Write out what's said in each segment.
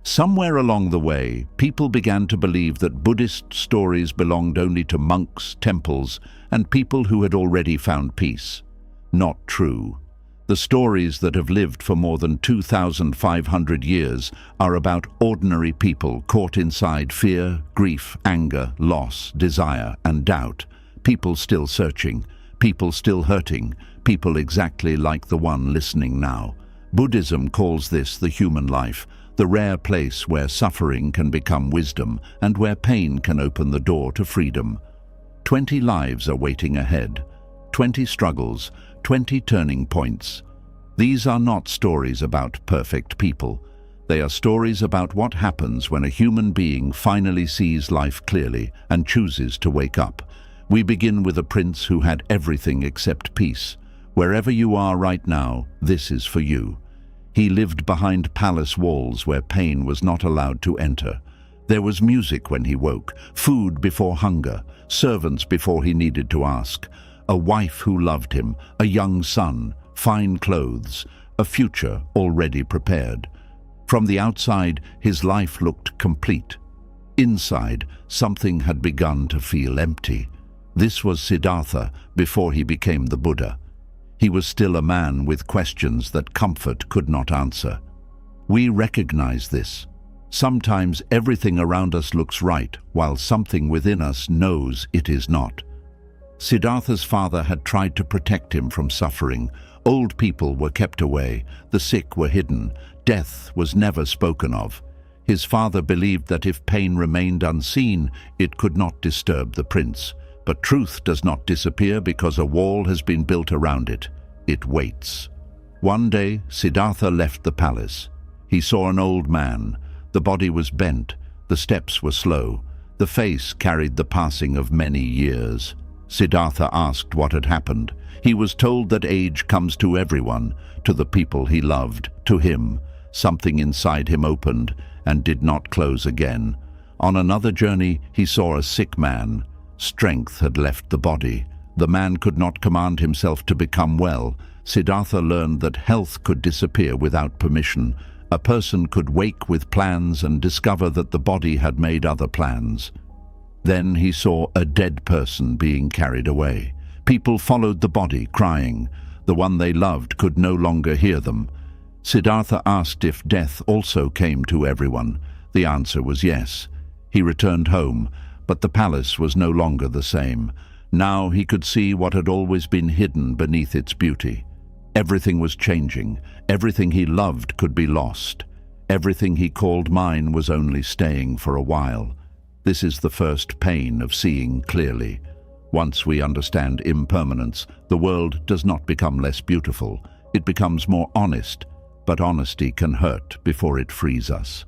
Somewhere along the way, people began to believe that Buddhist stories belonged only to monks, temples, and people who had already found peace. Not true. The stories that have lived for more than 2,500 years are about ordinary people caught inside fear, grief, anger, loss, desire, and doubt. People still searching, people still hurting, people exactly like the one listening now. Buddhism calls this the human life, the rare place where suffering can become wisdom and where pain can open the door to freedom. 20 lives are waiting ahead, 20 struggles, 20 turning points. These are not stories about perfect people. They are stories about what happens when a human being finally sees life clearly and chooses to wake up. We begin with a prince who had everything except peace. Wherever you are right now, this is for you. He lived behind palace walls where pain was not allowed to enter. There was music when he woke, food before hunger, servants before he needed to ask, a wife who loved him, a young son, fine clothes, a future already prepared. From the outside, his life looked complete. Inside, something had begun to feel empty. This was Siddhartha before he became the Buddha. He was still a man with questions that comfort could not answer. We recognize this. Sometimes everything around us looks right, while something within us knows it is not. Siddhartha's father had tried to protect him from suffering. Old people were kept away, the sick were hidden, death was never spoken of. His father believed that if pain remained unseen, it could not disturb the prince. But truth does not disappear because a wall has been built around it. It waits. One day, Siddhartha left the palace. He saw an old man. The body was bent, the steps were slow, the face carried the passing of many years. Siddhartha asked what had happened. He was told that age comes to everyone, to the people he loved, to him. Something inside him opened and did not close again. On another journey, he saw a sick man. Strength had left the body. The man could not command himself to become well. Siddhartha learned that health could disappear without permission. A person could wake with plans and discover that the body had made other plans. Then he saw a dead person being carried away. People followed the body, crying. The one they loved could no longer hear them. Siddhartha asked if death also came to everyone. The answer was yes. He returned home, but the palace was no longer the same. Now he could see what had always been hidden beneath its beauty. Everything was changing. Everything he loved could be lost. Everything he called mine was only staying for a while. This is the first pain of seeing clearly. Once we understand impermanence, the world does not become less beautiful. It becomes more honest, but honesty can hurt before it frees us.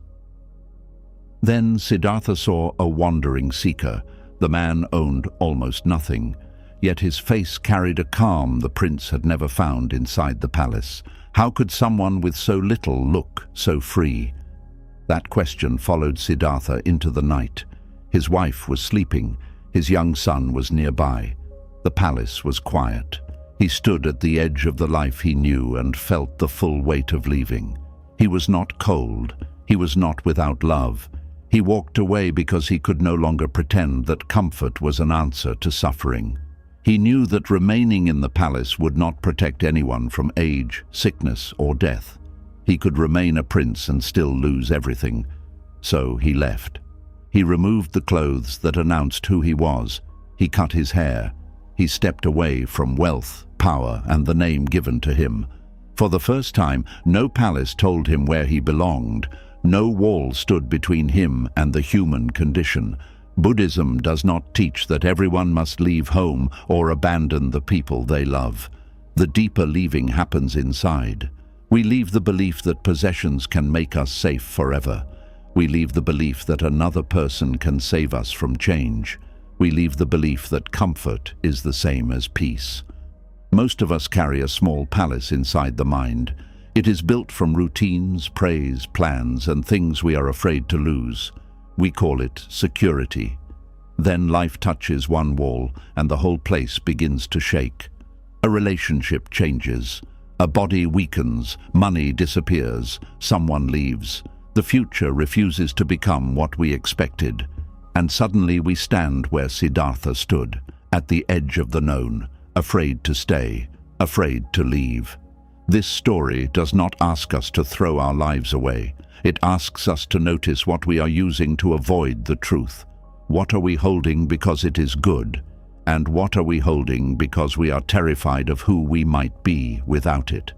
Then Siddhartha saw a wandering seeker. The man owned almost nothing, yet his face carried a calm the prince had never found inside the palace. How could someone with so little look so free? That question followed Siddhartha into the night. His wife was sleeping. His young son was nearby. The palace was quiet. He stood at the edge of the life he knew and felt the full weight of leaving. He was not cold. He was not without love. He walked away because he could no longer pretend that comfort was an answer to suffering. He knew that remaining in the palace would not protect anyone from age, sickness, or death. He could remain a prince and still lose everything. So he left. He removed the clothes that announced who he was. He cut his hair. He stepped away from wealth, power, and the name given to him. For the first time, no palace told him where he belonged. No wall stood between him and the human condition. Buddhism does not teach that everyone must leave home or abandon the people they love. The deeper leaving happens inside. We leave the belief that possessions can make us safe forever. We leave the belief that another person can save us from change. We leave the belief that comfort is the same as peace. Most of us carry a small palace inside the mind. It is built from routines, praise, plans, and things we are afraid to lose. We call it security. Then life touches one wall and the whole place begins to shake. A relationship changes. A body weakens. Money disappears. Someone leaves. The future refuses to become what we expected, and suddenly we stand where Siddhartha stood, at the edge of the known, afraid to stay, afraid to leave. This story does not ask us to throw our lives away. It asks us to notice what we are using to avoid the truth. What are we holding because it is good? And what are we holding because we are terrified of who we might be without it?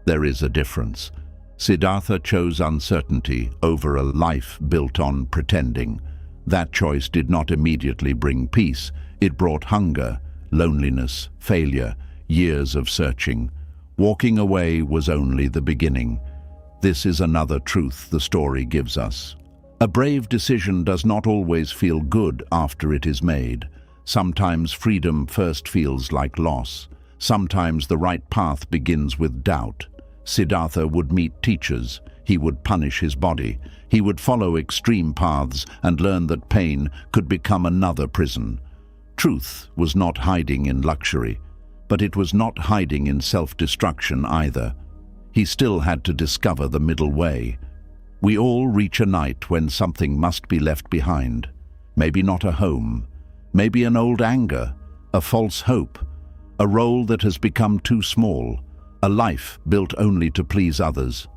There is a difference. Siddhartha chose uncertainty over a life built on pretending. That choice did not immediately bring peace. It brought hunger, loneliness, failure, years of searching. Walking away was only the beginning. This is another truth the story gives us. A brave decision does not always feel good after it is made. Sometimes freedom first feels like loss. Sometimes the right path begins with doubt. Siddhartha would meet teachers. He would punish his body. He would follow extreme paths and learn that pain could become another prison. Truth was not hiding in luxury, but it was not hiding in self-destruction either. He still had to discover the middle way. We all reach a night when something must be left behind. Maybe not a home, maybe an old anger, a false hope, a role that has become too small, a life built only to please others.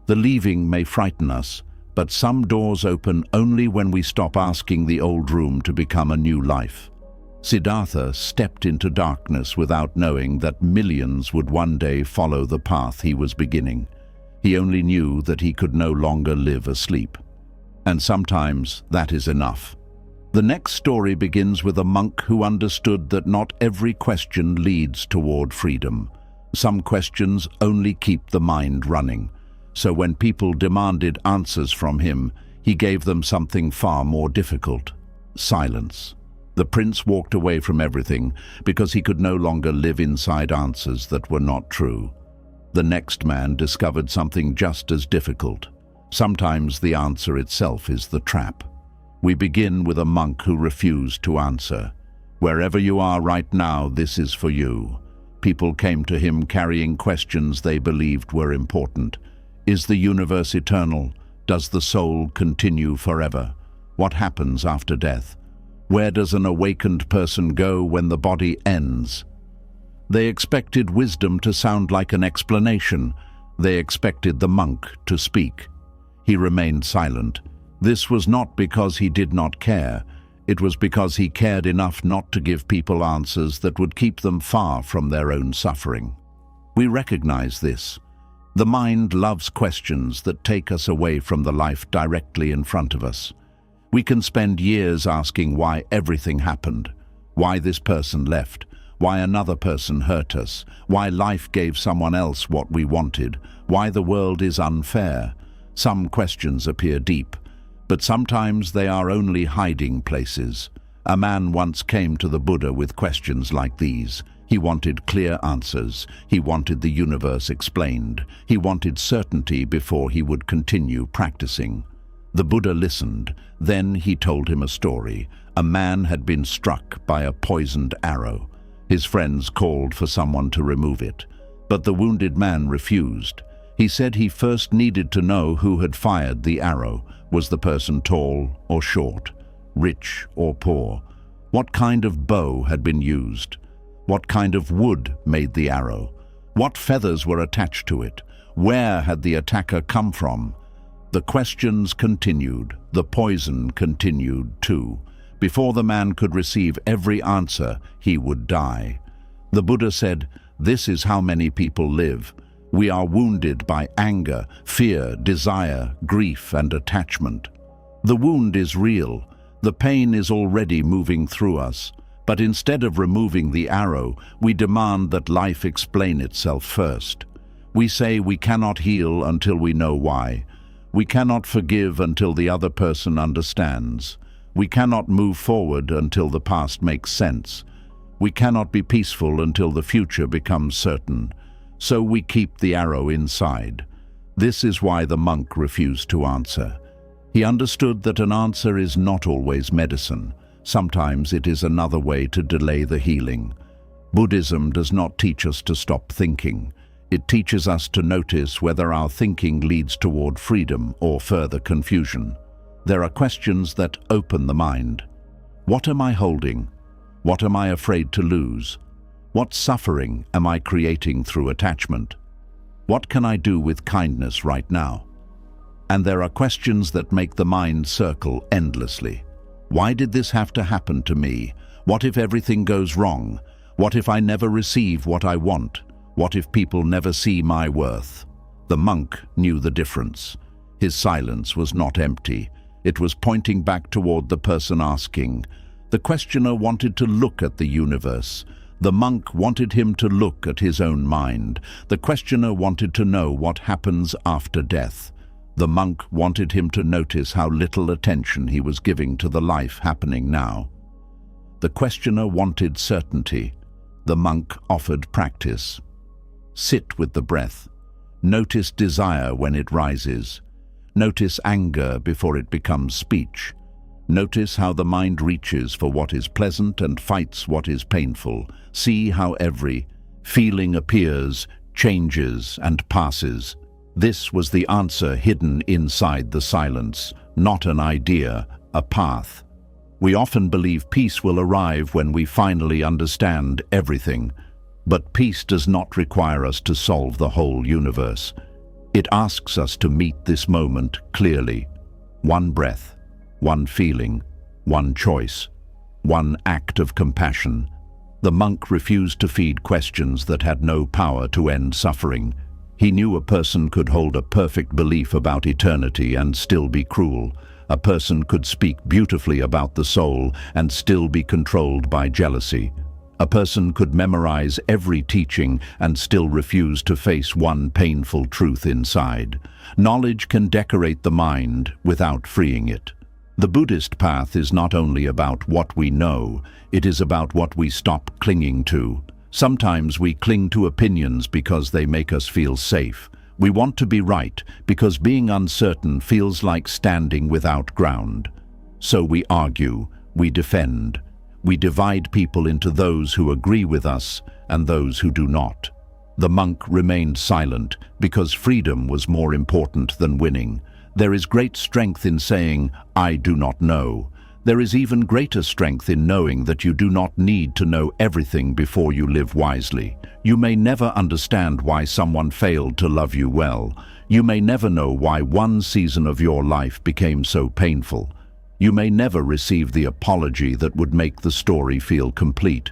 The leaving may frighten us, but some doors open only when we stop asking the old room to become a new life. Siddhartha stepped into darkness without knowing that millions would one day follow the path he was beginning. He only knew that he could no longer live asleep. And sometimes that is enough. The next story begins with a monk who understood that not every question leads toward freedom. Some questions only keep the mind running. So when people demanded answers from him, he gave them something far more difficult: silence. The prince walked away from everything because he could no longer live inside answers that were not true. The next man discovered something just as difficult. Sometimes the answer itself is the trap. We begin with a monk who refused to answer. Wherever you are right now, this is for you. People came to him carrying questions they believed were important. Is the universe eternal? Does the soul continue forever? What happens after death? Where does an awakened person go when the body ends? They expected wisdom to sound like an explanation. They expected the monk to speak. He remained silent. This was not because he did not care. It was because he cared enough not to give people answers that would keep them far from their own suffering. We recognize this. The mind loves questions that take us away from the life directly in front of us. We can spend years asking why everything happened, why this person left, why another person hurt us, why life gave someone else what we wanted, why the world is unfair. Some questions appear deep, but sometimes they are only hiding places. A man once came to the Buddha with questions like these. He wanted clear answers. He wanted the universe explained. He wanted certainty before he would continue practicing. The Buddha listened. Then he told him a story. A man had been struck by a poisoned arrow. His friends called for someone to remove it, but the wounded man refused. He said he first needed to know who had fired the arrow. Was the person tall or short, rich or poor? What kind of bow had been used? What kind of wood made the arrow? What feathers were attached to it? Where had the attacker come from? The questions continued. The poison continued too. Before the man could receive every answer, he would die. The Buddha said, "This is how many people live. We are wounded by anger, fear, desire, grief, and attachment. The wound is real. The pain is already moving through us. But instead of removing the arrow, we demand that life explain itself first. We say we cannot heal until we know why. We cannot forgive until the other person understands. We cannot move forward until the past makes sense. We cannot be peaceful until the future becomes certain. So we keep the arrow inside." This is why the monk refused to answer. He understood that an answer is not always medicine. Sometimes it is another way to delay the healing. Buddhism does not teach us to stop thinking. It teaches us to notice whether our thinking leads toward freedom or further confusion. There are questions that open the mind. What am I holding? What am I afraid to lose? What suffering am I creating through attachment? What can I do with kindness right now? And there are questions that make the mind circle endlessly. Why did this have to happen to me? What if everything goes wrong? What if I never receive what I want? What if people never see my worth? The monk knew the difference. His silence was not empty. It was pointing back toward the person asking. The questioner wanted to look at the universe. The monk wanted him to look at his own mind. The questioner wanted to know what happens after death. The monk wanted him to notice how little attention he was giving to the life happening now. The questioner wanted certainty. The monk offered practice. Sit with the breath. Notice desire when it rises. Notice anger before it becomes speech. Notice how the mind reaches for what is pleasant and fights what is painful. See how every feeling appears, changes, and passes. This was the answer hidden inside the silence, not an idea, a path. We often believe peace will arrive when we finally understand everything, but peace does not require us to solve the whole universe. It asks us to meet this moment clearly. One breath, one feeling, one choice, one act of compassion. The monk refused to feed questions that had no power to end suffering. He knew a person could hold a perfect belief about eternity and still be cruel. A person could speak beautifully about the soul and still be controlled by jealousy. A person could memorize every teaching and still refuse to face one painful truth inside. Knowledge can decorate the mind without freeing it. The Buddhist path is not only about what we know, it is about what we stop clinging to. Sometimes we cling to opinions because they make us feel safe. We want to be right because being uncertain feels like standing without ground. So we argue, we defend. We divide people into those who agree with us and those who do not. The monk remained silent because freedom was more important than winning. There is great strength in saying, "I do not know." There is even greater strength in knowing that you do not need to know everything before you live wisely. You may never understand why someone failed to love you well. You may never know why one season of your life became so painful. You may never receive the apology that would make the story feel complete.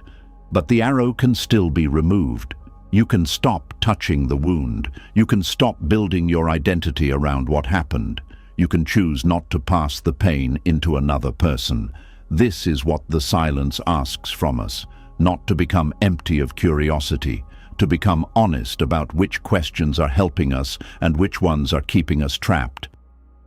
But the arrow can still be removed. You can stop touching the wound. You can stop building your identity around what happened. You can choose not to pass the pain into another person. This is what the silence asks from us, not to become empty of curiosity, to become honest about which questions are helping us and which ones are keeping us trapped.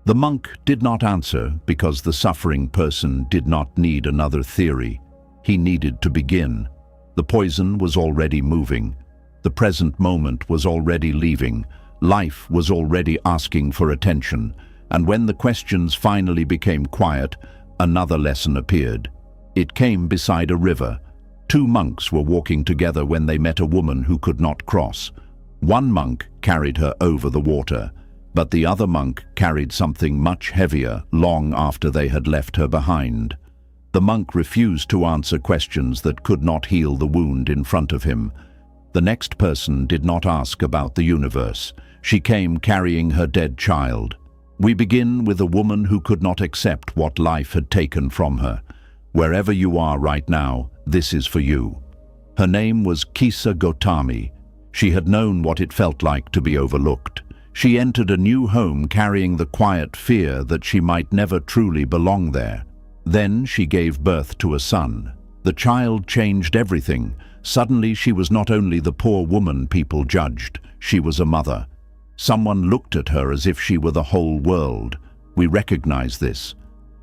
The monk did not answer because the suffering person did not need another theory. He needed to begin. The poison was already moving. The present moment was already leaving. Life was already asking for attention. And when the questions finally became quiet, another lesson appeared. It came beside a river. Two monks were walking together when they met a woman who could not cross. One monk carried her over the water, but the other monk carried something much heavier long after they had left her behind. The monk refused to answer questions that could not heal the wound in front of him. The next person did not ask about the universe. She came carrying her dead child. We begin with a woman who could not accept what life had taken from her. Wherever you are right now, this is for you. Her name was Kisa Gotami. She had known what it felt like to be overlooked. She entered a new home carrying the quiet fear that she might never truly belong there. Then she gave birth to a son. The child changed everything. Suddenly she was not only the poor woman people judged, she was a mother. Someone looked at her as if she were the whole world. We recognize this.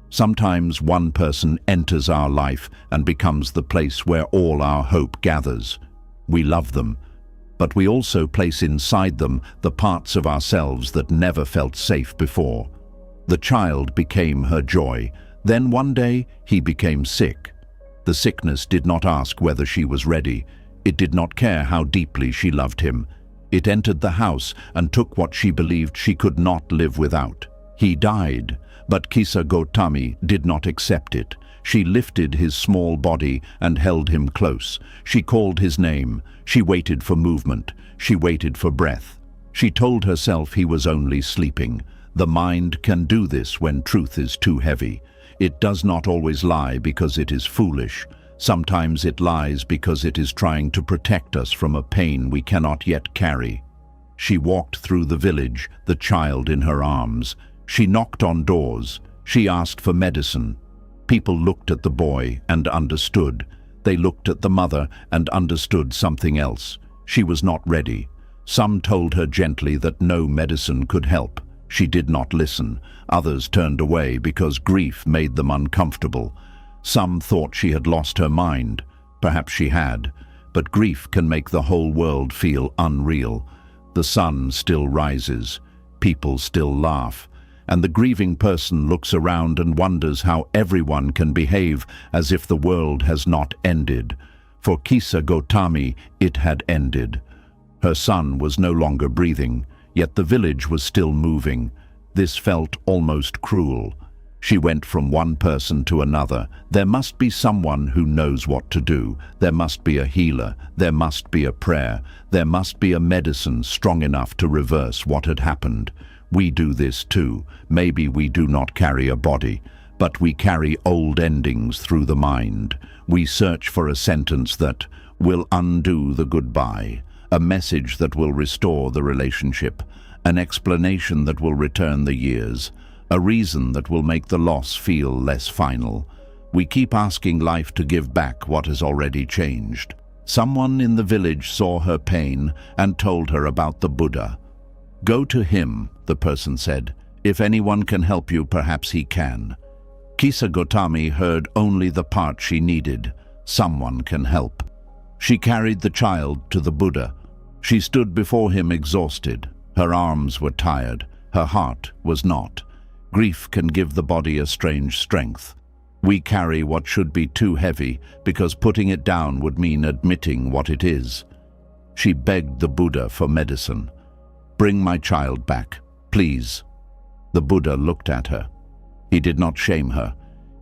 Sometimes one person enters our life and becomes the place where all our hope gathers. We love them, but we also place inside them the parts of ourselves that never felt safe before. The child became her joy. Then one day he became sick. The sickness did not ask whether she was ready. It did not care how deeply she loved him. It entered the house and took what she believed she could not live without. He died, but Kisa Gotami did not accept it. She lifted his small body and held him close. She called his name. She waited for movement. She waited for breath. She told herself he was only sleeping. The mind can do this when truth is too heavy. It does not always lie because it is foolish. Sometimes it lies because it is trying to protect us from a pain we cannot yet carry. She walked through the village, the child in her arms. She knocked on doors. She asked for medicine. People looked at the boy and understood. They looked at the mother and understood something else. She was not ready. Some told her gently that no medicine could help. She did not listen. Others turned away because grief made them uncomfortable. Some thought she had lost her mind. Perhaps she had. But grief can make the whole world feel unreal. The sun still rises. People still laugh. And the grieving person looks around and wonders how everyone can behave as if the world has not ended. For Kisa Gotami, it had ended. Her son was no longer breathing, yet the village was still moving. This felt almost cruel. She went from one person to another. There must be someone who knows what to do. There must be a healer. There must be a prayer. There must be a medicine strong enough to reverse what had happened. We do this too. Maybe we do not carry a body, but we carry old endings through the mind. We search for a sentence that will undo the goodbye, a message that will restore the relationship, an explanation that will return the years, a reason that will make the loss feel less final. We keep asking life to give back what has already changed. Someone in the village saw her pain and told her about the Buddha. "Go to him," the person said. "If anyone can help you, perhaps he can." Kisa Gotami heard only the part she needed. Someone can help. She carried the child to the Buddha. She stood before him exhausted. Her arms were tired. Her heart was not. Grief can give the body a strange strength. We carry what should be too heavy because putting it down would mean admitting what it is. She begged the Buddha for medicine. "Bring my child back, please." The Buddha looked at her. He did not shame her.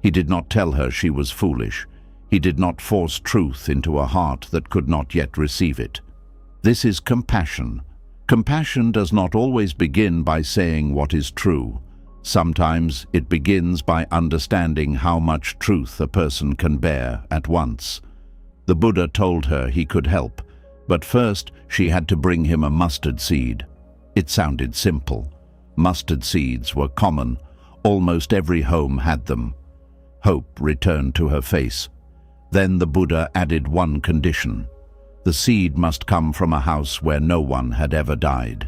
He did not tell her she was foolish. He did not force truth into a heart that could not yet receive it. This is compassion. Compassion does not always begin by saying what is true. Sometimes it begins by understanding how much truth a person can bear at once. The Buddha told her he could help, but first she had to bring him a mustard seed. It sounded simple. Mustard seeds were common. Almost every home had them. Hope returned to her face. Then the Buddha added one condition. The seed must come from a house where no one had ever died.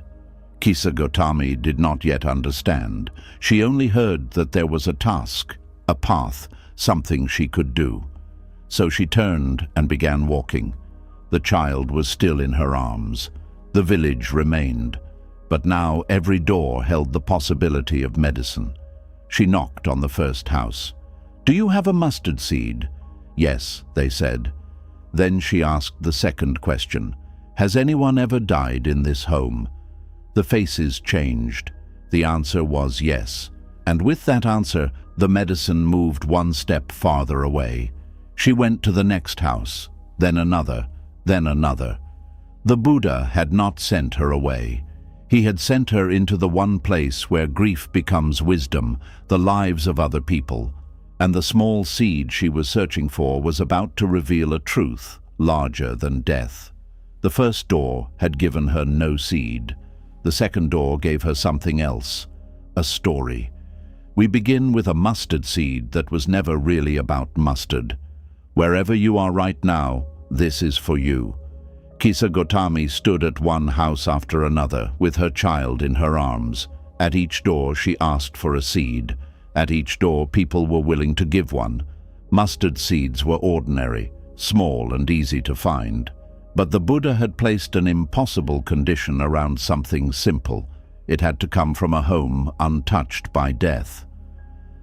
Kisa Gotami did not yet understand. She only heard that there was a task, a path, something she could do. So she turned and began walking. The child was still in her arms. The village remained. But now every door held the possibility of medicine. She knocked on the first house. "Do you have a mustard seed?" "Yes," they said. Then she asked the second question. "Has anyone ever died in this home?" The faces changed. The answer was yes. And with that answer, the medicine moved one step farther away. She went to the next house, then another, then another. The Buddha had not sent her away. He had sent her into the one place where grief becomes wisdom, the lives of other people. And the small seed she was searching for was about to reveal a truth larger than death. The first door had given her no seed. The second door gave her something else, a story. We begin with a mustard seed that was never really about mustard. Wherever you are right now, this is for you. Kisa Gotami stood at one house after another, with her child in her arms. At each door she asked for a seed. At each door people were willing to give one. Mustard seeds were ordinary, small and easy to find. But the Buddha had placed an impossible condition around something simple. It had to come from a home untouched by death.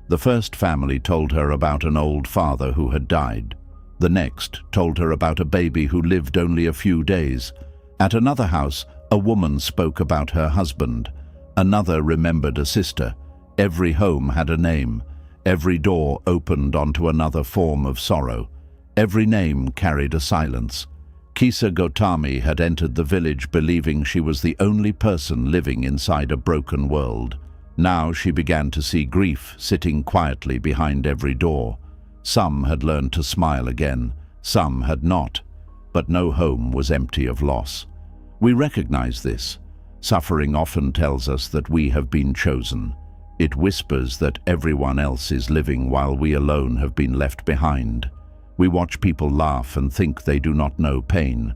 The first family told her about an old father who had died. The next told her about a baby who lived only a few days. At another house, A woman spoke about her husband. Another remembered a sister. Every home had a name. Every door opened onto another form of sorrow. Every name carried a silence. Kisa Gotami had entered the village believing she was the only person living inside a broken world. Now she began to see grief sitting quietly behind every door. Some had learned to smile again, some had not, but no home was empty of loss. We recognize this. Suffering often tells us that we have been chosen. It whispers that everyone else is living while we alone have been left behind. We watch people laugh and think they do not know pain.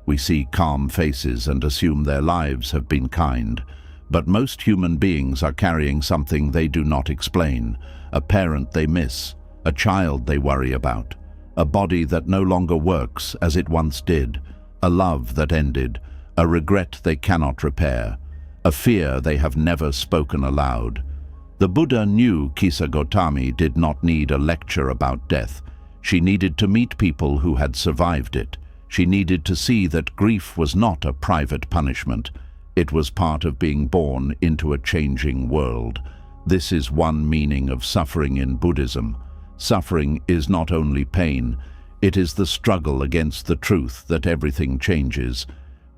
We see calm faces and assume their lives have been kind. But most human beings are carrying something they do not explain, a parent they miss, a child they worry about, a body that no longer works as it once did, a love that ended, a regret they cannot repair, a fear they have never spoken aloud. The Buddha knew Kisa Gotami did not need a lecture about death. She needed to meet people who had survived it. She needed to see that grief was not a private punishment. It was part of being born into a changing world. This is one meaning of suffering in Buddhism. Suffering is not only pain, it is the struggle against the truth that everything changes.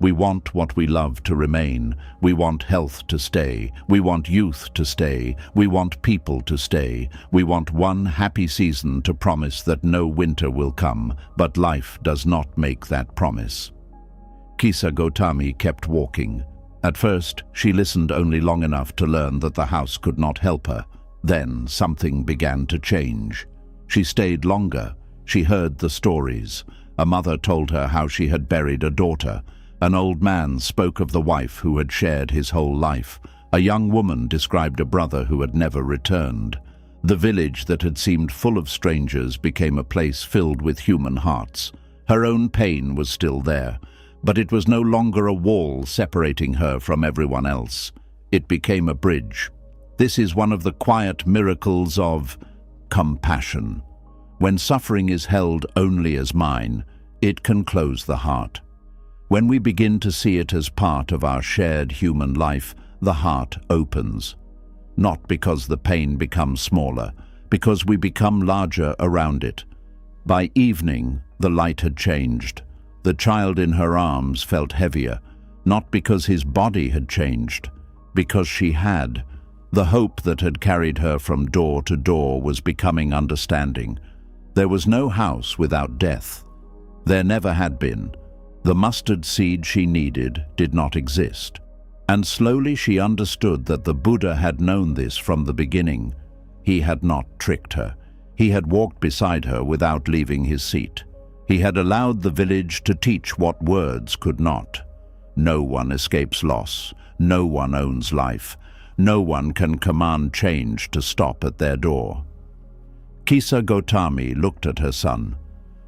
We want what we love to remain. We want health to stay. We want youth to stay. We want people to stay. We want one happy season to promise that no winter will come, but life does not make that promise. Kisa Gotami kept walking. At first, she listened only long enough to learn that the house could not help her. Then something began to change. She stayed longer. She heard the stories. A mother told her how she had buried a daughter. An old man spoke of the wife who had shared his whole life. A young woman described a brother who had never returned. The village that had seemed full of strangers became a place filled with human hearts. Her own pain was still there, but it was no longer a wall separating her from everyone else. It became a bridge. This is one of the quiet miracles of compassion. When suffering is held only as mine, it can close the heart. When we begin to see it as part of our shared human life, the heart opens. Not because the pain becomes smaller, because we become larger around it. By evening, the light had changed. The child in her arms felt heavier, not because his body had changed, because she had. The hope that had carried her from door to door was becoming understanding. There was no house without death. There never had been. The mustard seed she needed did not exist. And slowly she understood that the Buddha had known this from the beginning. He had not tricked her. He had walked beside her without leaving his seat. He had allowed the village to teach what words could not. No one escapes loss. No one owns life. No one can command change to stop at their door. Kisa Gotami looked at her son.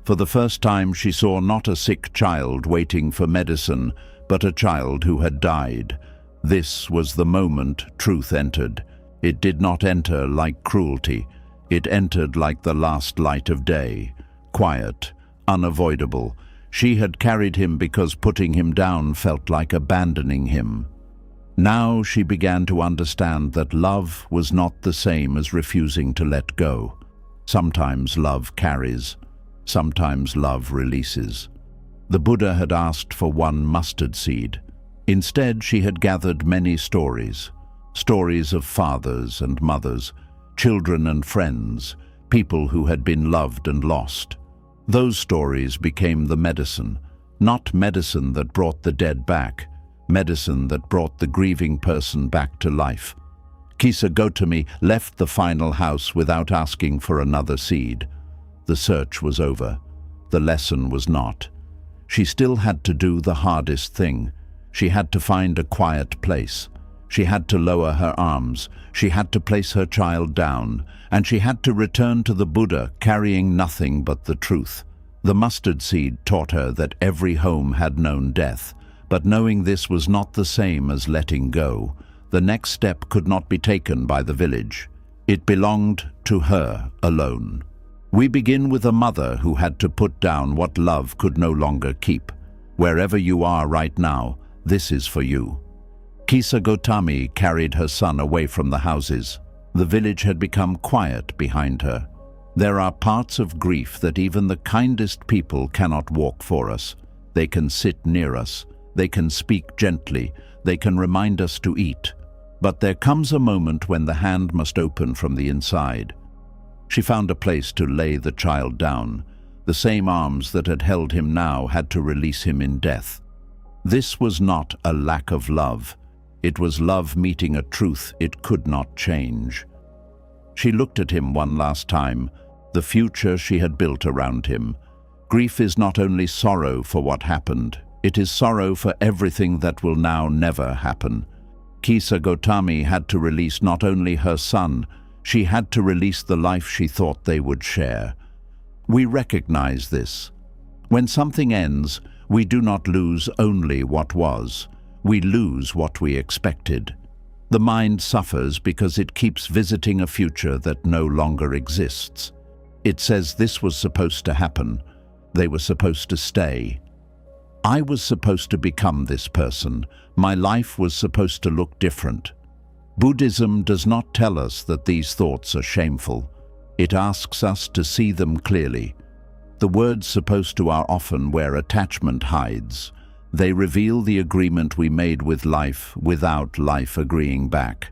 For the first time she saw not a sick child waiting for medicine, but a child who had died. This was the moment truth entered. It did not enter like cruelty. It entered like the last light of day. Quiet, unavoidable. She had carried him because putting him down felt like abandoning him. Now she began to understand that love was not the same as refusing to let go. Sometimes love carries. Sometimes love releases. The Buddha had asked for one mustard seed. Instead, she had gathered many stories. Stories of fathers and mothers, children and friends, people who had been loved and lost. Those stories became the medicine, not medicine that brought the dead back, medicine that brought the grieving person back to life. Kisa Gotami left the final house without asking for another seed. The search was over. The lesson was not. She still had to do the hardest thing. She had to find a quiet place. She had to lower her arms. She had to place her child down. And she had to return to the Buddha carrying nothing but the truth. The mustard seed taught her that every home had known death. But knowing this was not the same as letting go. The next step could not be taken by the village. It belonged to her alone. We begin with a mother who had to put down what love could no longer keep. Wherever you are right now, This is for you." Kisa Gotami carried her son away from the houses. The village had become quiet behind her. There are parts of grief that even the kindest people cannot walk for us. They can sit near us. They can speak gently. They can remind us to eat. But there comes a moment when the hand must open from the inside. She found a place to lay the child down. The same arms that had held him now had to release him in death. This was not a lack of love. It was love meeting a truth it could not change. She looked at him one last time, the future she had built around him. Grief is not only sorrow for what happened, it is sorrow for everything that will now never happen. Kisa Gotami had to release not only her son, she had to release the life she thought they would share. We recognize this. When something ends, we do not lose only what was. We lose what we expected. The mind suffers because it keeps visiting a future that no longer exists. It says this was supposed to happen. They were supposed to stay. I was supposed to become this person. My life was supposed to look different. Buddhism does not tell us that these thoughts are shameful. It asks us to see them clearly. The words "supposed to" are often where attachment hides. They reveal the agreement we made with life without life agreeing back.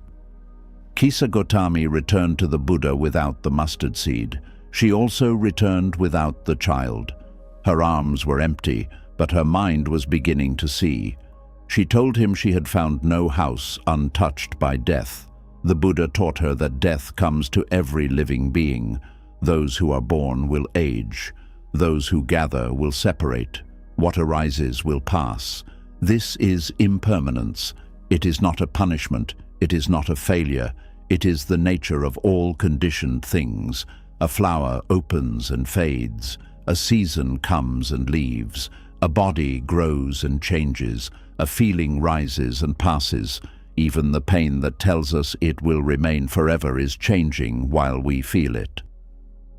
Kisa Gotami returned to the Buddha without the mustard seed. She also returned without the child. Her arms were empty, but her mind was beginning to see. She told him she had found no house untouched by death. The Buddha taught her that death comes to every living being. Those who are born will age. Those who gather will separate. What arises will pass. This is impermanence. It is not a punishment. It is not a failure. It is the nature of all conditioned things. A flower opens and fades. A season comes and leaves. A body grows and changes. A feeling rises and passes. Even the pain that tells us it will remain forever is changing while we feel it.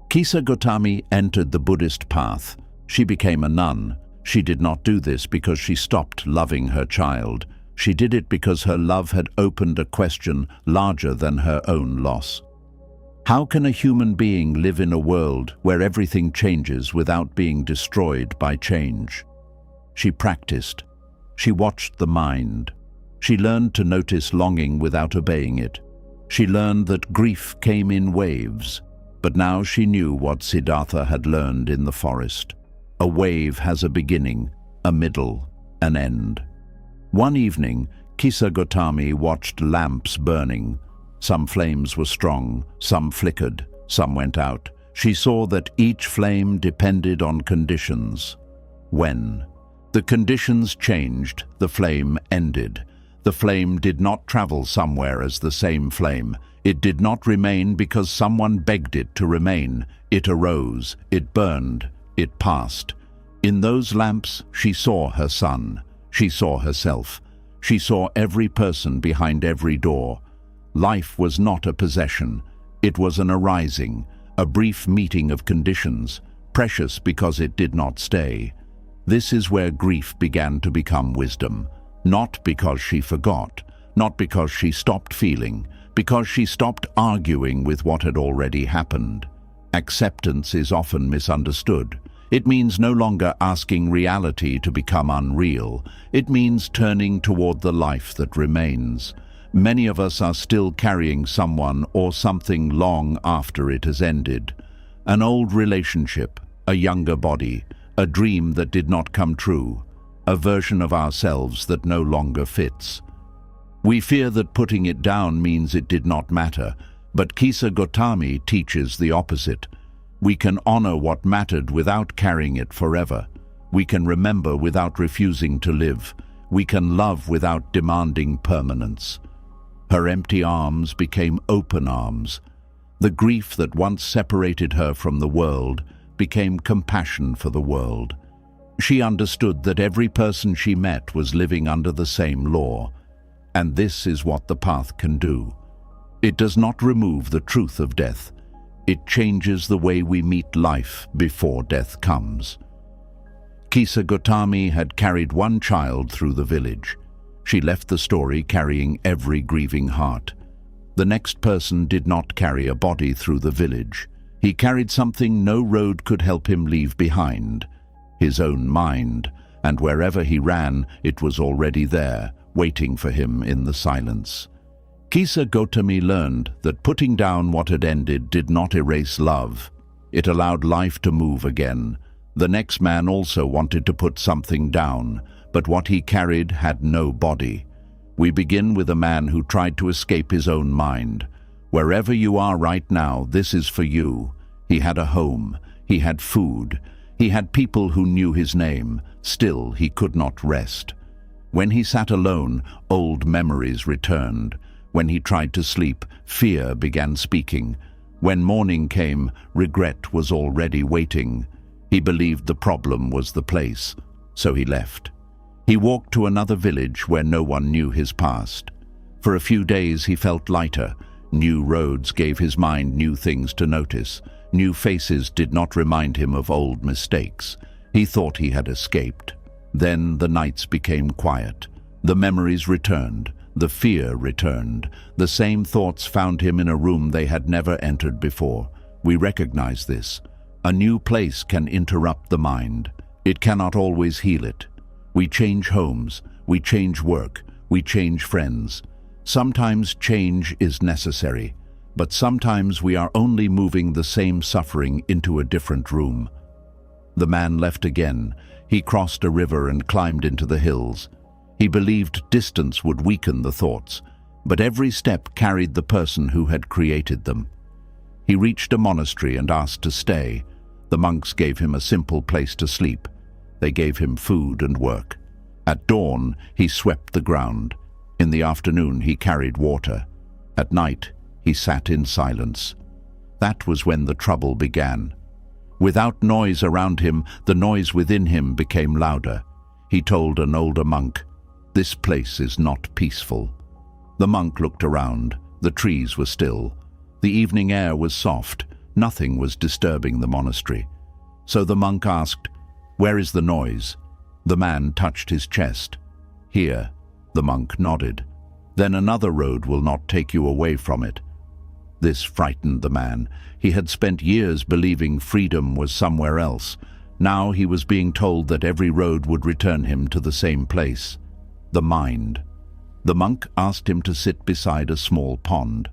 Kisa Gotami entered the Buddhist path. She became a nun. She did not do this because she stopped loving her child. She did it because her love had opened a question larger than her own loss. How can a human being live in a world where everything changes without being destroyed by change? She practiced. She watched the mind. She learned to notice longing without obeying it. She learned that grief came in waves. But now she knew what Siddhartha had learned in the forest. A wave has a beginning, a middle, an end. One evening, Kisa Gotami watched lamps burning. Some flames were strong, some flickered, some went out. She saw that each flame depended on conditions. When the conditions changed, the flame ended. The flame did not travel somewhere as the same flame. It did not remain because someone begged it to remain. It arose, it burned, it passed. In those lamps, she saw her son. She saw herself. She saw every person behind every door. Life was not a possession. It was an arising, a brief meeting of conditions, precious because it did not stay. This is where grief began to become wisdom. Not because she forgot, not because she stopped feeling, because she stopped arguing with what had already happened. Acceptance is often misunderstood. It means no longer asking reality to become unreal. It means turning toward the life that remains. Many of us are still carrying someone or something long after it has ended. An old relationship, a younger body, a dream that did not come true, a version of ourselves that no longer fits. We fear that putting it down means it did not matter, but Kisa Gotami teaches the opposite. We can honor what mattered without carrying it forever. We can remember without refusing to live. We can love without demanding permanence. Her empty arms became open arms. The grief that once separated her from the world became compassion for the world. She understood that every person she met was living under the same law. And this is what the path can do. It does not remove the truth of death. It changes the way we meet life before death comes. Kisa Gotami had carried one child through the village. She left the story carrying every grieving heart. The next person did not carry a body through the village. He carried something no road could help him leave behind: his own mind, and wherever he ran, it was already there, waiting for him in the silence. Kisa Gotami learned that putting down what had ended did not erase love. It allowed life to move again. The next man also wanted to put something down, but what he carried had no body. We begin with a man who tried to escape his own mind. Wherever you are right now, this is for you. He had a home. He had food. He had people who knew his name. Still, he could not rest. When he sat alone, old memories returned. When he tried to sleep, fear began speaking. When morning came, regret was already waiting. He believed the problem was the place, so he left. He walked to another village where no one knew his past. For a few days he felt lighter. New roads gave his mind new things to notice. New faces did not remind him of old mistakes. He thought he had escaped. Then the nights became quiet. The memories returned. The fear returned. The same thoughts found him in a room they had never entered before. We recognize this. A new place can interrupt the mind. It cannot always heal it. We change homes, we change work, we change friends. Sometimes change is necessary, but sometimes we are only moving the same suffering into a different room. The man left again. He crossed a river and climbed into the hills. He believed distance would weaken the thoughts, but every step carried the person who had created them. He reached a monastery and asked to stay. The monks gave him a simple place to sleep. They gave him food and work. At dawn, he swept the ground. In the afternoon, he carried water. At night, he sat in silence. That was when the trouble began. Without noise around him, the noise within him became louder. He told an older monk, "This place is not peaceful." The monk looked around. The trees were still. The evening air was soft. Nothing was disturbing the monastery. So the monk asked, "Where is the noise?" The man touched his chest. "Here." The monk nodded. "Then another road will not take you away from it." This frightened the man. He had spent years believing freedom was somewhere else. Now he was being told that every road would return him to the same place: the mind. The monk asked him to sit beside a small pond.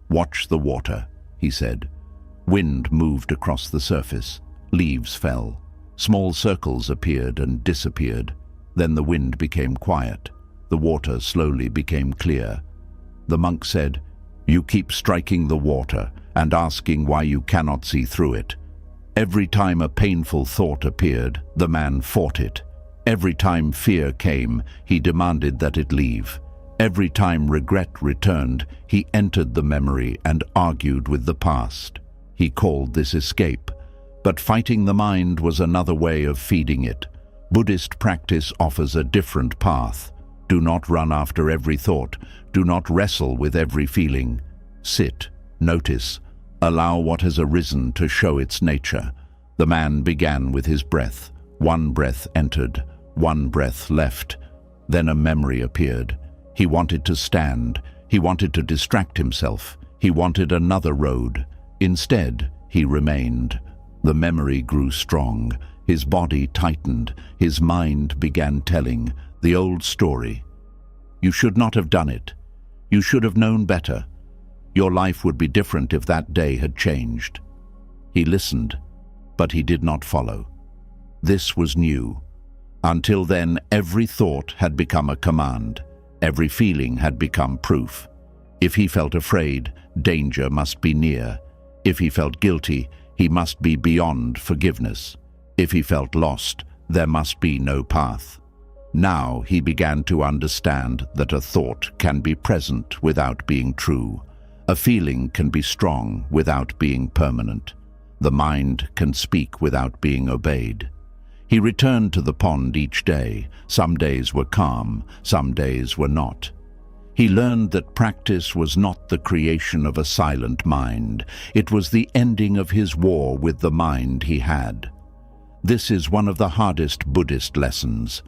"Watch the water," he said. Wind moved across the surface. Leaves fell. Small circles appeared and disappeared. Then the wind became quiet. The water slowly became clear. The monk said, "You keep striking the water and asking why you cannot see through it." Every time a painful thought appeared, the man fought it. Every time fear came, he demanded that it leave. Every time regret returned, he entered the memory and argued with the past. He called this escape. But fighting the mind was another way of feeding it. Buddhist practice offers a different path. Do not run after every thought. Do not wrestle with every feeling. Sit, notice, allow what has arisen to show its nature. The man began with his breath. One breath entered, one breath left. Then a memory appeared. He wanted to stand. He wanted to distract himself. He wanted another road. Instead, he remained. The memory grew strong. His body tightened. His mind began telling the old story. You should not have done it. You should have known better. Your life would be different if that day had changed. He listened, but he did not follow. This was new. Until then, every thought had become a command. Every feeling had become proof. If he felt afraid, danger must be near. If he felt guilty, he must be beyond forgiveness. If he felt lost, there must be no path. Now he began to understand that a thought can be present without being true. A feeling can be strong without being permanent. The mind can speak without being obeyed. He returned to the pond each day. Some days were calm, some days were not. He learned that practice was not the creation of a silent mind. It was the ending of his war with the mind he had. This is one of the hardest Buddhist lessons.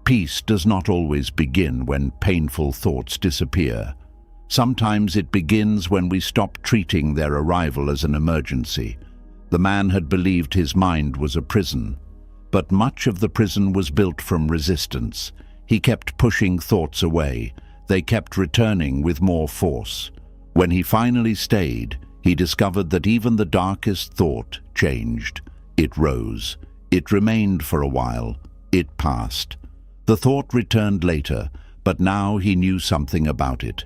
Peace does not always begin when painful thoughts disappear. Sometimes it begins when we stop treating their arrival as an emergency. The man had believed his mind was a prison, but much of the prison was built from resistance. He kept pushing thoughts away. They kept returning with more force. When he finally stayed, he discovered that even the darkest thought changed. It rose. It remained for a while. It passed. The thought returned later, but now he knew something about it.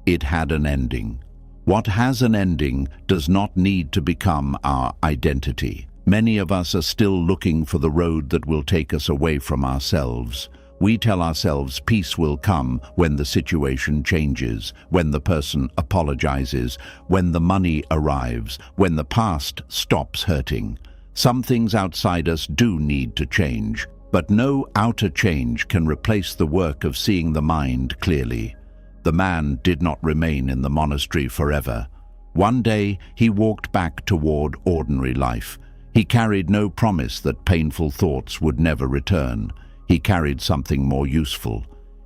It had an ending. What has an ending does not need to become our identity. Many of us are still looking for the road that will take us away from ourselves. We tell ourselves peace will come when the situation changes, when the person apologizes, when the money arrives, when the past stops hurting. Some things outside us do need to change, but no outer change can replace the work of seeing the mind clearly. The man did not remain in the monastery forever. One day he walked back toward ordinary life. He carried no promise that painful thoughts would never return. He carried something more useful.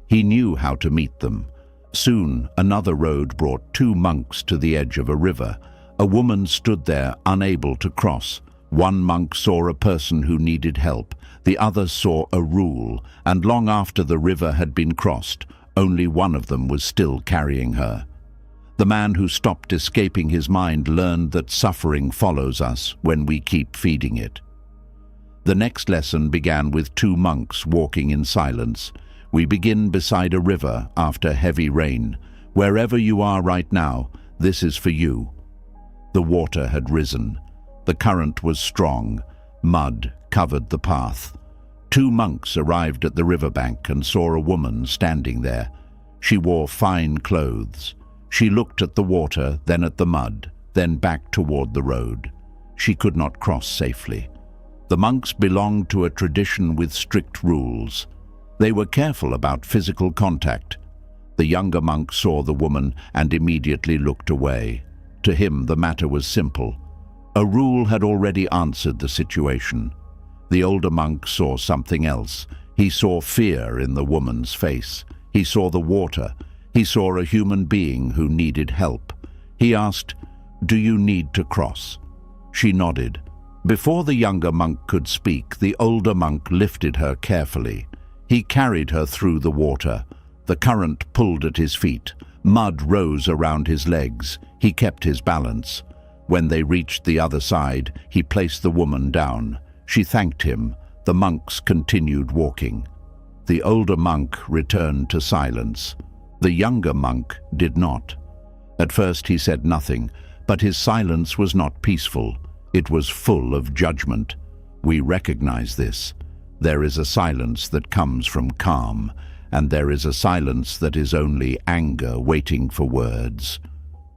He knew how to meet them. Soon another road brought two monks to the edge of a river. A woman stood there, unable to cross. One monk saw a person who needed help. The other saw a rule, and long after the river had been crossed, only one of them was still carrying her. The man who stopped escaping his mind learned that suffering follows us when we keep feeding it. The next lesson began with two monks walking in silence. We begin beside a river after heavy rain. Wherever you are right now, this is for you. The water had risen. The current was strong. Mud covered the path. Two monks arrived at the riverbank and saw a woman standing there. She wore fine clothes. She looked at the water, then at the mud, then back toward the road. She could not cross safely. The monks belonged to a tradition with strict rules. They were careful about physical contact. The younger monk saw the woman and immediately looked away. To him, the matter was simple. A rule had already answered the situation. The older monk saw something else. He saw fear in the woman's face. He saw the water. He saw a human being who needed help. He asked, "Do you need to cross?" She nodded. Before the younger monk could speak, the older monk lifted her carefully. He carried her through the water. The current pulled at his feet. Mud rose around his legs. He kept his balance. When they reached the other side, he placed the woman down. She thanked him. The monks continued walking. The older monk returned to silence. The younger monk did not. At first he said nothing, but his silence was not peaceful. It was full of judgment. We recognize this. There is a silence that comes from calm, and there is a silence that is only anger waiting for words.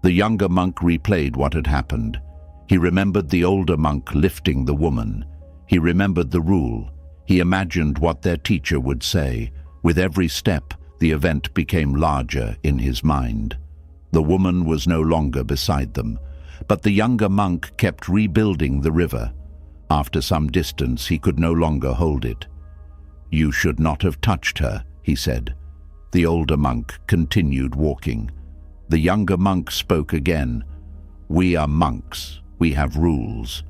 The younger monk replayed what had happened. He remembered the older monk lifting the woman. He remembered the rule. He imagined what their teacher would say. With every step, the event became larger in his mind. The woman was no longer beside them, but the younger monk kept rebuilding the river. After some distance, he could no longer hold it. "You should not have touched her," he said. The older monk continued walking. The younger monk spoke again. "We are monks. We have rules."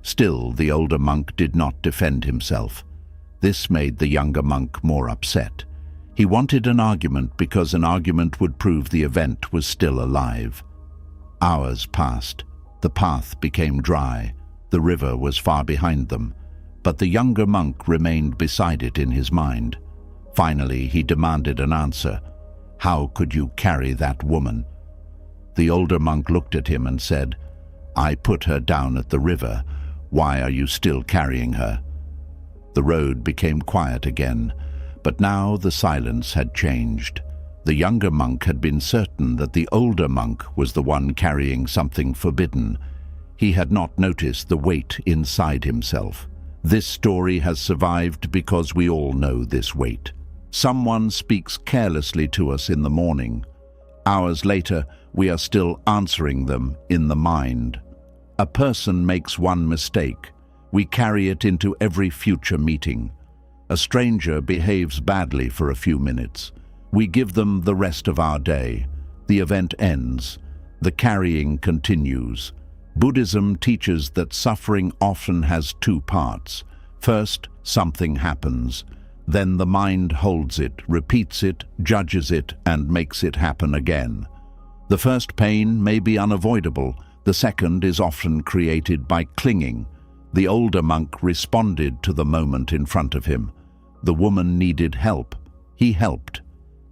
Still, the older monk did not defend himself. This made the younger monk more upset. He wanted an argument because an argument would prove the event was still alive. Hours passed. The path became dry. The river was far behind them, but the younger monk remained beside it in his mind. Finally, he demanded an answer. "How could you carry that woman?" The older monk looked at him and said, "I put her down at the river. Why are you still carrying her?" The road became quiet again, but now the silence had changed. The younger monk had been certain that the older monk was the one carrying something forbidden. He had not noticed the weight inside himself. This story has survived because we all know this weight. Someone speaks carelessly to us in the morning. Hours later, we are still answering them in the mind. A person makes one mistake. We carry it into every future meeting. A stranger behaves badly for a few minutes. We give them the rest of our day. The event ends. The carrying continues. Buddhism teaches that suffering often has two parts. First, something happens. Then the mind holds it, repeats it, judges it, and makes it happen again. The first pain may be unavoidable. The second is often created by clinging. The older monk responded to the moment in front of him. The woman needed help. He helped.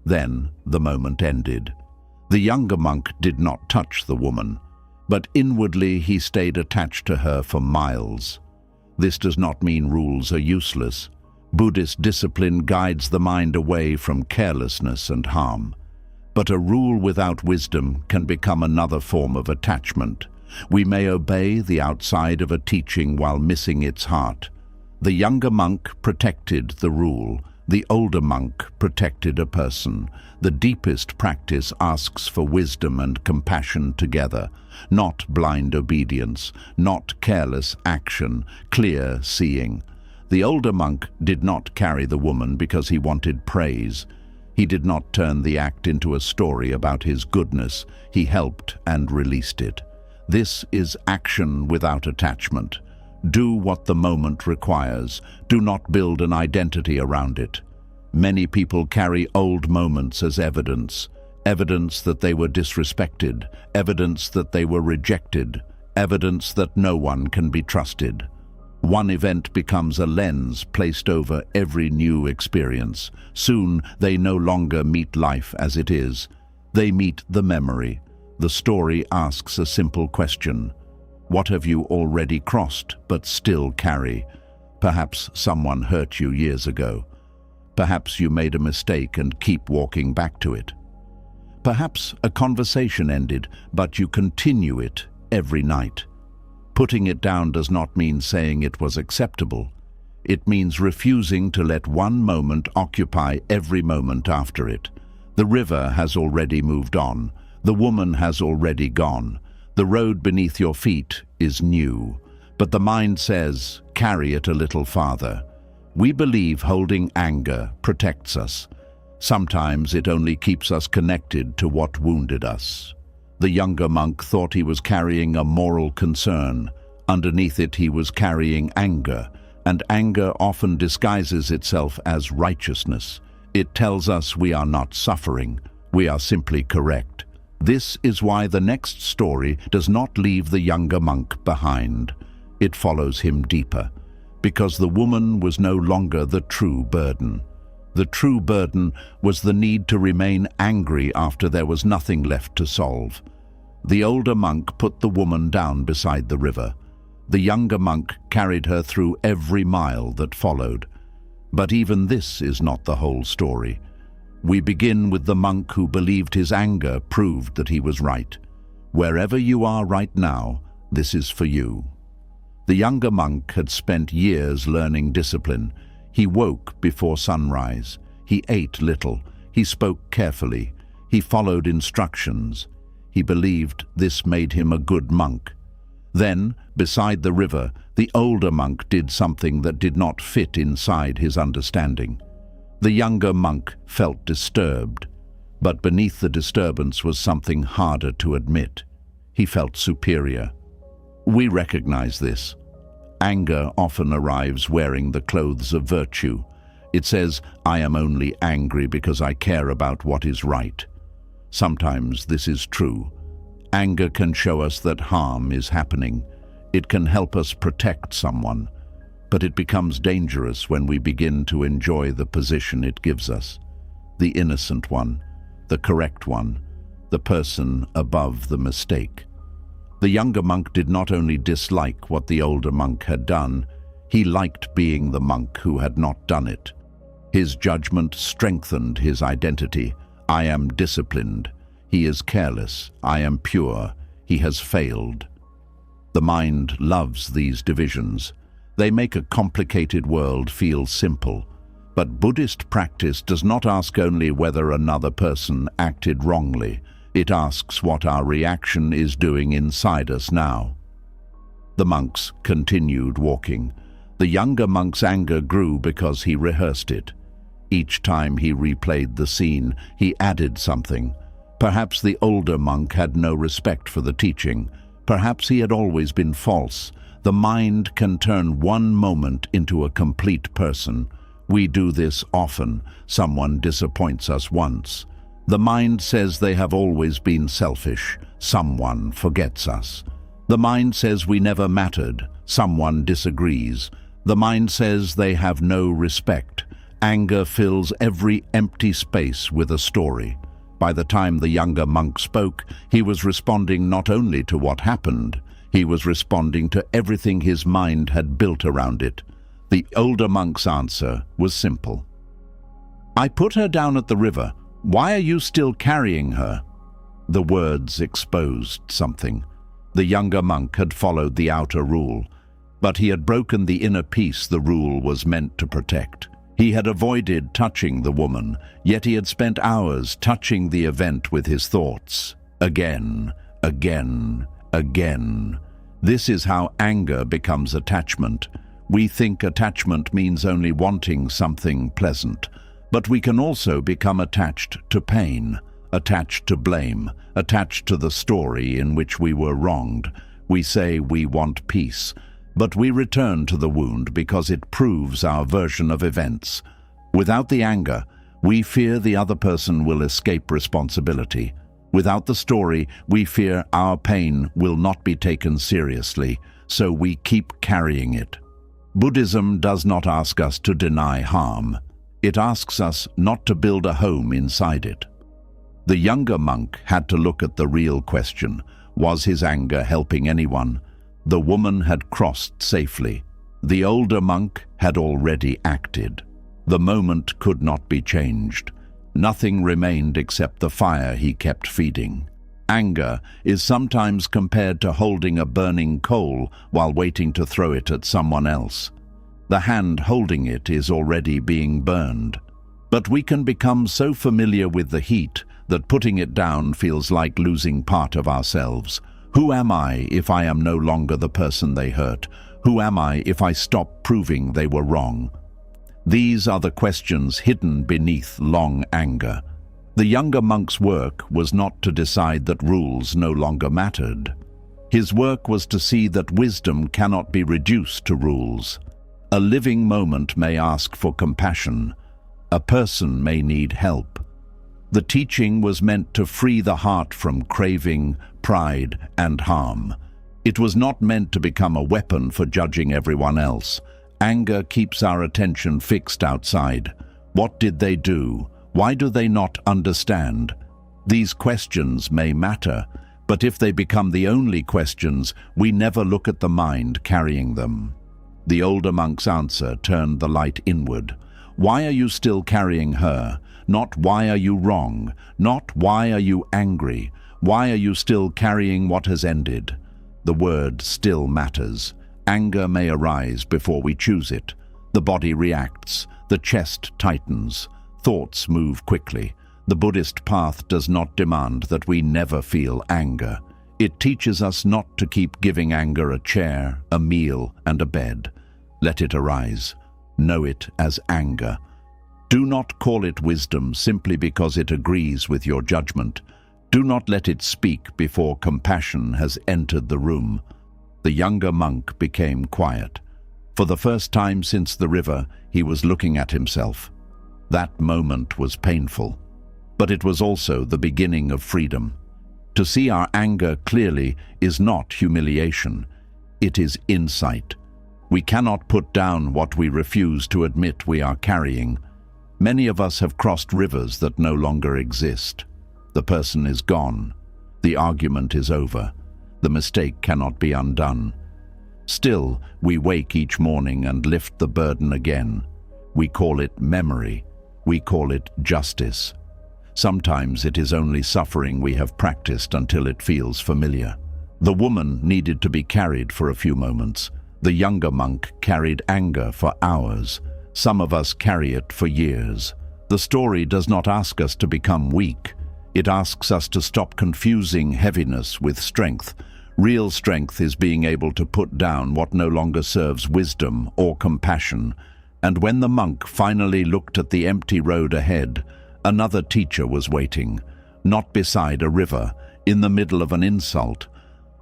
Then the moment ended. The younger monk did not touch the woman, but inwardly he stayed attached to her for miles. This does not mean rules are useless. Buddhist discipline guides the mind away from carelessness and harm. But a rule without wisdom can become another form of attachment. We may obey the outside of a teaching while missing its heart. The younger monk protected the rule. The older monk protected a person. The deepest practice asks for wisdom and compassion together, not blind obedience, not careless action, clear seeing. The older monk did not carry the woman because he wanted praise. He did not turn the act into a story about his goodness. He helped and released it. This is action without attachment. Do what the moment requires. Do not build an identity around it. Many people carry old moments as evidence. Evidence that they were disrespected. Evidence that they were rejected. Evidence that no one can be trusted. One event becomes a lens placed over every new experience. Soon they no longer meet life as it is. They meet the memory. The story asks a simple question. What have you already crossed but still carry? Perhaps someone hurt you years ago. Perhaps you made a mistake and keep walking back to it. Perhaps a conversation ended, but you continue it every night. Putting it down does not mean saying it was acceptable. It means refusing to let one moment occupy every moment after it. The river has already moved on. The woman has already gone. The road beneath your feet is new. But the mind says, carry it a little farther. We believe holding anger protects us. Sometimes it only keeps us connected to what wounded us. The younger monk thought he was carrying a moral concern. Underneath it he was carrying anger, and anger often disguises itself as righteousness. It tells us we are not suffering, we are simply correct. This is why the next story does not leave the younger monk behind. It follows him deeper, because the woman was no longer the true burden. The true burden was the need to remain angry after there was nothing left to solve. The older monk put the woman down beside the river. The younger monk carried her through every mile that followed. But even this is not the whole story. We begin with the monk who believed his anger proved that he was right. Wherever you are right now, this is for you. The younger monk had spent years learning discipline. He woke before sunrise. He ate little. He spoke carefully. He followed instructions. He believed this made him a good monk. Then, beside the river, the older monk did something that did not fit inside his understanding. The younger monk felt disturbed, but beneath the disturbance was something harder to admit. He felt superior. We recognize this. Anger often arrives wearing the clothes of virtue. It says, I am only angry because I care about what is right. Sometimes this is true. Anger can show us that harm is happening. It can help us protect someone. But it becomes dangerous when we begin to enjoy the position it gives us. The innocent one, the correct one, the person above the mistake. The younger monk did not only dislike what the older monk had done, he liked being the monk who had not done it. His judgment strengthened his identity. I am disciplined. He is careless. I am pure. He has failed. The mind loves these divisions. They make a complicated world feel simple. But Buddhist practice does not ask only whether another person acted wrongly. It asks what our reaction is doing inside us now. The monks continued walking. The younger monk's anger grew because he rehearsed it. Each time he replayed the scene, he added something. Perhaps the older monk had no respect for the teaching. Perhaps he had always been false. The mind can turn one moment into a complete person. We do this often. Someone disappoints us once. The mind says they have always been selfish. Someone forgets us. The mind says we never mattered. Someone disagrees. The mind says they have no respect. Anger fills every empty space with a story. By the time the younger monk spoke, he was responding not only to what happened, he was responding to everything his mind had built around it. The older monk's answer was simple. "I put her down at the river. Why are you still carrying her?" The words exposed something. The younger monk had followed the outer rule, but he had broken the inner peace the rule was meant to protect. He had avoided touching the woman, yet he had spent hours touching the event with his thoughts. Again, again, again. This is how anger becomes attachment. We think attachment means only wanting something pleasant, but we can also become attached to pain, attached to blame, attached to the story in which we were wronged. We say we want peace, but we return to the wound because it proves our version of events. Without the anger, we fear the other person will escape responsibility. Without the story, we fear our pain will not be taken seriously, so we keep carrying it. Buddhism does not ask us to deny harm. It asks us not to build a home inside it. The younger monk had to look at the real question. Was his anger helping anyone? The woman had crossed safely. The older monk had already acted. The moment could not be changed. Nothing remained except the fire he kept feeding. Anger is sometimes compared to holding a burning coal while waiting to throw it at someone else. The hand holding it is already being burned. But we can become so familiar with the heat that putting it down feels like losing part of ourselves. Who am I if I am no longer the person they hurt? Who am I if I stop proving they were wrong? These are the questions hidden beneath long anger. The younger monk's work was not to decide that rules no longer mattered. His work was to see that wisdom cannot be reduced to rules. A living moment may ask for compassion. A person may need help. The teaching was meant to free the heart from craving, pride, and harm. It was not meant to become a weapon for judging everyone else. Anger keeps our attention fixed outside. What did they do? Why do they not understand? These questions may matter, but if they become the only questions, we never look at the mind carrying them. The older monk's answer turned the light inward. Why are you still carrying her? Not why are you wrong? Not why are you angry? Why are you still carrying what has ended? The word still matters. Anger may arise before we choose it. The body reacts. The chest tightens. Thoughts move quickly. The Buddhist path does not demand that we never feel anger. It teaches us not to keep giving anger a chair, a meal, and a bed. Let it arise. Know it as anger. Do not call it wisdom simply because it agrees with your judgment. Do not let it speak before compassion has entered the room. The younger monk became quiet. For the first time since the river, he was looking at himself. That moment was painful, but it was also the beginning of freedom. To see our anger clearly is not humiliation. It is insight. We cannot put down what we refuse to admit we are carrying. Many of us have crossed rivers that no longer exist. The person is gone. The argument is over. The mistake cannot be undone. Still, we wake each morning and lift the burden again. We call it memory. We call it justice. Sometimes it is only suffering we have practiced until it feels familiar. The woman needed to be carried for a few moments. The younger monk carried anger for hours. Some of us carry it for years. The story does not ask us to become weak. It asks us to stop confusing heaviness with strength. Real strength is being able to put down what no longer serves wisdom or compassion. And when the monk finally looked at the empty road ahead, another teacher was waiting, not beside a river, in the middle of an insult.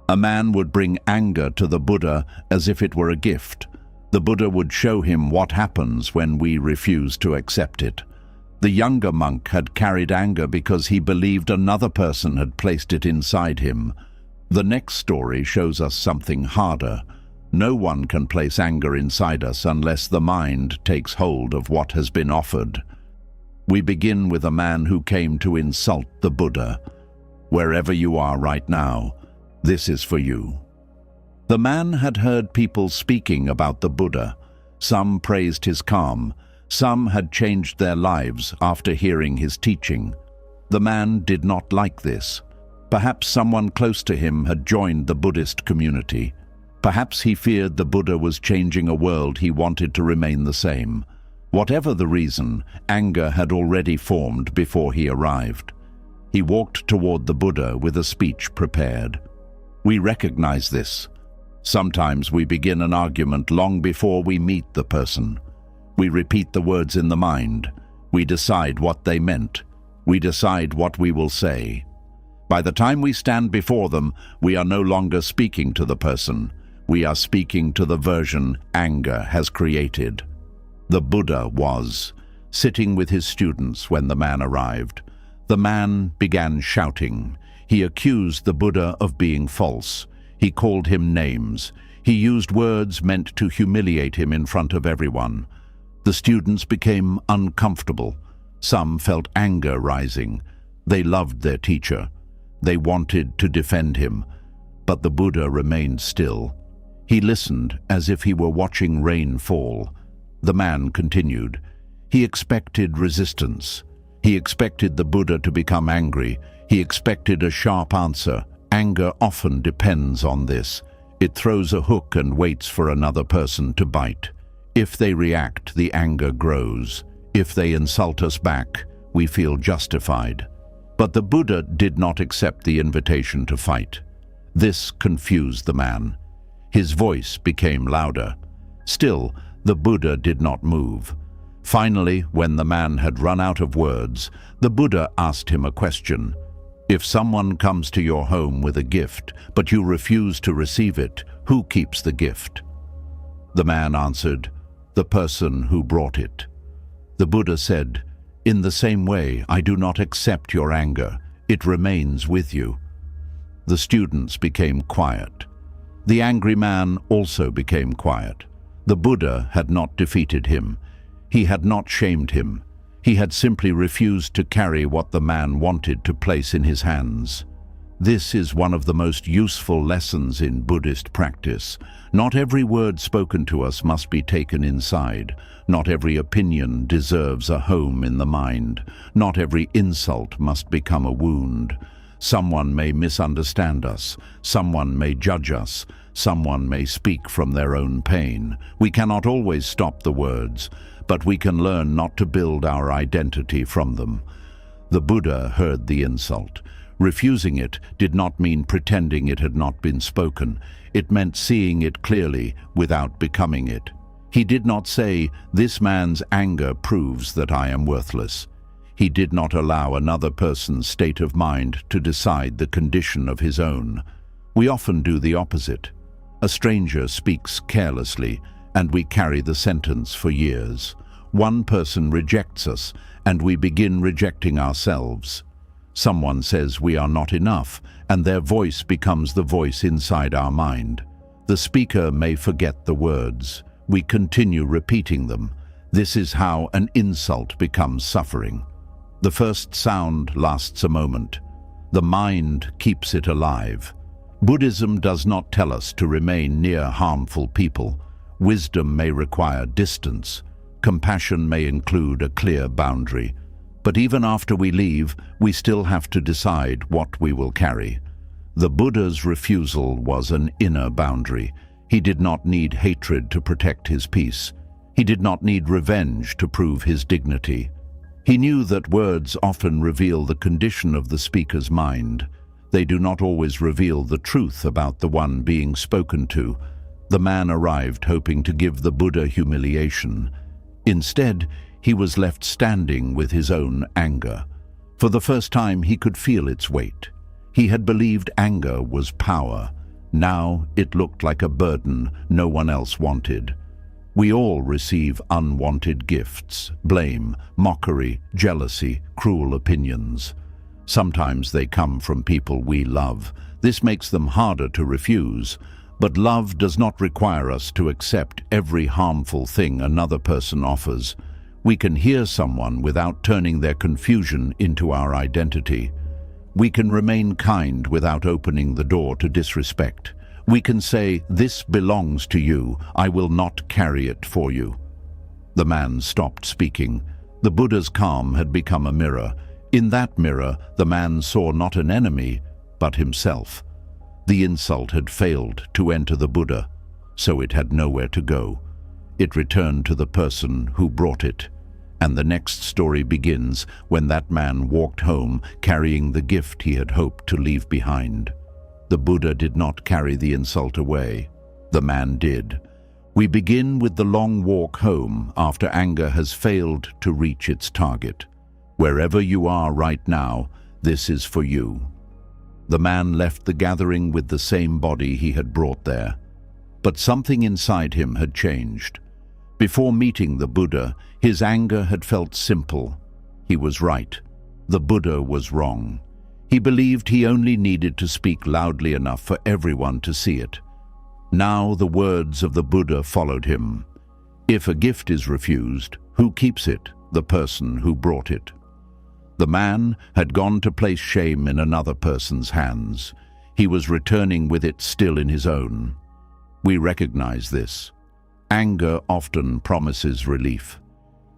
A man would bring anger to the Buddha as if it were a gift. The Buddha would show him what happens when we refuse to accept it. The younger monk had carried anger because he believed another person had placed it inside him. The next story shows us something harder. No one can place anger inside us unless the mind takes hold of what has been offered. We begin with a man who came to insult the Buddha. Wherever you are right now, this is for you. The man had heard people speaking about the Buddha. Some praised his calm. Some had changed their lives after hearing his teaching. The man did not like this. Perhaps someone close to him had joined the Buddhist community. Perhaps he feared the Buddha was changing a world he wanted to remain the same. Whatever the reason, anger had already formed before he arrived. He walked toward the Buddha with a speech prepared. We recognize this. Sometimes we begin an argument long before we meet the person. We repeat the words in the mind. We decide what they meant. We decide what we will say. By the time we stand before them, we are no longer speaking to the person. We are speaking to the version anger has created. The Buddha was sitting with his students when the man arrived. The man began shouting. He accused the Buddha of being false. He called him names. He used words meant to humiliate him in front of everyone. The students became uncomfortable. Some felt anger rising. They loved their teacher. They wanted to defend him, but the Buddha remained still. He listened as if he were watching rain fall. The man continued. He expected resistance. He expected the Buddha to become angry. He expected a sharp answer. Anger often depends on this. It throws a hook and waits for another person to bite. If they react, the anger grows. If they insult us back, we feel justified. But the Buddha did not accept the invitation to fight. This confused the man. His voice became louder. Still, the Buddha did not move. Finally, when the man had run out of words, the Buddha asked him a question. If someone comes to your home with a gift, but you refuse to receive it, who keeps the gift? The man answered, the person who brought it. The Buddha said, in the same way, I do not accept your anger. It remains with you. The students became quiet. The angry man also became quiet. The Buddha had not defeated him. He had not shamed him. He had simply refused to carry what the man wanted to place in his hands. This is one of the most useful lessons in Buddhist practice. Not every word spoken to us must be taken inside. Not every opinion deserves a home in the mind. Not every insult must become a wound. Someone may misunderstand us. Someone may judge us. Someone may speak from their own pain. We cannot always stop the words, but we can learn not to build our identity from them. The Buddha heard the insult. Refusing it did not mean pretending it had not been spoken. It meant seeing it clearly without becoming it. He did not say, this man's anger proves that I am worthless. He did not allow another person's state of mind to decide the condition of his own. We often do the opposite. A stranger speaks carelessly, and we carry the sentence for years. One person rejects us, and we begin rejecting ourselves. Someone says we are not enough, and their voice becomes the voice inside our mind. The speaker may forget the words. We continue repeating them. This is how an insult becomes suffering. The first sound lasts a moment. The mind keeps it alive. Buddhism does not tell us to remain near harmful people. Wisdom may require distance. Compassion may include a clear boundary. But even after we leave, we still have to decide what we will carry. The Buddha's refusal was an inner boundary. He did not need hatred to protect his peace. He did not need revenge to prove his dignity. He knew that words often reveal the condition of the speaker's mind. They do not always reveal the truth about the one being spoken to. The man arrived hoping to give the Buddha humiliation. Instead, he was left standing with his own anger. For the first time, he could feel its weight. He had believed anger was power. Now it looked like a burden no one else wanted. We all receive unwanted gifts, blame, mockery, jealousy, cruel opinions. Sometimes they come from people we love. This makes them harder to refuse. But love does not require us to accept every harmful thing another person offers. We can hear someone without turning their confusion into our identity. We can remain kind without opening the door to disrespect. We can say, "This belongs to you. I will not carry it for you." The man stopped speaking. The Buddha's calm had become a mirror. In that mirror, the man saw not an enemy, but himself. The insult had failed to enter the Buddha, so it had nowhere to go. It returned to the person who brought it. And the next story begins when that man walked home carrying the gift he had hoped to leave behind. The Buddha did not carry the insult away. The man did. We begin with the long walk home after anger has failed to reach its target. Wherever you are right now, this is for you. The man left the gathering with the same body he had brought there. But something inside him had changed. Before meeting the Buddha, his anger had felt simple. He was right. The Buddha was wrong. He believed he only needed to speak loudly enough for everyone to see it. Now the words of the Buddha followed him. If a gift is refused, who keeps it? The person who brought it. The man had gone to place shame in another person's hands. He was returning with it still in his own. We recognize this. Anger often promises relief.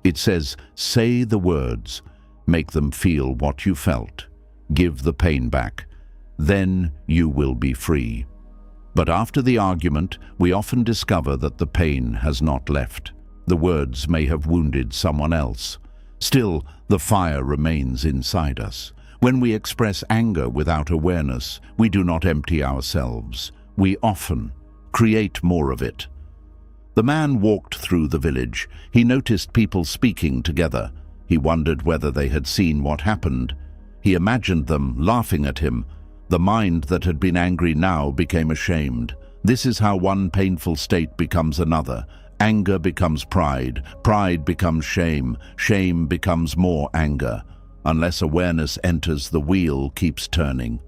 It says, say the words, make them feel what you felt, give the pain back, then you will be free. But after the argument, we often discover that the pain has not left. The words may have wounded someone else. Still, the fire remains inside us. When we express anger without awareness, we do not empty ourselves. We often create more of it. The man walked through the village. He noticed people speaking together. He wondered whether they had seen what happened. He imagined them laughing at him. The mind that had been angry now became ashamed. This is how one painful state becomes another. Anger becomes pride. Pride becomes shame. Shame becomes more anger. Unless awareness enters, the wheel keeps turning.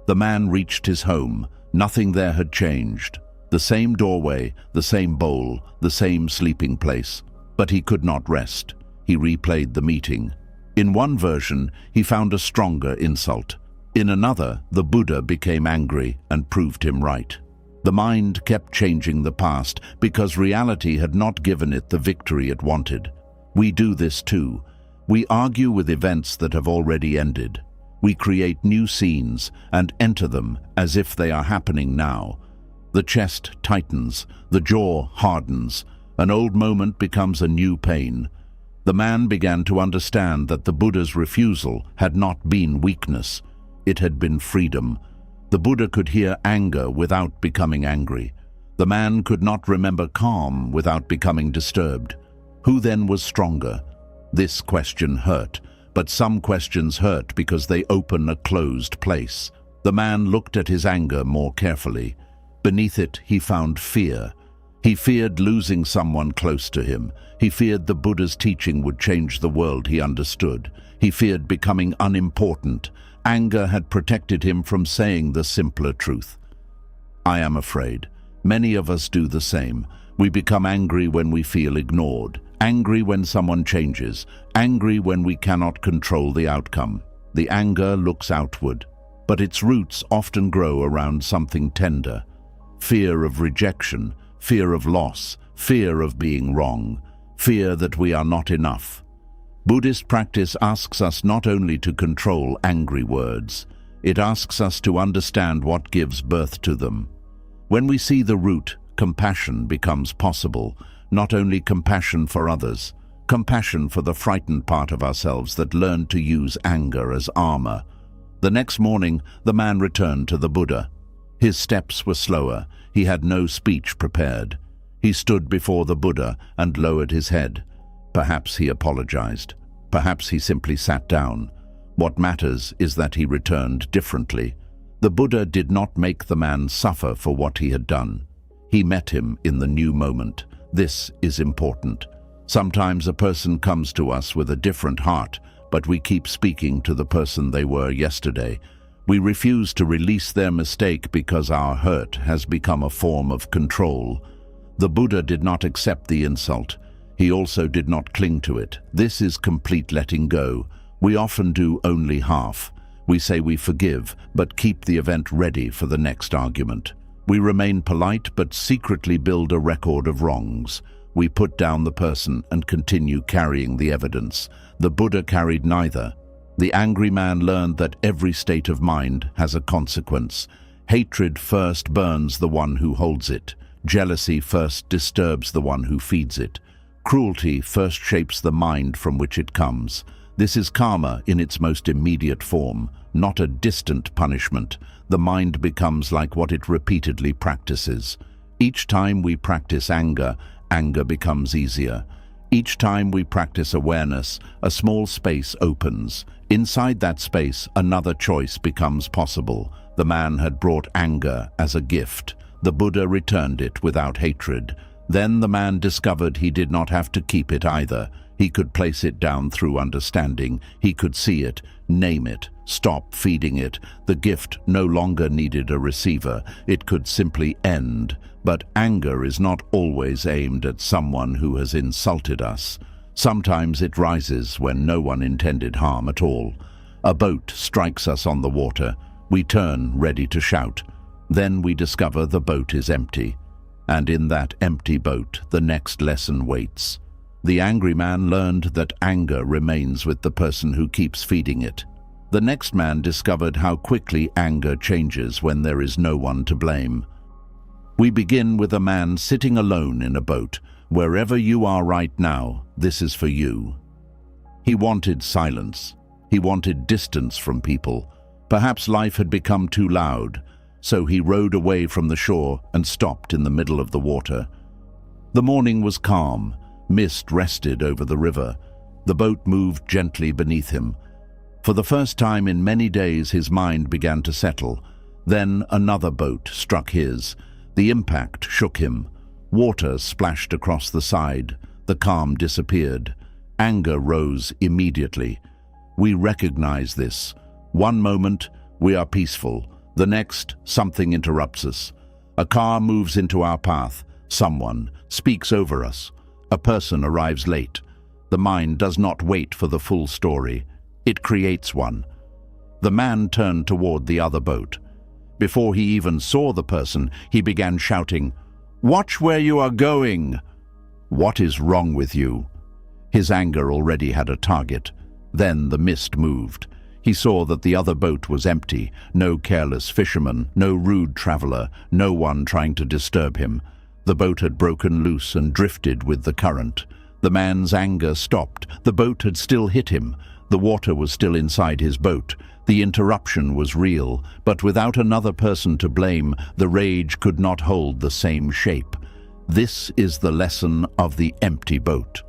The man reached his home. Nothing there had changed. The same doorway, the same bowl, the same sleeping place. But he could not rest. He replayed the meeting. In one version, he found a stronger insult. In another, the Buddha became angry and proved him right. The mind kept changing the past because reality had not given it the victory it wanted. We do this too. We argue with events that have already ended. We create new scenes and enter them as if they are happening now. The chest tightens, the jaw hardens. An old moment becomes a new pain. The man began to understand that the Buddha's refusal had not been weakness. It had been freedom. The Buddha could hear anger without becoming angry. The man could not remember calm without becoming disturbed. Who then was stronger? This question hurt, but some questions hurt because they open a closed place. The man looked at his anger more carefully. Beneath it, he found fear. He feared losing someone close to him. He feared the Buddha's teaching would change the world he understood. He feared becoming unimportant. Anger had protected him from saying the simpler truth. I am afraid. Many of us do the same. We become angry when we feel ignored, angry when someone changes, angry when we cannot control the outcome. The anger looks outward, but its roots often grow around something tender. Fear of rejection, fear of loss, fear of being wrong, fear that we are not enough. Buddhist practice asks us not only to control angry words, it asks us to understand what gives birth to them. When we see the root, compassion becomes possible, not only compassion for others, compassion for the frightened part of ourselves that learned to use anger as armor. The next morning, the man returned to the Buddha. His steps were slower. He had no speech prepared. He stood before the Buddha and lowered his head. Perhaps he apologized. Perhaps he simply sat down. What matters is that he returned differently. The Buddha did not make the man suffer for what he had done. He met him in the new moment. This is important. Sometimes a person comes to us with a different heart, but we keep speaking to the person they were yesterday. We refuse to release their mistake because our hurt has become a form of control. The Buddha did not accept the insult. He also did not cling to it. This is complete letting go. We often do only half. We say we forgive, but keep the event ready for the next argument. We remain polite, but secretly build a record of wrongs. We put down the person and continue carrying the evidence. The Buddha carried neither. The angry man learned that every state of mind has a consequence. Hatred first burns the one who holds it. Jealousy first disturbs the one who feeds it. Cruelty first shapes the mind from which it comes. This is karma in its most immediate form, not a distant punishment. The mind becomes like what it repeatedly practices. Each time we practice anger, anger becomes easier. Each time we practice awareness, a small space opens. Inside that space, another choice becomes possible. The man had brought anger as a gift. The Buddha returned it without hatred. Then the man discovered he did not have to keep it either. He could place it down through understanding. He could see it, name it, stop feeding it. The gift no longer needed a receiver. It could simply end. But anger is not always aimed at someone who has insulted us. Sometimes it rises when no one intended harm at all. A boat strikes us on the water. We turn, ready to shout. Then we discover the boat is empty. And in that empty boat, the next lesson waits. The angry man learned that anger remains with the person who keeps feeding it. The next man discovered how quickly anger changes when there is no one to blame. We begin with a man sitting alone in a boat. Wherever you are right now, this is for you. He wanted silence. He wanted distance from people. Perhaps life had become too loud, so he rowed away from the shore and stopped in the middle of the water. The morning was calm. Mist rested over the river. The boat moved gently beneath him. For the first time in many days, his mind began to settle. Then another boat struck his. The impact shook him. Water splashed across the side. The calm disappeared. Anger rose immediately. We recognize this. One moment, we are peaceful. The next, something interrupts us. A car moves into our path. Someone speaks over us. A person arrives late. The mind does not wait for the full story. It creates one. The man turned toward the other boat. Before he even saw the person, he began shouting, "Watch where you are going!" "What is wrong with you?" His anger already had a target. Then the mist moved. He saw that the other boat was empty. No careless fisherman, no rude traveler, no one trying to disturb him. The boat had broken loose and drifted with the current. The man's anger stopped. The boat had still hit him. The water was still inside his boat. The interruption was real, but without another person to blame, the rage could not hold the same shape. This is the lesson of the empty boat.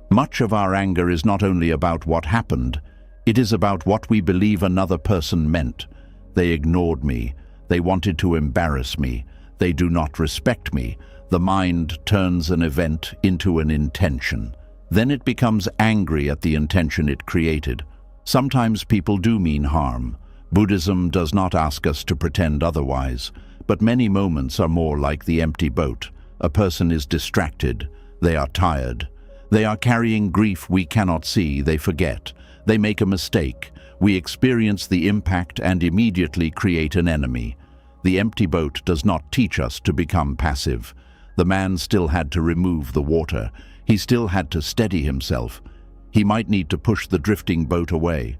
Much of our anger is not only about what happened, it is about what we believe another person meant. They ignored me. They wanted to embarrass me. They do not respect me. The mind turns an event into an intention. Then it becomes angry at the intention it created. Sometimes people do mean harm. Buddhism does not ask us to pretend otherwise, but many moments are more like the empty boat. A person is distracted. They are tired. They are carrying grief we cannot see. They forget. They make a mistake. We experience the impact and immediately create an enemy. The empty boat does not teach us to become passive. The man still had to remove the water. He still had to steady himself. He might need to push the drifting boat away.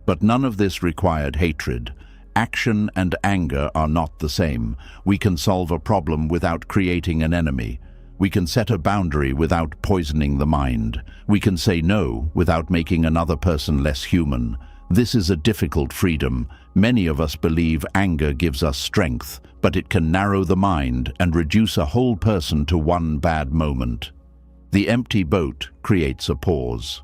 But none of this required hatred. Action and anger are not the same. We can solve a problem without creating an enemy. We can set a boundary without poisoning the mind. We can say no without making another person less human. This is a difficult freedom. Many of us believe anger gives us strength, but it can narrow the mind and reduce a whole person to one bad moment. The empty boat creates a pause.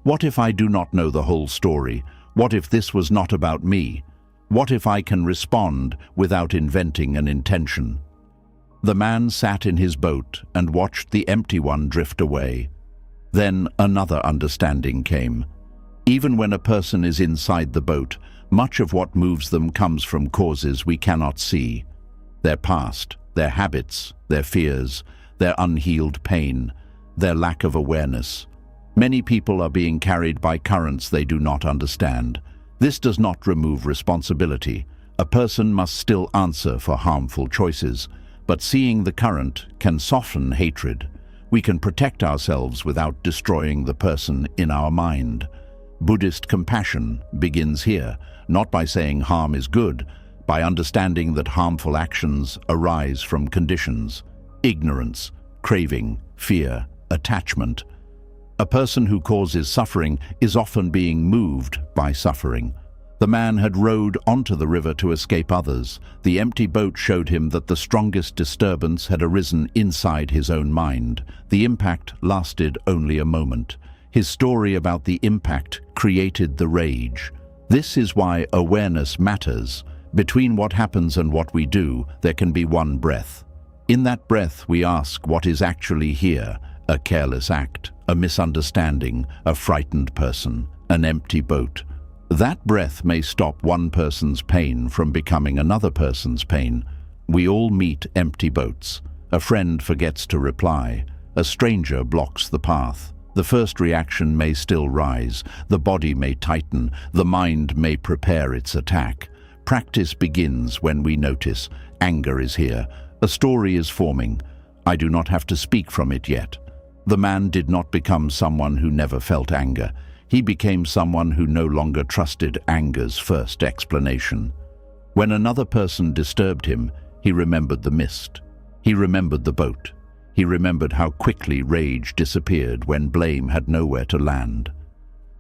What if I do not know the whole story? What if this was not about me? What if I can respond without inventing an intention? The man sat in his boat and watched the empty one drift away. Then another understanding came. Even when a person is inside the boat, much of what moves them comes from causes we cannot see. Their past, their habits, their fears, their unhealed pain, their lack of awareness. Many people are being carried by currents they do not understand. This does not remove responsibility. A person must still answer for harmful choices, but seeing the current can soften hatred. We can protect ourselves without destroying the person in our mind. Buddhist compassion begins here, not by saying harm is good, by understanding that harmful actions arise from conditions: ignorance, craving, fear, attachment. A person who causes suffering is often being moved by suffering. The man had rowed onto the river to escape others. The empty boat showed him that the strongest disturbance had arisen inside his own mind. The impact lasted only a moment. His story about the impact created the rage. This is why awareness matters. Between what happens and what we do, there can be one breath. In that breath, we ask what is actually here: a careless act, a misunderstanding, a frightened person, an empty boat. That breath may stop one person's pain from becoming another person's pain. We all meet empty boats. A friend forgets to reply. A stranger blocks the path. The first reaction may still rise. The body may tighten. The mind may prepare its attack. Practice begins when we notice anger is here. A story is forming. I do not have to speak from it yet. The man did not become someone who never felt anger. He became someone who no longer trusted anger's first explanation. When another person disturbed him, he remembered the mist. He remembered the boat. He remembered how quickly rage disappeared when blame had nowhere to land.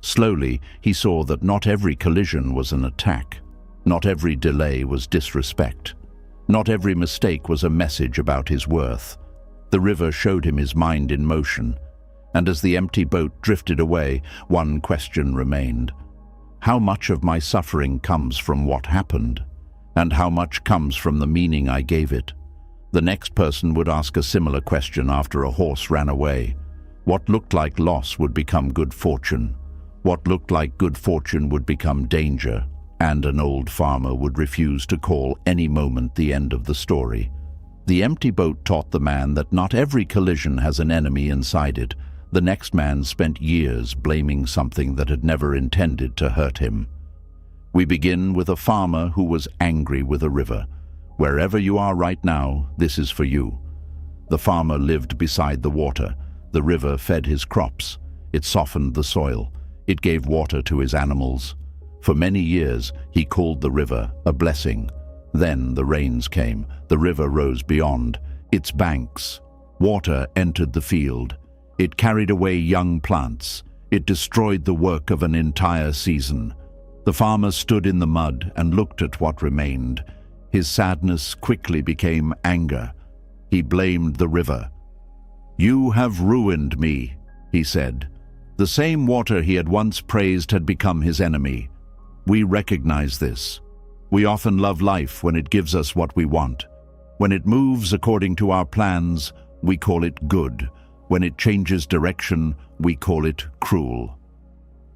Slowly, he saw that not every collision was an attack. Not every delay was disrespect. Not every mistake was a message about his worth. The river showed him his mind in motion. And as the empty boat drifted away, one question remained. How much of my suffering comes from what happened? And how much comes from the meaning I gave it? The next person would ask a similar question after a horse ran away. What looked like loss would become good fortune. What looked like good fortune would become danger. And an old farmer would refuse to call any moment the end of the story. The empty boat taught the man that not every collision has an enemy inside it. The next man spent years blaming something that had never intended to hurt him. We begin with a farmer who was angry with a river. Wherever you are right now, this is for you. The farmer lived beside the water. The river fed his crops. It softened the soil. It gave water to his animals. For many years, he called the river a blessing. Then the rains came. The river rose beyond its banks. Water entered the field. It carried away young plants. It destroyed the work of an entire season. The farmer stood in the mud and looked at what remained. His sadness quickly became anger. He blamed the river. "You have ruined me," he said. The same water he had once praised had become his enemy. We recognize this. We often love life when it gives us what we want. When it moves according to our plans, we call it good. When it changes direction, we call it cruel.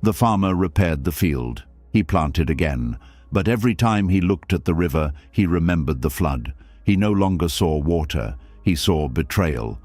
The farmer repaired the field. He planted again. But every time he looked at the river, he remembered the flood. He no longer saw water. He saw betrayal.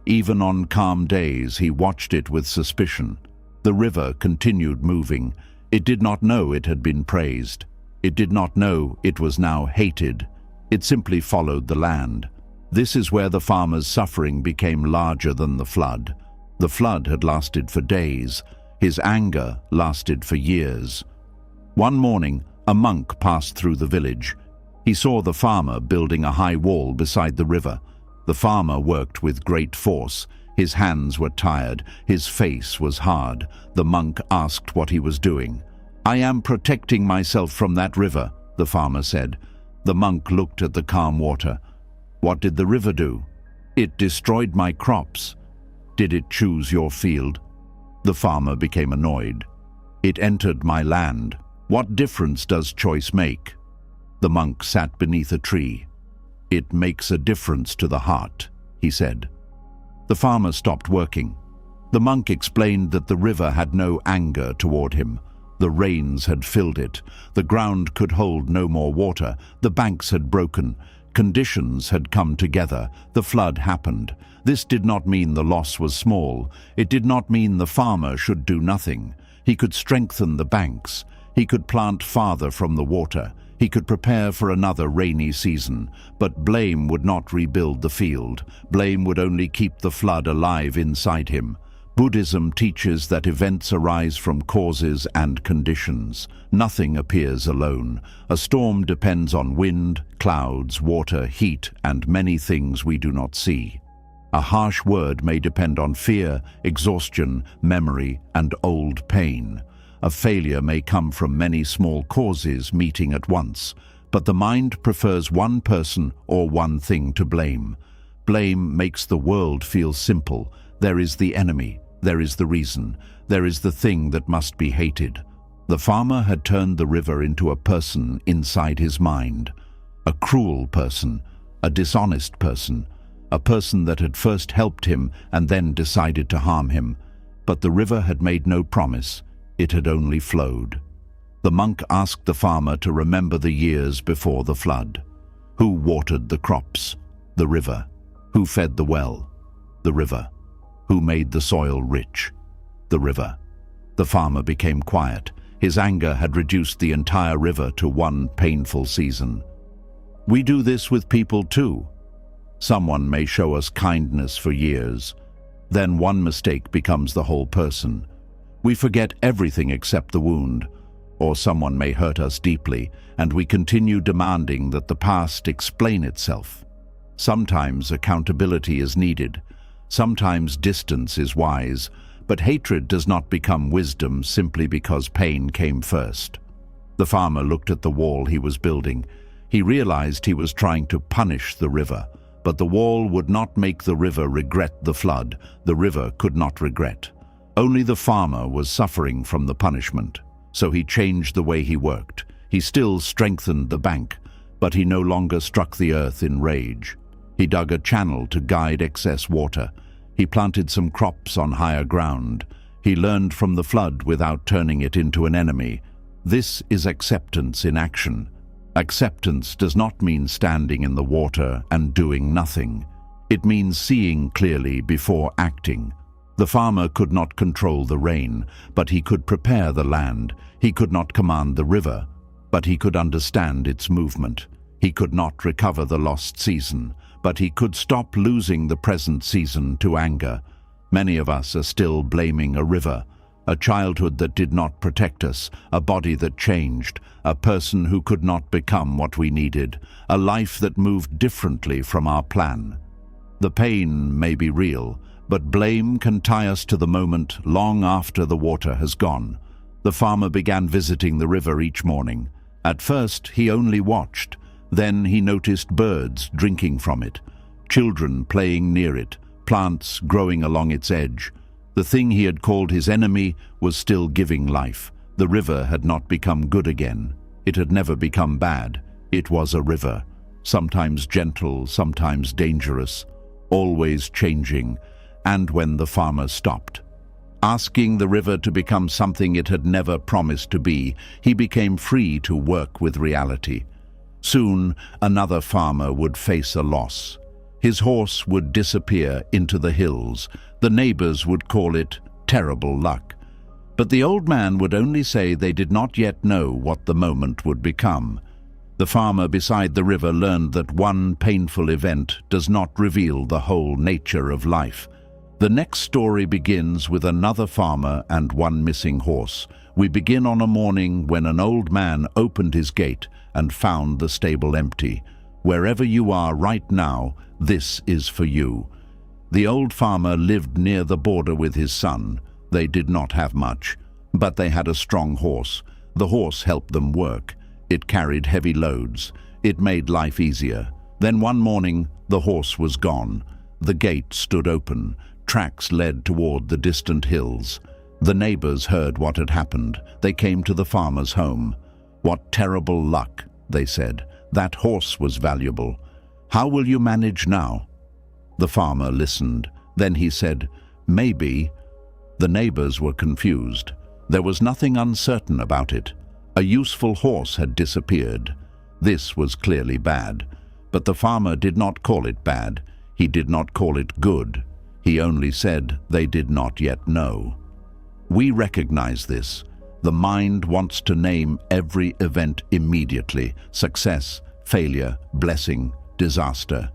Even on calm days, he watched it with suspicion. The river continued moving. It did not know it had been praised. It did not know it was now hated. It simply followed the land. This is where the farmer's suffering became larger than the flood. The flood had lasted for days. His anger lasted for years. One morning, a monk passed through the village. He saw the farmer building a high wall beside the river. The farmer worked with great force. His hands were tired. His face was hard. The monk asked what he was doing. "I am protecting myself from that river," the farmer said. The monk looked at the calm water. "What did the river do?" "It destroyed my crops." "Did it choose your field?" The farmer became annoyed. "It entered my land. What difference does choice make?" The monk sat beneath a tree. "It makes a difference to the heart," he said. The farmer stopped working. The monk explained that the river had no anger toward him. The rains had filled it. The ground could hold no more water. The banks had broken. Conditions had come together. The flood happened. This did not mean the loss was small. It did not mean the farmer should do nothing. He could strengthen the banks. He could plant farther from the water. He could prepare for another rainy season. But blame would not rebuild the field. Blame would only keep the flood alive inside him. Buddhism teaches that events arise from causes and conditions. Nothing appears alone. A storm depends on wind, clouds, water, heat, and many things we do not see. A harsh word may depend on fear, exhaustion, memory, and old pain. A failure may come from many small causes meeting at once, but the mind prefers one person or one thing to blame. Blame makes the world feel simple. There is the enemy. There is the reason. There is the thing that must be hated. The farmer had turned the river into a person inside his mind. A cruel person, a dishonest person, a person that had first helped him and then decided to harm him. But the river had made no promise. It had only flowed. The monk asked the farmer to remember the years before the flood. Who watered the crops? The river. Who fed the well? The river. Who made the soil rich? The river. The farmer became quiet. His anger had reduced the entire river to one painful season. We do this with people too. Someone may show us kindness for years. Then one mistake becomes the whole person. We forget everything except the wound. Or someone may hurt us deeply, and we continue demanding that the past explain itself. Sometimes accountability is needed. Sometimes distance is wise, but hatred does not become wisdom simply because pain came first. The farmer looked at the wall he was building. He realized he was trying to punish the river, but the wall would not make the river regret the flood. The river could not regret. Only the farmer was suffering from the punishment, so he changed the way he worked. He still strengthened the bank, but he no longer struck the earth in rage. He dug a channel to guide excess water. He planted some crops on higher ground. He learned from the flood without turning it into an enemy. This is acceptance in action. Acceptance does not mean standing in the water and doing nothing. It means seeing clearly before acting. The farmer could not control the rain, but he could prepare the land. He could not command the river, but he could understand its movement. He could not recover the lost season, but he could stop losing the present season to anger. Many of us are still blaming a river, a childhood that did not protect us, a body that changed, a person who could not become what we needed, a life that moved differently from our plan. The pain may be real, but blame can tie us to the moment long after the water has gone. The farmer began visiting the river each morning. At first, he only watched. Then he noticed birds drinking from it, children playing near it, plants growing along its edge. The thing he had called his enemy was still giving life. The river had not become good again. It had never become bad. It was a river, sometimes gentle, sometimes dangerous, always changing. And when the farmer stopped, asking the river to become something it had never promised to be, he became free to work with reality. Soon, another farmer would face a loss. His horse would disappear into the hills. The neighbors would call it terrible luck. But the old man would only say they did not yet know what the moment would become. The farmer beside the river learned that one painful event does not reveal the whole nature of life. The next story begins with another farmer and one missing horse. We begin on a morning when an old man opened his gate and found the stable empty. Wherever you are right now, this is for you. The old farmer lived near the border with his son. They did not have much, but they had a strong horse. The horse helped them work. It carried heavy loads. It made life easier. Then one morning, the horse was gone. The gate stood open. Tracks led toward the distant hills. The neighbors heard what had happened. They came to the farmer's home. "What terrible luck," they said. "That horse was valuable. How will you manage now?" The farmer listened. Then he said, "Maybe." The neighbors were confused. There was nothing uncertain about it. A useful horse had disappeared. This was clearly bad. But the farmer did not call it bad. He did not call it good. He only said they did not yet know. We recognize this. The mind wants to name every event immediately: success, failure, blessing, disaster.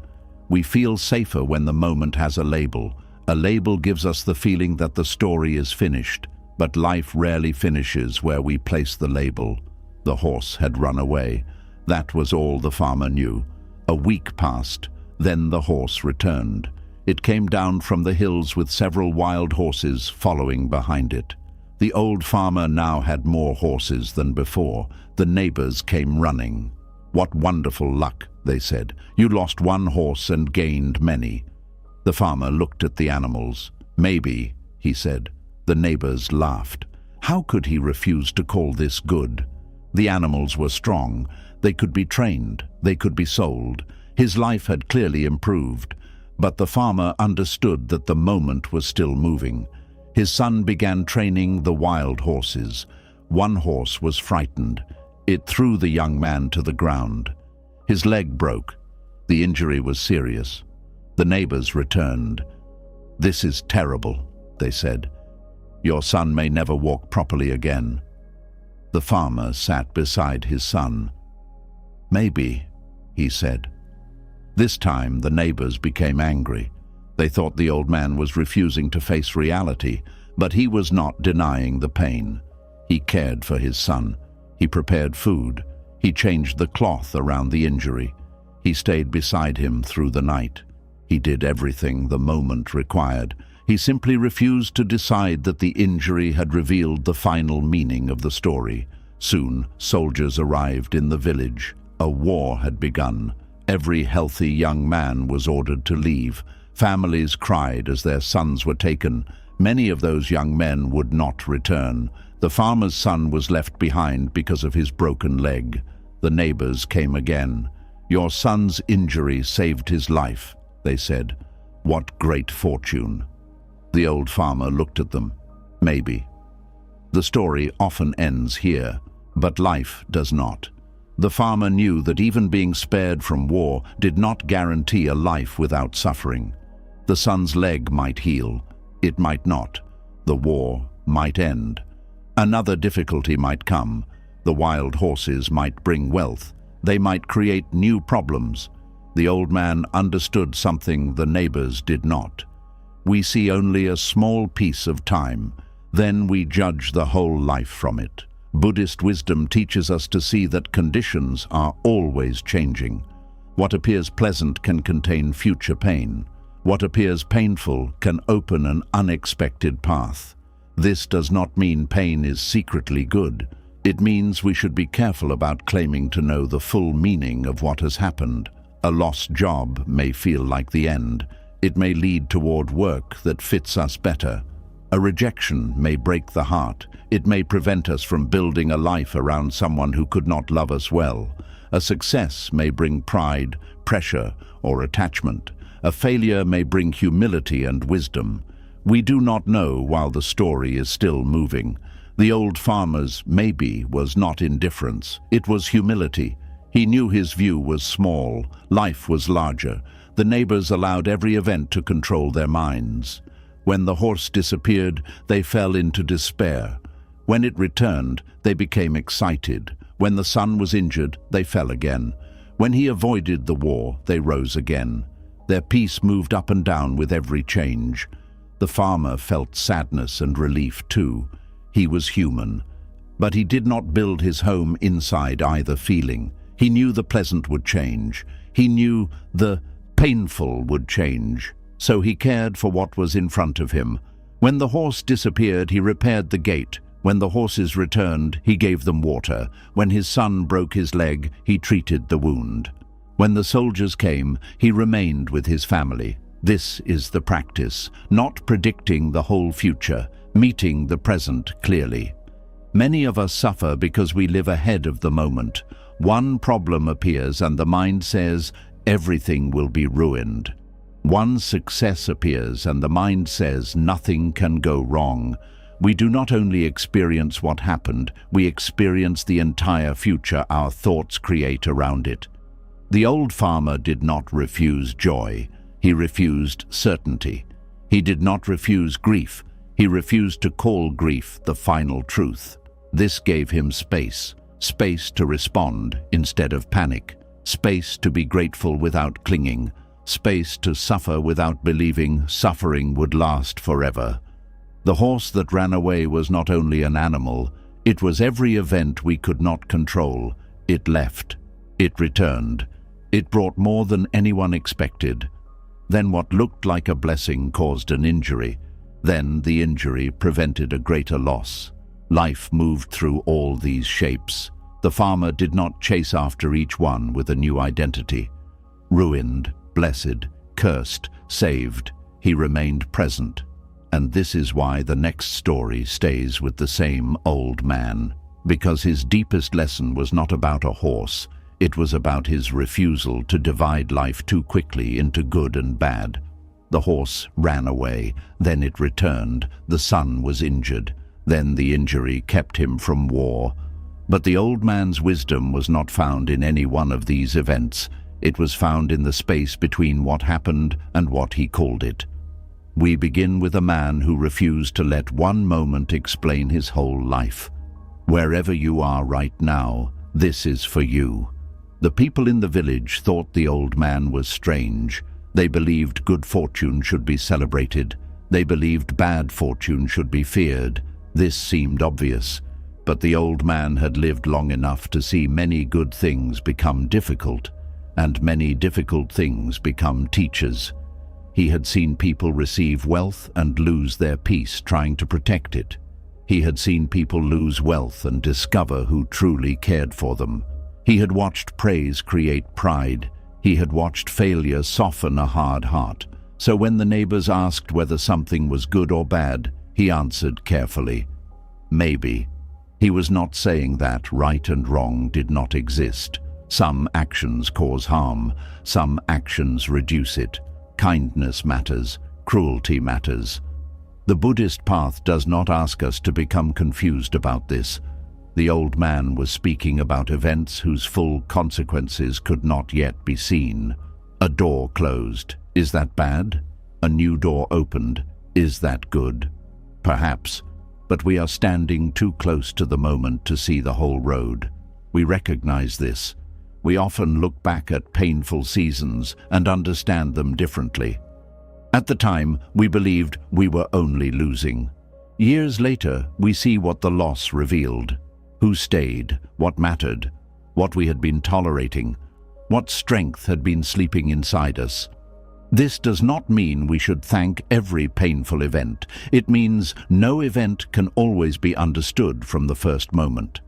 We feel safer when the moment has a label. A label gives us the feeling that the story is finished, but life rarely finishes where we place the label. The horse had run away. That was all the farmer knew. A week passed. Then the horse returned. It came down from the hills with several wild horses following behind it. The old farmer now had more horses than before. The neighbors came running. "What wonderful luck," they said. "You lost one horse and gained many." The farmer looked at the animals. "Maybe," he said. The neighbors laughed. How could he refuse to call this good? The animals were strong. They could be trained. They could be sold. His life had clearly improved. But the farmer understood that the moment was still moving. His son began training the wild horses. One horse was frightened. It threw the young man to the ground. His leg broke. The injury was serious. The neighbors returned. "This is terrible," they said. "Your son may never walk properly again." The farmer sat beside his son. "Maybe," he said. This time the neighbors became angry. They thought the old man was refusing to face reality, but he was not denying the pain. He cared for his son. He prepared food. He changed the cloth around the injury. He stayed beside him through the night. He did everything the moment required. He simply refused to decide that the injury had revealed the final meaning of the story. Soon, soldiers arrived in the village. A war had begun. Every healthy young man was ordered to leave. Families cried as their sons were taken. Many of those young men would not return. The farmer's son was left behind because of his broken leg. The neighbors came again. "Your son's injury saved his life," they said. "What great fortune." The old farmer looked at them. "Maybe." The story often ends here, but life does not. The farmer knew that even being spared from war did not guarantee a life without suffering. The son's leg might heal. It might not. The war might end. Another difficulty might come. The wild horses might bring wealth. They might create new problems. The old man understood something the neighbors did not. We see only a small piece of time. Then we judge the whole life from it. Buddhist wisdom teaches us to see that conditions are always changing. What appears pleasant can contain future pain. What appears painful can open an unexpected path. This does not mean pain is secretly good. It means we should be careful about claiming to know the full meaning of what has happened. A lost job may feel like the end. It may lead toward work that fits us better. A rejection may break the heart. It may prevent us from building a life around someone who could not love us well. A success may bring pride, pressure, or attachment. A failure may bring humility and wisdom. We do not know while the story is still moving. The old farmer's maybe was not indifference. It was humility. He knew his view was small. Life was larger. The neighbors allowed every event to control their minds. When the horse disappeared, they fell into despair. When it returned, they became excited. When the son was injured, they fell again. When he avoided the war, they rose again. Their peace moved up and down with every change. The farmer felt sadness and relief too. He was human. But he did not build his home inside either feeling. He knew the pleasant would change. He knew the painful would change. So he cared for what was in front of him. When the horse disappeared, he repaired the gate. When the horses returned, he gave them water. When his son broke his leg, he treated the wound. When the soldiers came, he remained with his family. This is the practice, not predicting the whole future, meeting the present clearly. Many of us suffer because we live ahead of the moment. One problem appears and the mind says, everything will be ruined. One success appears and the mind says, nothing can go wrong. We do not only experience what happened, we experience the entire future our thoughts create around it. The old farmer did not refuse joy. He refused certainty. He did not refuse grief. He refused to call grief the final truth. This gave him space to respond instead of panic, space to be grateful without clinging, space to suffer without believing suffering would last forever. The horse that ran away was not only an animal, it was every event we could not control. It left. It returned. It brought more than anyone expected. Then what looked like a blessing caused an injury. Then the injury prevented a greater loss. Life moved through all these shapes. The farmer did not chase after each one with a new identity. Ruined, blessed, cursed, saved, he remained present. And this is why the next story stays with the same old man. Because his deepest lesson was not about a horse, it was about his refusal to divide life too quickly into good and bad. The horse ran away, then it returned, the son was injured, then the injury kept him from war. But the old man's wisdom was not found in any one of these events. It was found in the space between what happened and what he called it. We begin with a man who refused to let one moment explain his whole life. Wherever you are right now, this is for you. The people in the village thought the old man was strange. They believed good fortune should be celebrated. They believed bad fortune should be feared. This seemed obvious, but the old man had lived long enough to see many good things become difficult, and many difficult things become teachers. He had seen people receive wealth and lose their peace trying to protect it. He had seen people lose wealth and discover who truly cared for them. He had watched praise create pride. He had watched failure soften a hard heart. So when the neighbors asked whether something was good or bad, he answered carefully, maybe. He was not saying that right and wrong did not exist. Some actions cause harm. Some actions reduce it. Kindness matters. Cruelty matters. The Buddhist path does not ask us to become confused about this. The old man was speaking about events whose full consequences could not yet be seen. A door closed. Is that bad? A new door opened. Is that good? Perhaps, but we are standing too close to the moment to see the whole road. We recognize this. We often look back at painful seasons and understand them differently. At the time, we believed we were only losing. Years later, we see what the loss revealed. Who stayed, what mattered, what we had been tolerating, what strength had been sleeping inside us. This does not mean we should thank every painful event. It means no event can always be understood from the first moment.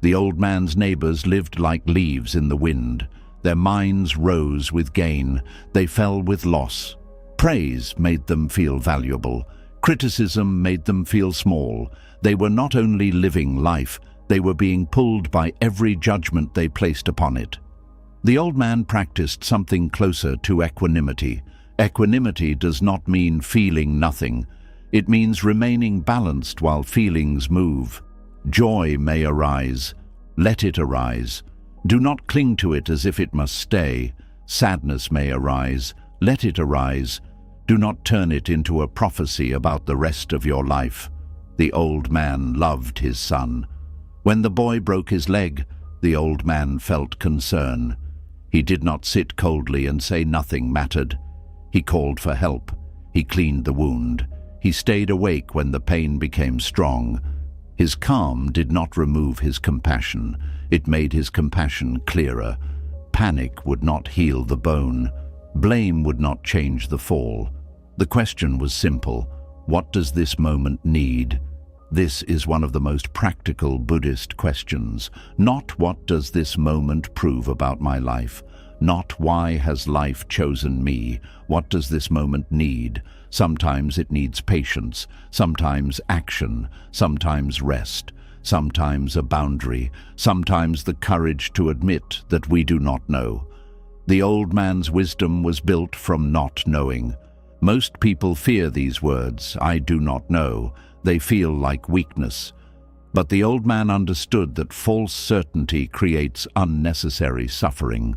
The old man's neighbors lived like leaves in the wind. Their minds rose with gain. They fell with loss. Praise made them feel valuable. Criticism made them feel small. They were not only living life, they were being pulled by every judgment they placed upon it. The old man practiced something closer to equanimity. Equanimity does not mean feeling nothing. It means remaining balanced while feelings move. Joy may arise. Let it arise. Do not cling to it as if it must stay. Sadness may arise. Let it arise. Do not turn it into a prophecy about the rest of your life. The old man loved his son. When the boy broke his leg, the old man felt concern. He did not sit coldly and say nothing mattered. He called for help. He cleaned the wound. He stayed awake when the pain became strong. His calm did not remove his compassion. It made his compassion clearer. Panic would not heal the bone. Blame would not change the fall. The question was simple. What does this moment need? This is one of the most practical Buddhist questions. Not what does this moment prove about my life? Not why has life chosen me? What does this moment need? Sometimes it needs patience, sometimes action, sometimes rest, sometimes a boundary, sometimes the courage to admit that we do not know. The old man's wisdom was built from not knowing. Most people fear these words, I do not know. They feel like weakness. But the old man understood that false certainty creates unnecessary suffering.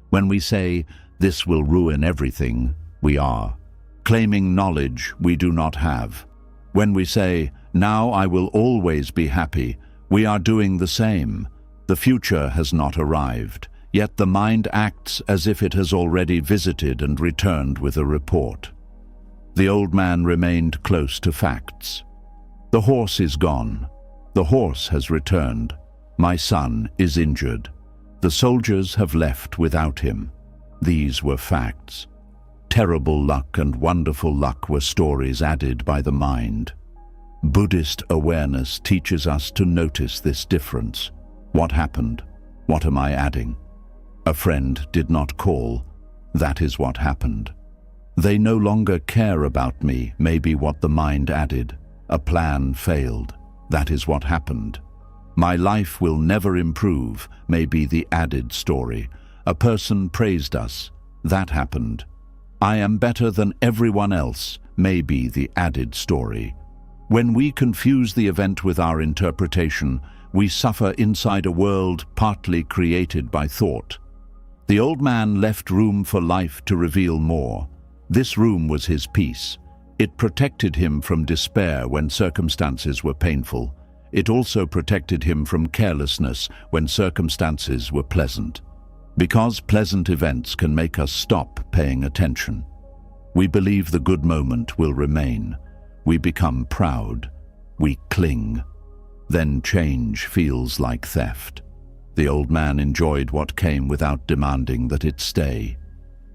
When we say, this will ruin everything, we are claiming knowledge we do not have. When we say, now I will always be happy, we are doing the same. The future has not arrived, yet the mind acts as if it has already visited and returned with a report. The old man remained close to facts. The horse is gone. The horse has returned. My son is injured. The soldiers have left without him. These were facts. Terrible luck and wonderful luck were stories added by the mind. Buddhist awareness teaches us to notice this difference. What happened? What am I adding? A friend did not call. That is what happened. They no longer care about me, may be what the mind added. A plan failed. That is what happened. My life will never improve, may be the added story. A person praised us. That happened. I am better than everyone else, may be the added story. When we confuse the event with our interpretation, we suffer inside a world partly created by thought. The old man left room for life to reveal more. This room was his peace. It protected him from despair when circumstances were painful. It also protected him from carelessness when circumstances were pleasant. Because pleasant events can make us stop paying attention. We believe the good moment will remain. We become proud. We cling. Then change feels like theft. The old man enjoyed what came without demanding that it stay.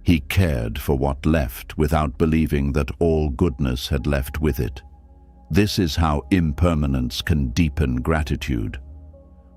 He cared for what left without believing that all goodness had left with it. This is how impermanence can deepen gratitude.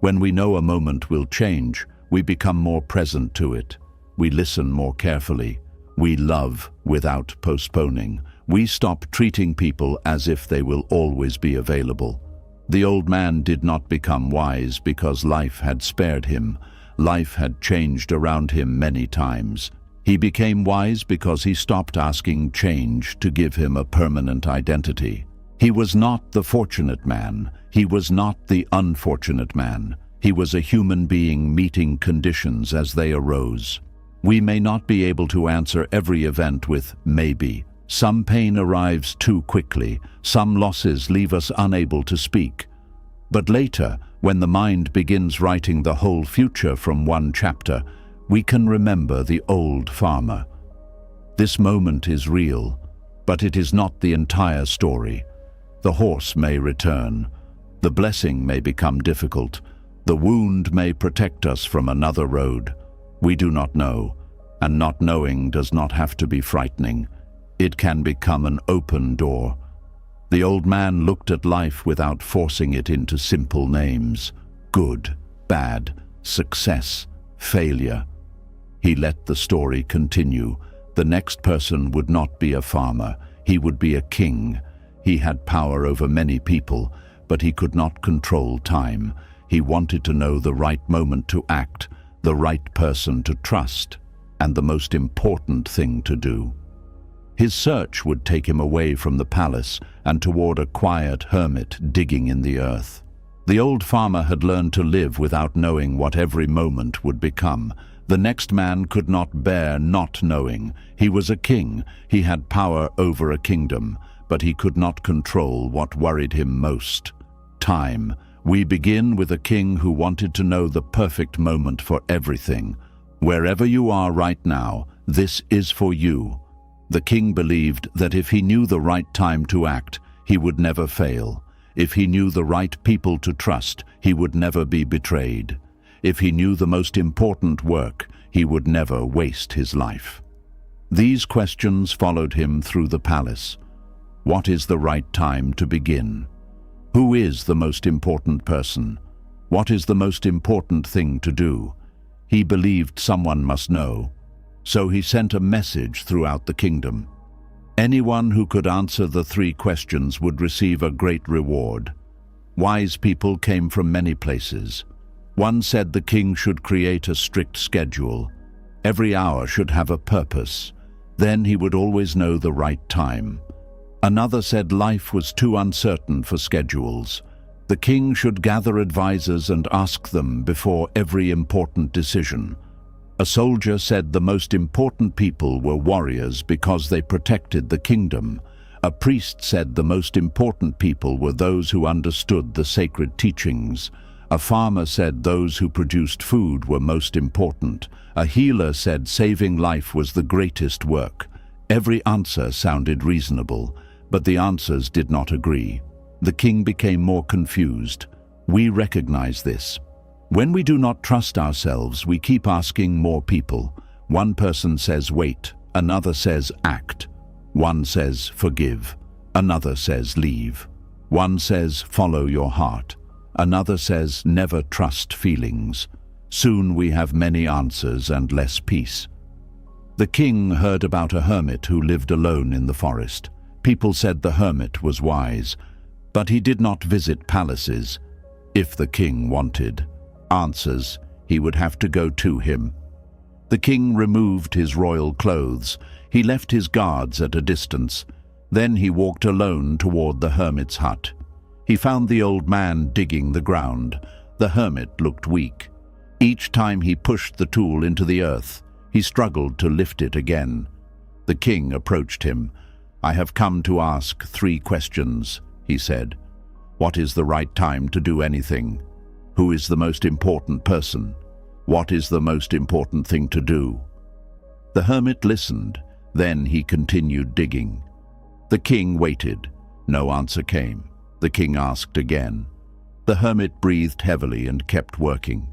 When we know a moment will change, we become more present to it. We listen more carefully. We love without postponing. We stop treating people as if they will always be available. The old man did not become wise because life had spared him. Life had changed around him many times. He became wise because he stopped asking change to give him a permanent identity. He was not the fortunate man. He was not the unfortunate man. He was a human being meeting conditions as they arose. We may not be able to answer every event with maybe. Some pain arrives too quickly. Some losses leave us unable to speak. But later, when the mind begins writing the whole future from one chapter, we can remember the old farmer. This moment is real, but it is not the entire story. The horse may return. The blessing may become difficult. The wound may protect us from another road. We do not know, and not knowing does not have to be frightening. It can become an open door. The old man looked at life without forcing it into simple names. Good, bad, success, failure. He let the story continue. The next person would not be a farmer. He would be a king. He had power over many people, but he could not control time. He wanted to know the right moment to act, the right person to trust, and the most important thing to do. His search would take him away from the palace and toward a quiet hermit digging in the earth. The old farmer had learned to live without knowing what every moment would become. The next man could not bear not knowing. He was a king. He had power over a kingdom, but he could not control what worried him most. Time. We begin with a king who wanted to know the perfect moment for everything. Wherever you are right now, this is for you. The king believed that if he knew the right time to act, he would never fail. If he knew the right people to trust, he would never be betrayed. If he knew the most important work, he would never waste his life. These questions followed him through the palace. What is the right time to begin? Who is the most important person? What is the most important thing to do? He believed someone must know, so he sent a message throughout the kingdom. Anyone who could answer the 3 questions would receive a great reward. Wise people came from many places. One said the king should create a strict schedule. Every hour should have a purpose. Then he would always know the right time. Another said life was too uncertain for schedules. The king should gather advisors and ask them before every important decision. A soldier said the most important people were warriors because they protected the kingdom. A priest said the most important people were those who understood the sacred teachings. A farmer said those who produced food were most important. A healer said saving life was the greatest work. Every answer sounded reasonable, but the answers did not agree. The king became more confused. We recognize this. When we do not trust ourselves, we keep asking more people. One person says wait, another says act. One says forgive, another says leave. One says follow your heart, another says never trust feelings. Soon we have many answers and less peace. The king heard about a hermit who lived alone in the forest. People said the hermit was wise, but he did not visit palaces. If the king wanted answers, he would have to go to him. The king removed his royal clothes. He left his guards at a distance. Then he walked alone toward the hermit's hut. He found the old man digging the ground. The hermit looked weak. Each time he pushed the tool into the earth, he struggled to lift it again. The king approached him. "I have come to ask 3 questions," he said. "What is the right time to do anything? Who is the most important person? What is the most important thing to do?" The hermit listened. Then he continued digging. The king waited. No answer came. The king asked again. The hermit breathed heavily and kept working.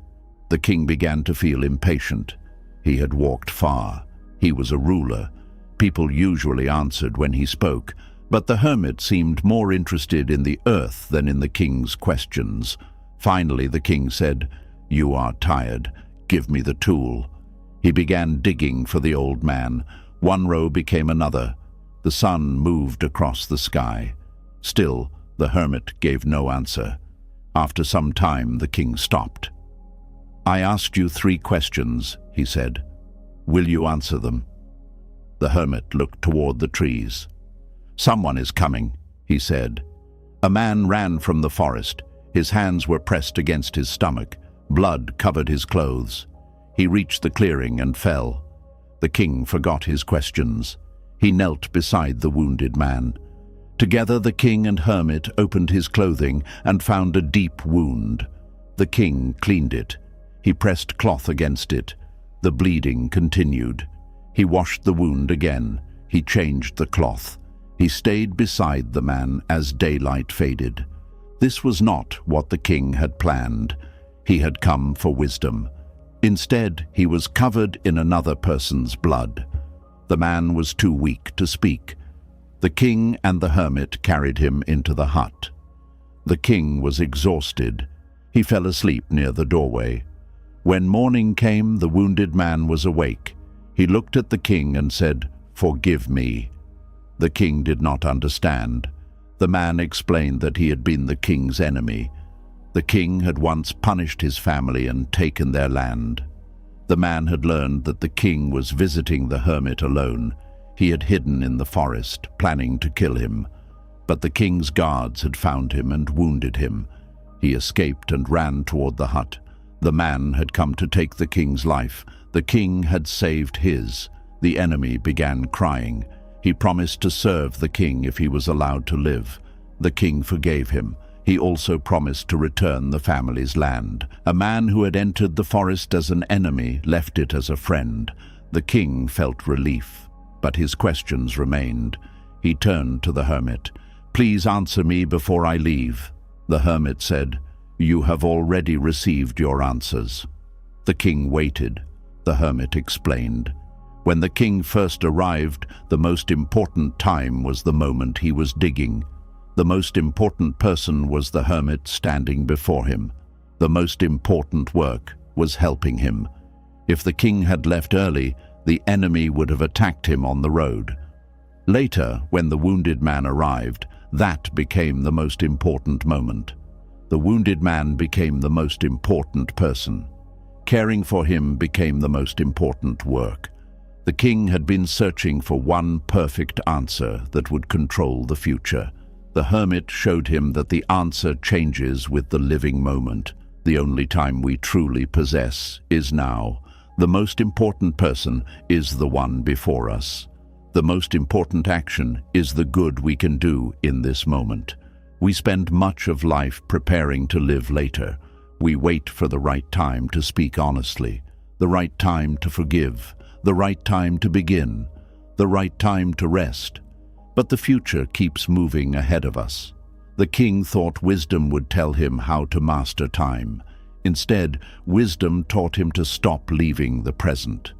The king began to feel impatient. He had walked far. He was a ruler. People usually answered when he spoke, but the hermit seemed more interested in the earth than in the king's questions. Finally, the king said, "You are tired. Give me the tool." He began digging for the old man. One row became another. The sun moved across the sky. Still, the hermit gave no answer. After some time, the king stopped. "I asked you 3 questions," he said. "Will you answer them?" The hermit looked toward the trees. "Someone is coming," he said. A man ran from the forest. His hands were pressed against his stomach. Blood covered his clothes. He reached the clearing and fell. The king forgot his questions. He knelt beside the wounded man. Together the king and hermit opened his clothing and found a deep wound. The king cleaned it. He pressed cloth against it. The bleeding continued. He washed the wound again. He changed the cloth. He stayed beside the man as daylight faded. This was not what the king had planned. He had come for wisdom. Instead, he was covered in another person's blood. The man was too weak to speak. The king and the hermit carried him into the hut. The king was exhausted. He fell asleep near the doorway. When morning came, the wounded man was awake. He looked at the king and said, "Forgive me." The king did not understand. The man explained that he had been the king's enemy. The king had once punished his family and taken their land. The man had learned that the king was visiting the hermit alone. He had hidden in the forest, planning to kill him. But the king's guards had found him and wounded him. He escaped and ran toward the hut. The man had come to take the king's life. The king had saved his. The enemy began crying. He promised to serve the king if he was allowed to live. The king forgave him. He also promised to return the family's land. A man who had entered the forest as an enemy left it as a friend. The king felt relief, but his questions remained. He turned to the hermit. "Please answer me before I leave." The hermit said, "You have already received your answers." The king waited. The hermit explained. When the king first arrived, the most important time was the moment he was digging. The most important person was the hermit standing before him. The most important work was helping him. If the king had left early, the enemy would have attacked him on the road. Later, when the wounded man arrived, that became the most important moment. The wounded man became the most important person. Caring for him became the most important work. The king had been searching for one perfect answer that would control the future. The hermit showed him that the answer changes with the living moment. The only time we truly possess is now. The most important person is the one before us. The most important action is the good we can do in this moment. We spend much of life preparing to live later. We wait for the right time to speak honestly, the right time to forgive, the right time to begin, the right time to rest. But the future keeps moving ahead of us. The king thought wisdom would tell him how to master time. Instead, wisdom taught him to stop leaving the present.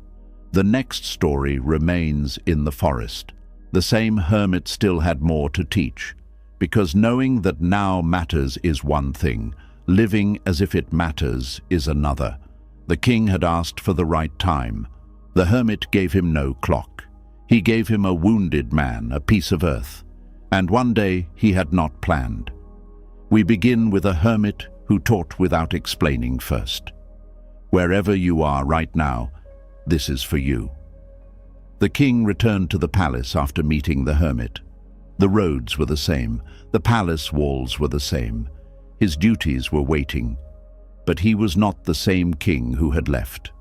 The next story remains in the forest. The same hermit still had more to teach, because knowing that now matters is one thing, living as if it matters is another. The king had asked for the right time. The hermit gave him no clock. He gave him a wounded man, a piece of earth, and one day he had not planned. We begin with a hermit who taught without explaining first. Wherever you are right now, this is for you. The king returned to the palace after meeting the hermit. The roads were the same, the palace walls were the same. His duties were waiting, but he was not the same king who had left.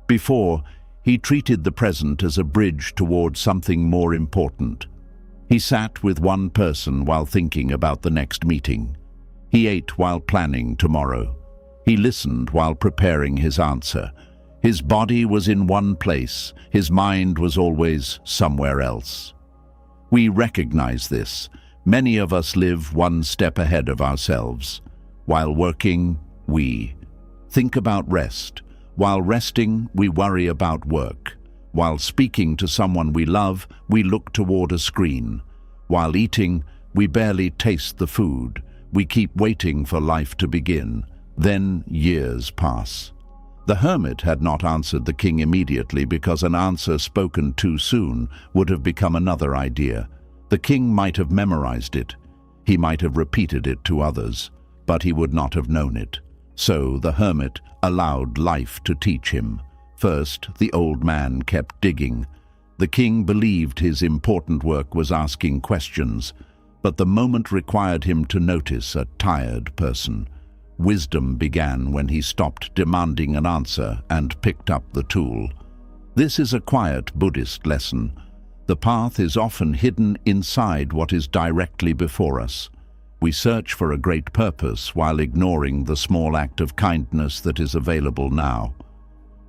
Before, he treated the present as a bridge towards something more important. He sat with one person while thinking about the next meeting. He ate while planning tomorrow. He listened while preparing his answer. His body was in one place, his mind was always somewhere else. We recognize this. Many of us live one step ahead of ourselves. While working, we think about rest. While resting, we worry about work. While speaking to someone we love, we look toward a screen. While eating, we barely taste the food. We keep waiting for life to begin. Then years pass. The hermit had not answered the king immediately because an answer spoken too soon would have become another idea. The king might have memorized it. He might have repeated it to others, but he would not have known it. So the hermit allowed life to teach him. First, the old man kept digging. The king believed his important work was asking questions, but the moment required him to notice a tired person. Wisdom began when he stopped demanding an answer and picked up the tool. This is a quiet Buddhist lesson. The path is often hidden inside what is directly before us. We search for a great purpose while ignoring the small act of kindness that is available now.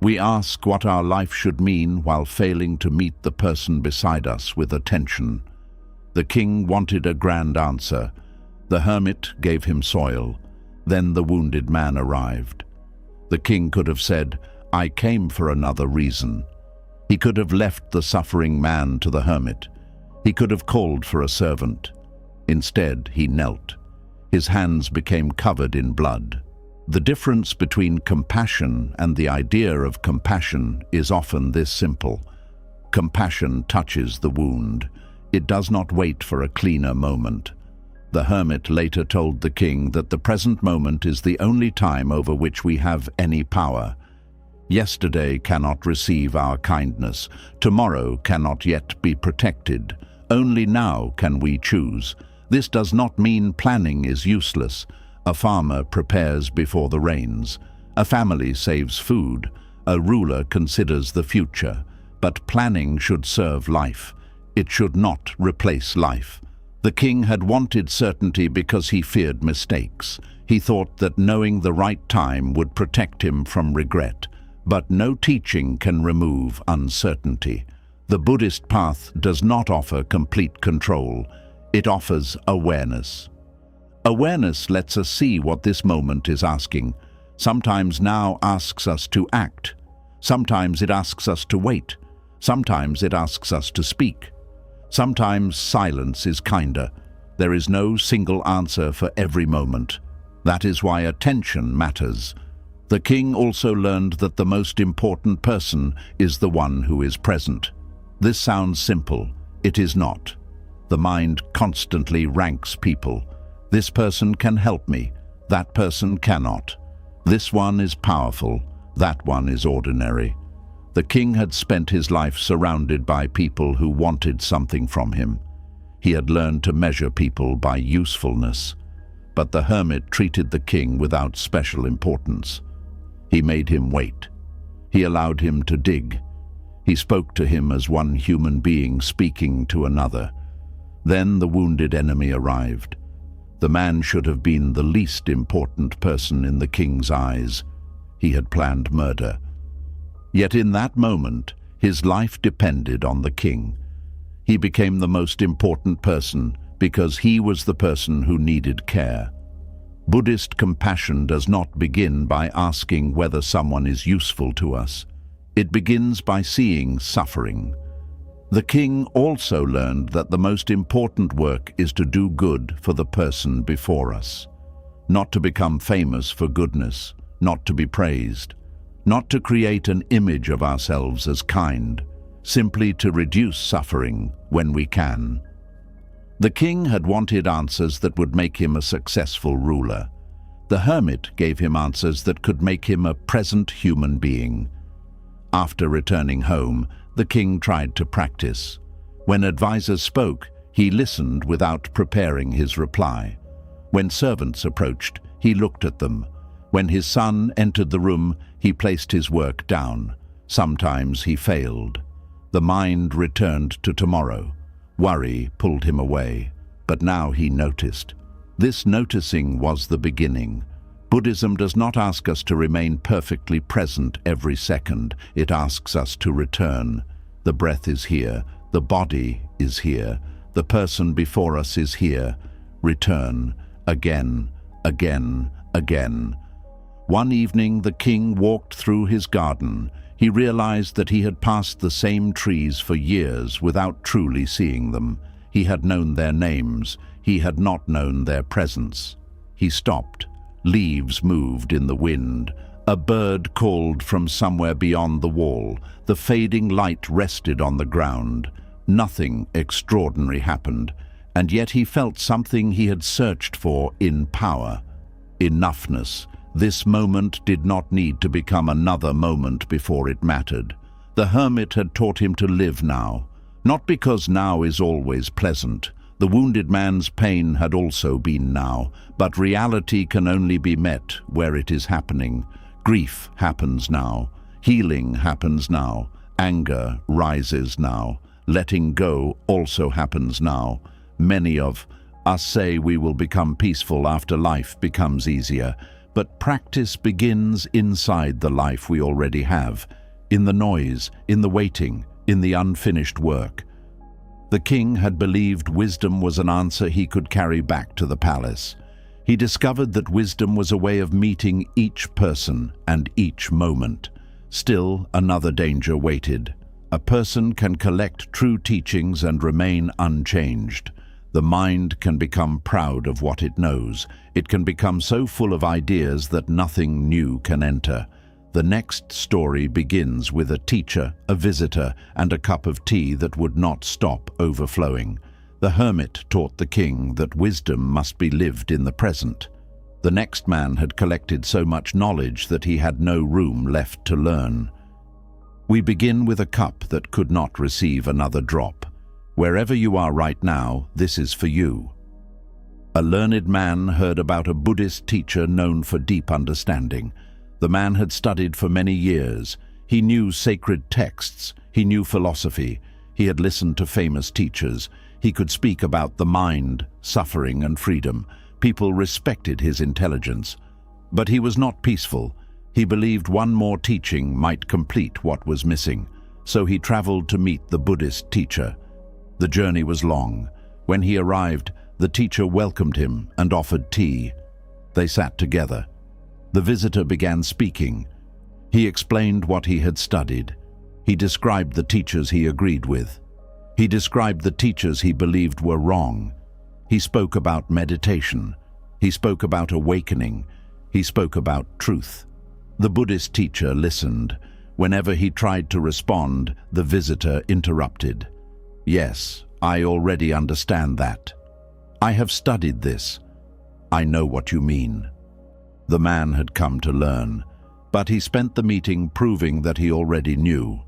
We ask what our life should mean while failing to meet the person beside us with attention. The king wanted a grand answer. The hermit gave him soil. Then the wounded man arrived. The king could have said, "I came for another reason." He could have left the suffering man to the hermit. He could have called for a servant. Instead, he knelt. His hands became covered in blood. The difference between compassion and the idea of compassion is often this simple. Compassion touches the wound. It does not wait for a cleaner moment. The hermit later told the king that the present moment is the only time over which we have any power. Yesterday cannot receive our kindness. Tomorrow cannot yet be protected. Only now can we choose. This does not mean planning is useless. A farmer prepares before the rains. A family saves food. A ruler considers the future. But planning should serve life. It should not replace life. The king had wanted certainty because he feared mistakes. He thought that knowing the right time would protect him from regret. But no teaching can remove uncertainty. The Buddhist path does not offer complete control. It offers awareness. Awareness lets us see what this moment is asking. Sometimes now asks us to act. Sometimes it asks us to wait. Sometimes it asks us to speak. Sometimes silence is kinder. There is no single answer for every moment. That is why attention matters. The king also learned that the most important person is the one who is present. This sounds simple. It is not. The mind constantly ranks people. This person can help me. That person cannot. This one is powerful. That one is ordinary. The king had spent his life surrounded by people who wanted something from him. He had learned to measure people by usefulness. But the hermit treated the king without special importance. He made him wait. He allowed him to dig. He spoke to him as one human being speaking to another. Then the wounded enemy arrived. The man should have been the least important person in the king's eyes. He had planned murder. Yet in that moment, his life depended on the king. He became the most important person because he was the person who needed care. Buddhist compassion does not begin by asking whether someone is useful to us. It begins by seeing suffering. The king also learned that the most important work is to do good for the person before us. Not to become famous for goodness, not to be praised, not to create an image of ourselves as kind, simply to reduce suffering when we can. The king had wanted answers that would make him a successful ruler. The hermit gave him answers that could make him a present human being. After returning home, the king tried to practice. When advisors spoke, he listened without preparing his reply. When servants approached, he looked at them. When his son entered the room, he placed his work down. Sometimes he failed. The mind returned to tomorrow. Worry pulled him away. But now he noticed. This noticing was the beginning. Buddhism does not ask us to remain perfectly present every second. It asks us to return. The breath is here. The body is here. The person before us is here. Return. Again, again, again. One evening, the king walked through his garden. He realized that he had passed the same trees for years without truly seeing them. He had known their names. He had not known their presence. He stopped. Leaves moved in the wind. A bird called from somewhere beyond the wall. The fading light rested on the ground. Nothing extraordinary happened, and yet he felt something he had searched for in power. Enoughness. This moment did not need to become another moment before it mattered. The hermit had taught him to live now, not because now is always pleasant. The wounded man's pain had also been now, but reality can only be met where it is happening. Grief happens now. Healing happens now. Anger rises now. Letting go also happens now. Many of us say we will become peaceful after life becomes easier, but practice begins inside the life we already have, in the noise, in the waiting, in the unfinished work. The king had believed wisdom was an answer he could carry back to the palace. He discovered that wisdom was a way of meeting each person and each moment. Still, another danger waited. A person can collect true teachings and remain unchanged. The mind can become proud of what it knows. It can become so full of ideas that nothing new can enter. The next story begins with a teacher, a visitor, and a cup of tea that would not stop overflowing. The hermit taught the king that wisdom must be lived in the present. The next man had collected so much knowledge that he had no room left to learn. We begin with a cup that could not receive another drop. Wherever you are right now, this is for you. A learned man heard about a Buddhist teacher known for deep understanding. The man had studied for many years. He knew sacred texts. He knew philosophy. He had listened to famous teachers. He could speak about the mind, suffering, and freedom. People respected his intelligence. But he was not peaceful. He believed one more teaching might complete what was missing. So he traveled to meet the Buddhist teacher. The journey was long. When he arrived, the teacher welcomed him and offered tea. They sat together. The visitor began speaking. He explained what he had studied. He described the teachers he agreed with. He described the teachers he believed were wrong. He spoke about meditation. He spoke about awakening. He spoke about truth. The Buddhist teacher listened. Whenever he tried to respond, the visitor interrupted. "Yes, I already understand that. I have studied this. I know what you mean." The man had come to learn, but he spent the meeting proving that he already knew.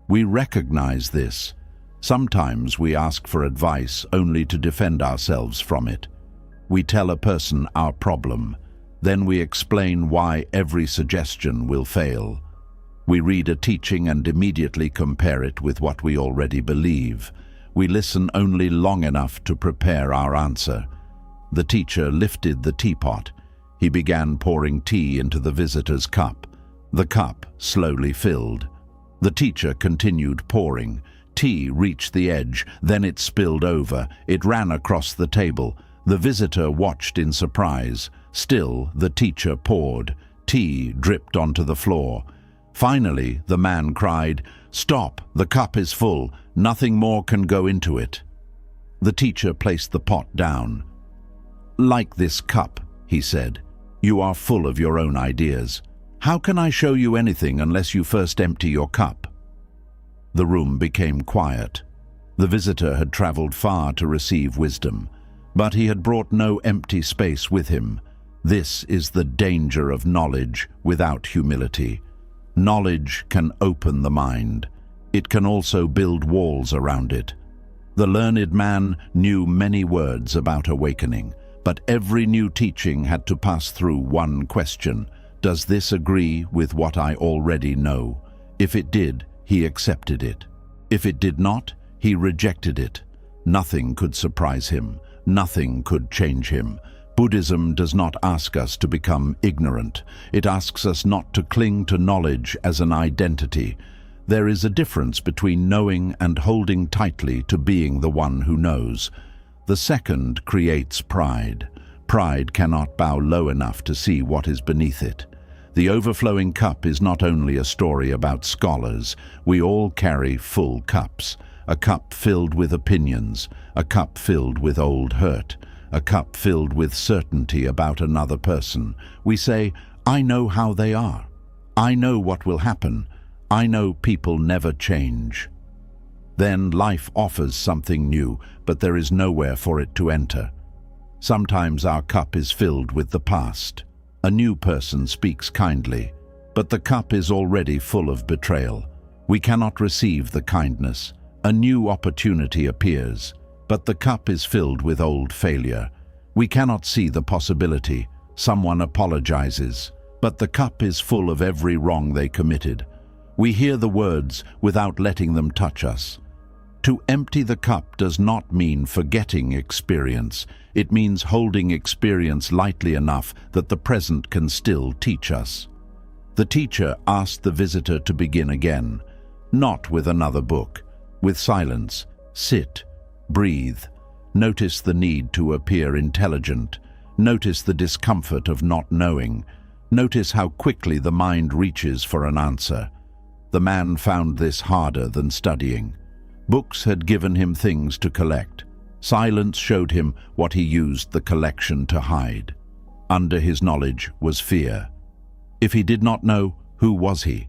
We recognize this. Sometimes we ask for advice only to defend ourselves from it. We tell a person our problem, then we explain why every suggestion will fail. We read a teaching and immediately compare it with what we already believe. We listen only long enough to prepare our answer. The teacher lifted the teapot. He began pouring tea into the visitor's cup. The cup slowly filled. The teacher continued pouring. Tea reached the edge, then it spilled over. It ran across the table. The visitor watched in surprise. Still, the teacher poured. Tea dripped onto the floor. Finally, the man cried, "Stop! The cup is full. Nothing more can go into it." The teacher placed the pot down. "Like this cup," he said, "you are full of your own ideas. How can I show you anything unless you first empty your cup?" The room became quiet. The visitor had traveled far to receive wisdom, but he had brought no empty space with him. This is the danger of knowledge without humility. Knowledge can open the mind. It can also build walls around it. The learned man knew many words about awakening, but every new teaching had to pass through one question. Does this agree with what I already know? If it did, he accepted it. If it did not, he rejected it. Nothing could surprise him. Nothing could change him. Buddhism does not ask us to become ignorant. It asks us not to cling to knowledge as an identity. There is a difference between knowing and holding tightly to being the one who knows. The second creates pride. Pride cannot bow low enough to see what is beneath it. The overflowing cup is not only a story about scholars. We all carry full cups. A cup filled with opinions, a cup filled with old hurt, a cup filled with certainty about another person. We say, "I know how they are. I know what will happen. I know people never change." Then life offers something new, but there is nowhere for it to enter. Sometimes our cup is filled with the past. A new person speaks kindly, but the cup is already full of betrayal. We cannot receive the kindness. A new opportunity appears, but the cup is filled with old failure. We cannot see the possibility. Someone apologizes, but the cup is full of every wrong they committed. We hear the words without letting them touch us. To empty the cup does not mean forgetting experience. It means holding experience lightly enough that the present can still teach us. The teacher asked the visitor to begin again, not with another book, with silence. Sit, breathe. Notice the need to appear intelligent. Notice the discomfort of not knowing. Notice how quickly the mind reaches for an answer. The man found this harder than studying. Books had given him things to collect. Silence showed him what he used the collection to hide. Under his knowledge was fear. If he did not know, who was he?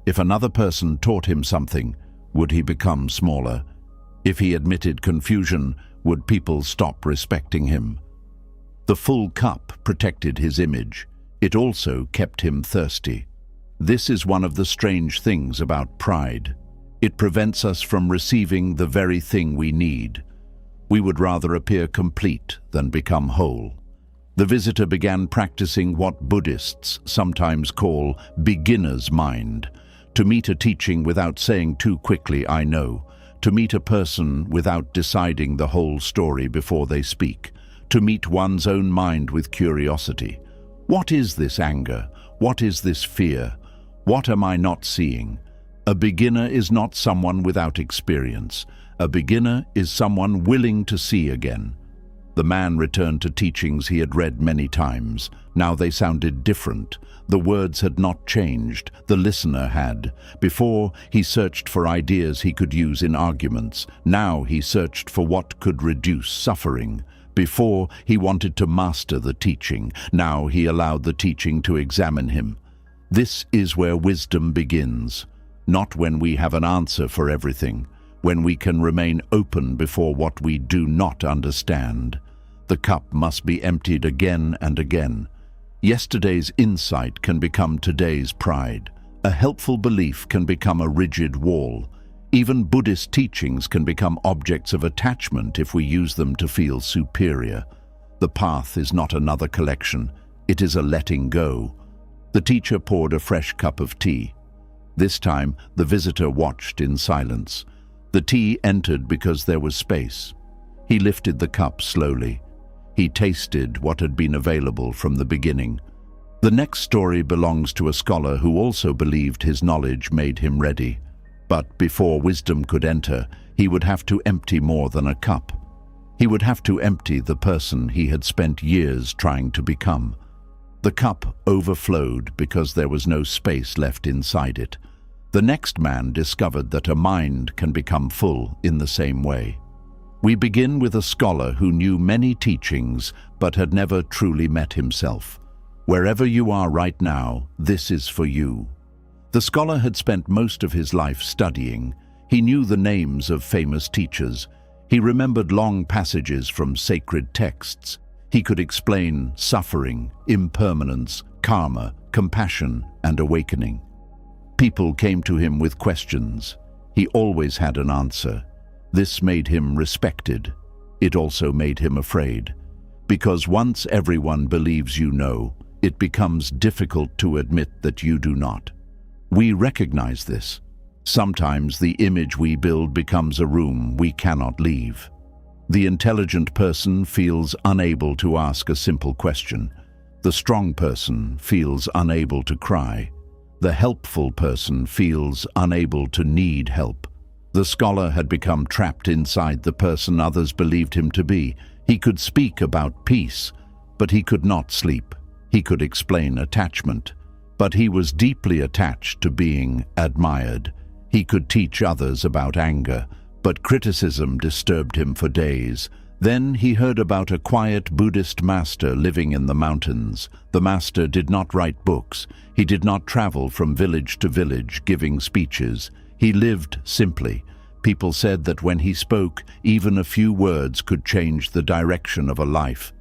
If another person taught him something, would he become smaller? If he admitted confusion, would people stop respecting him? The full cup protected his image. It also kept him thirsty. This is one of the strange things about pride. It prevents us from receiving the very thing we need. We would rather appear complete than become whole. The visitor began practicing what Buddhists sometimes call beginner's mind. To meet a teaching without saying too quickly, "I know." To meet a person without deciding the whole story before they speak. To meet one's own mind with curiosity. What is this anger? What is this fear? What am I not seeing? A beginner is not someone without experience. A beginner is someone willing to see again. The man returned to teachings he had read many times. Now they sounded different. The words had not changed. The listener had. Before, he searched for ideas he could use in arguments. Now he searched for what could reduce suffering. Before, he wanted to master the teaching. Now he allowed the teaching to examine him. This is where wisdom begins, not when we have an answer for everything, when we can remain open before what we do not understand. The cup must be emptied again and again. Yesterday's insight can become today's pride. A helpful belief can become a rigid wall. Even Buddhist teachings can become objects of attachment if we use them to feel superior. The path is not another collection, it is a letting go. The teacher poured a fresh cup of tea. This time, the visitor watched in silence. The tea entered because there was space. He lifted the cup slowly. He tasted what had been available from the beginning. The next story belongs to a scholar who also believed his knowledge made him ready. But before wisdom could enter, he would have to empty more than a cup. He would have to empty the person he had spent years trying to become. The cup overflowed because there was no space left inside it. The next man discovered that a mind can become full in the same way. We begin with a scholar who knew many teachings but had never truly met himself. Wherever you are right now, this is for you. The scholar had spent most of his life studying. He knew the names of famous teachers. He remembered long passages from sacred texts. He could explain suffering, impermanence, karma, compassion, and awakening. People came to him with questions. He always had an answer. This made him respected. It also made him afraid. Because once everyone believes you know, it becomes difficult to admit that you do not. We recognize this. Sometimes the image we build becomes a room we cannot leave. The intelligent person feels unable to ask a simple question. The strong person feels unable to cry. The helpful person feels unable to need help. The scholar had become trapped inside the person others believed him to be. He could speak about peace, but he could not sleep. He could explain attachment, but he was deeply attached to being admired. He could teach others about anger, but criticism disturbed him for days. Then he heard about a quiet Buddhist master living in the mountains. The master did not write books. He did not travel from village to village giving speeches. He lived simply. People said that when he spoke, even a few words could change the direction of a life.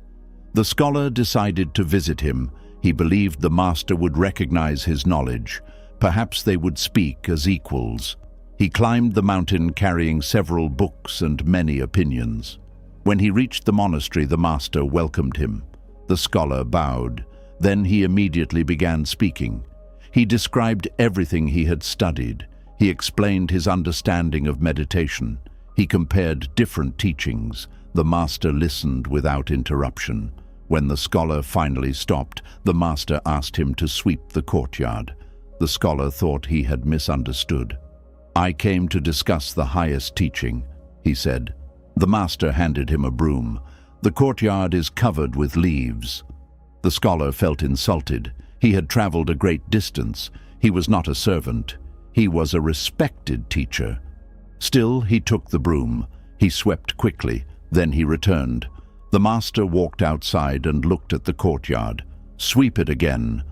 The scholar decided to visit him. He believed the master would recognize his knowledge. Perhaps they would speak as equals. He climbed the mountain carrying several books and many opinions. When he reached the monastery, the master welcomed him. The scholar bowed. Then he immediately began speaking. He described everything he had studied. He explained his understanding of meditation. He compared different teachings. The master listened without interruption. When the scholar finally stopped, the master asked him to sweep the courtyard. The scholar thought he had misunderstood. "I came to discuss the highest teaching," he said. The master handed him a broom. "The courtyard is covered with leaves." The scholar felt insulted. He had traveled a great distance. He was not a servant. He was a respected teacher. Still, he took the broom. He swept quickly. Then he returned. The master walked outside and looked at the courtyard. "Sweep it again."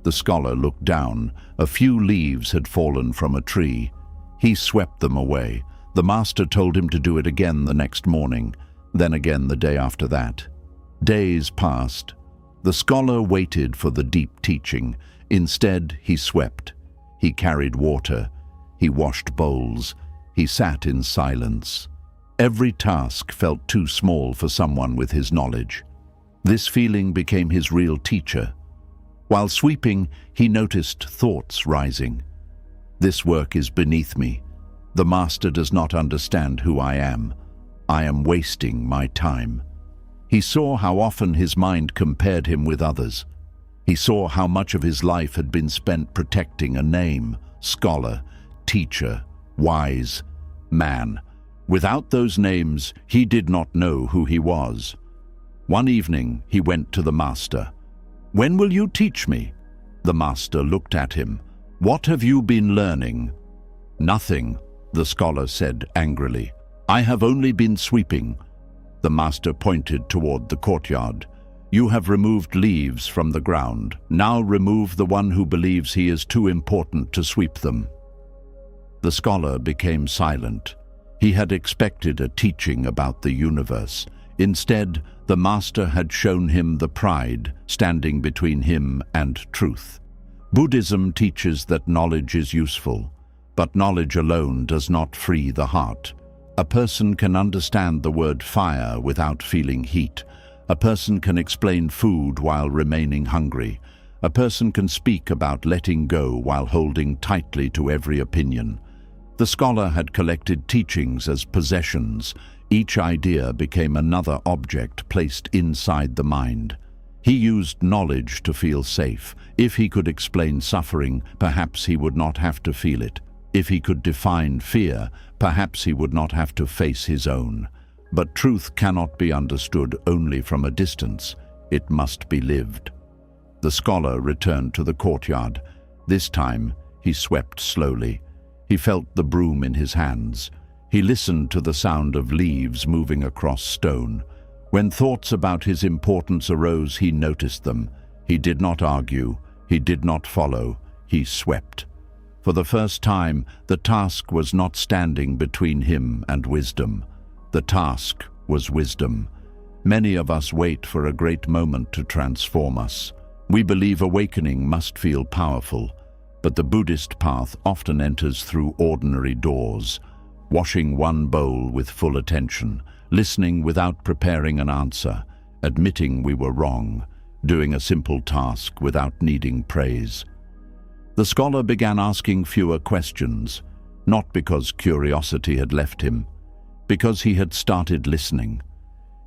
The scholar looked down. A few leaves had fallen from a tree. He swept them away. The master told him to do it again the next morning, then again the day after that. Days passed. The scholar waited for the deep teaching. Instead, he swept. He carried water. He washed bowls. He sat in silence. Every task felt too small for someone with his knowledge. This feeling became his real teacher. While sweeping, he noticed thoughts rising. "This work is beneath me. The master does not understand who I am. I am wasting my time." He saw how often his mind compared him with others. He saw how much of his life had been spent protecting a name: scholar, teacher, wise, man. Without those names, he did not know who he was. One evening, he went to the master. "When will you teach me?" The master looked at him. "What have you been learning?" "Nothing," the scholar said angrily. "I have only been sweeping." The master pointed toward the courtyard. "You have removed leaves from the ground. Now remove the one who believes he is too important to sweep them." The scholar became silent. He had expected a teaching about the universe. Instead, the master had shown him the pride standing between him and truth. Buddhism teaches that knowledge is useful, but knowledge alone does not free the heart. A person can understand the word fire without feeling heat. A person can explain food while remaining hungry. A person can speak about letting go while holding tightly to every opinion. The scholar had collected teachings as possessions. Each idea became another object placed inside the mind. He used knowledge to feel safe. If he could explain suffering, perhaps he would not have to feel it. If he could define fear, perhaps he would not have to face his own. But truth cannot be understood only from a distance. It must be lived. The scholar returned to the courtyard. This time, he swept slowly. He felt the broom in his hands. He listened to the sound of leaves moving across stone. When thoughts about his importance arose, he noticed them. He did not argue. He did not follow. He swept. For the first time, the task was not standing between him and wisdom. The task was wisdom. Many of us wait for a great moment to transform us. We believe awakening must feel powerful, but the Buddhist path often enters through ordinary doors. Washing one bowl with full attention, listening without preparing an answer, admitting we were wrong, doing a simple task without needing praise. The scholar began asking fewer questions, not because curiosity had left him, because he had started listening.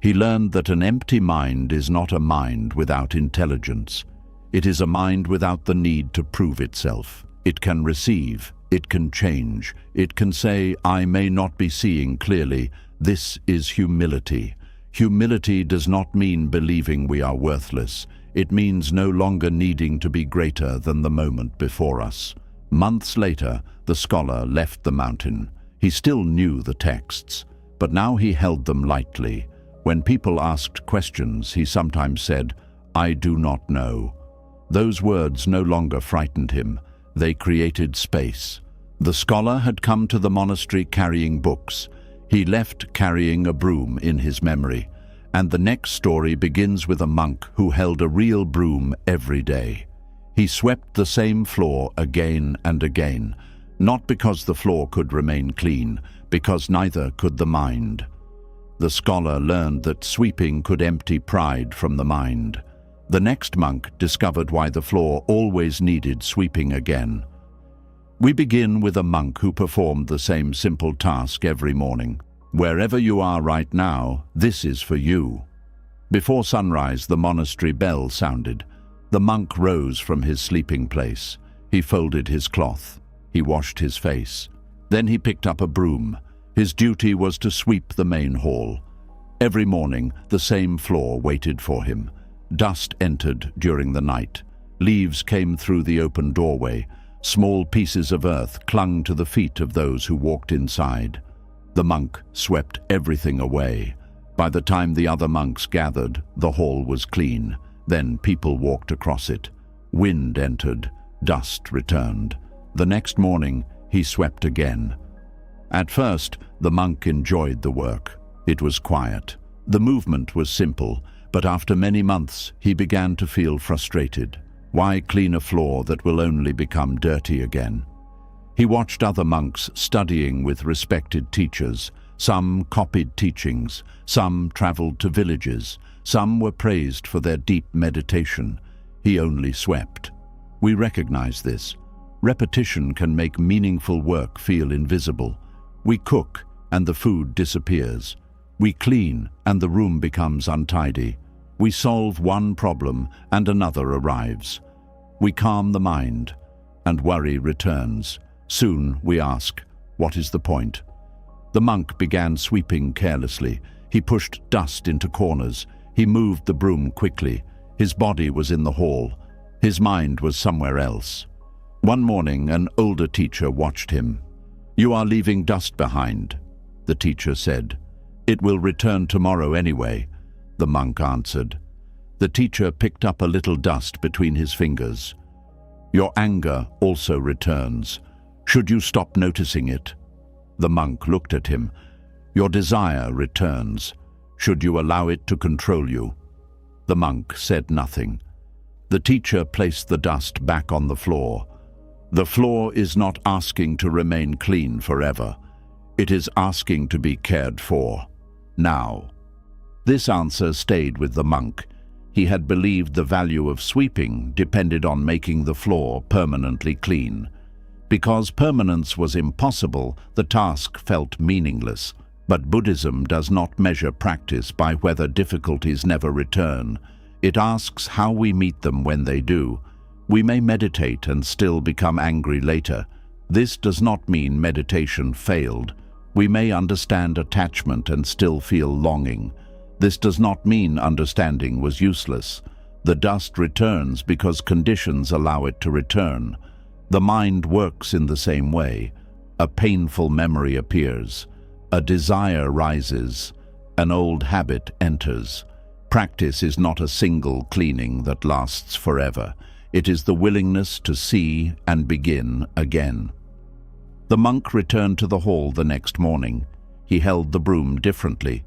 He learned that an empty mind is not a mind without intelligence. It is a mind without the need to prove itself. It can receive, it can change, it can say, "I may not be seeing clearly." This is humility. Humility does not mean believing we are worthless. It means no longer needing to be greater than the moment before us. Months later, the scholar left the mountain. He still knew the texts, but now he held them lightly. When people asked questions, he sometimes said, "I do not know." Those words no longer frightened him. They created space. The scholar had come to the monastery carrying books. He left carrying a broom in his memory. And the next story begins with a monk who held a real broom every day. He swept the same floor again and again, not because the floor could remain clean, because neither could the mind. The scholar learned that sweeping could empty pride from the mind. The next monk discovered why the floor always needed sweeping again. We begin with a monk who performed the same simple task every morning. Wherever you are right now, this is for you. Before sunrise, the monastery bell sounded. The monk rose from his sleeping place. He folded his cloth. He washed his face. Then he picked up a broom. His duty was to sweep the main hall. Every morning, the same floor waited for him. Dust entered during the night. Leaves came through the open doorway. Small pieces of earth clung to the feet of those who walked inside. The monk swept everything away. By the time the other monks gathered, the hall was clean. Then people walked across it. Wind entered. Dust returned. The next morning, he swept again. At first, the monk enjoyed the work. It was quiet. The movement was simple, but after many months, he began to feel frustrated. Why clean a floor that will only become dirty again? He watched other monks studying with respected teachers. Some copied teachings, some traveled to villages, some were praised for their deep meditation. He only swept. We recognize this. Repetition can make meaningful work feel invisible. We cook, and the food disappears. We clean, and the room becomes untidy. We solve one problem, and another arrives. We calm the mind, and worry returns. Soon we ask, what is the point? The monk began sweeping carelessly. He pushed dust into corners. He moved the broom quickly. His body was in the hall. His mind was somewhere else. One morning, an older teacher watched him. "You are leaving dust behind," the teacher said. "It will return tomorrow anyway," the monk answered. The teacher picked up a little dust between his fingers. "Your anger also returns. Should you stop noticing it?" The monk looked at him. "Your desire returns. Should you allow it to control you?" The monk said nothing. The teacher placed the dust back on the floor. "The floor is not asking to remain clean forever. It is asking to be cared for. Now." This answer stayed with the monk. He had believed the value of sweeping depended on making the floor permanently clean. Because permanence was impossible, the task felt meaningless. But Buddhism does not measure practice by whether difficulties never return. It asks how we meet them when they do. We may meditate and still become angry later. This does not mean meditation failed. We may understand attachment and still feel longing. This does not mean understanding was useless. The dust returns because conditions allow it to return. The mind works in the same way. A painful memory appears. A desire rises. An old habit enters. Practice is not a single cleaning that lasts forever. It is the willingness to see and begin again. The monk returned to the hall the next morning. He held the broom differently.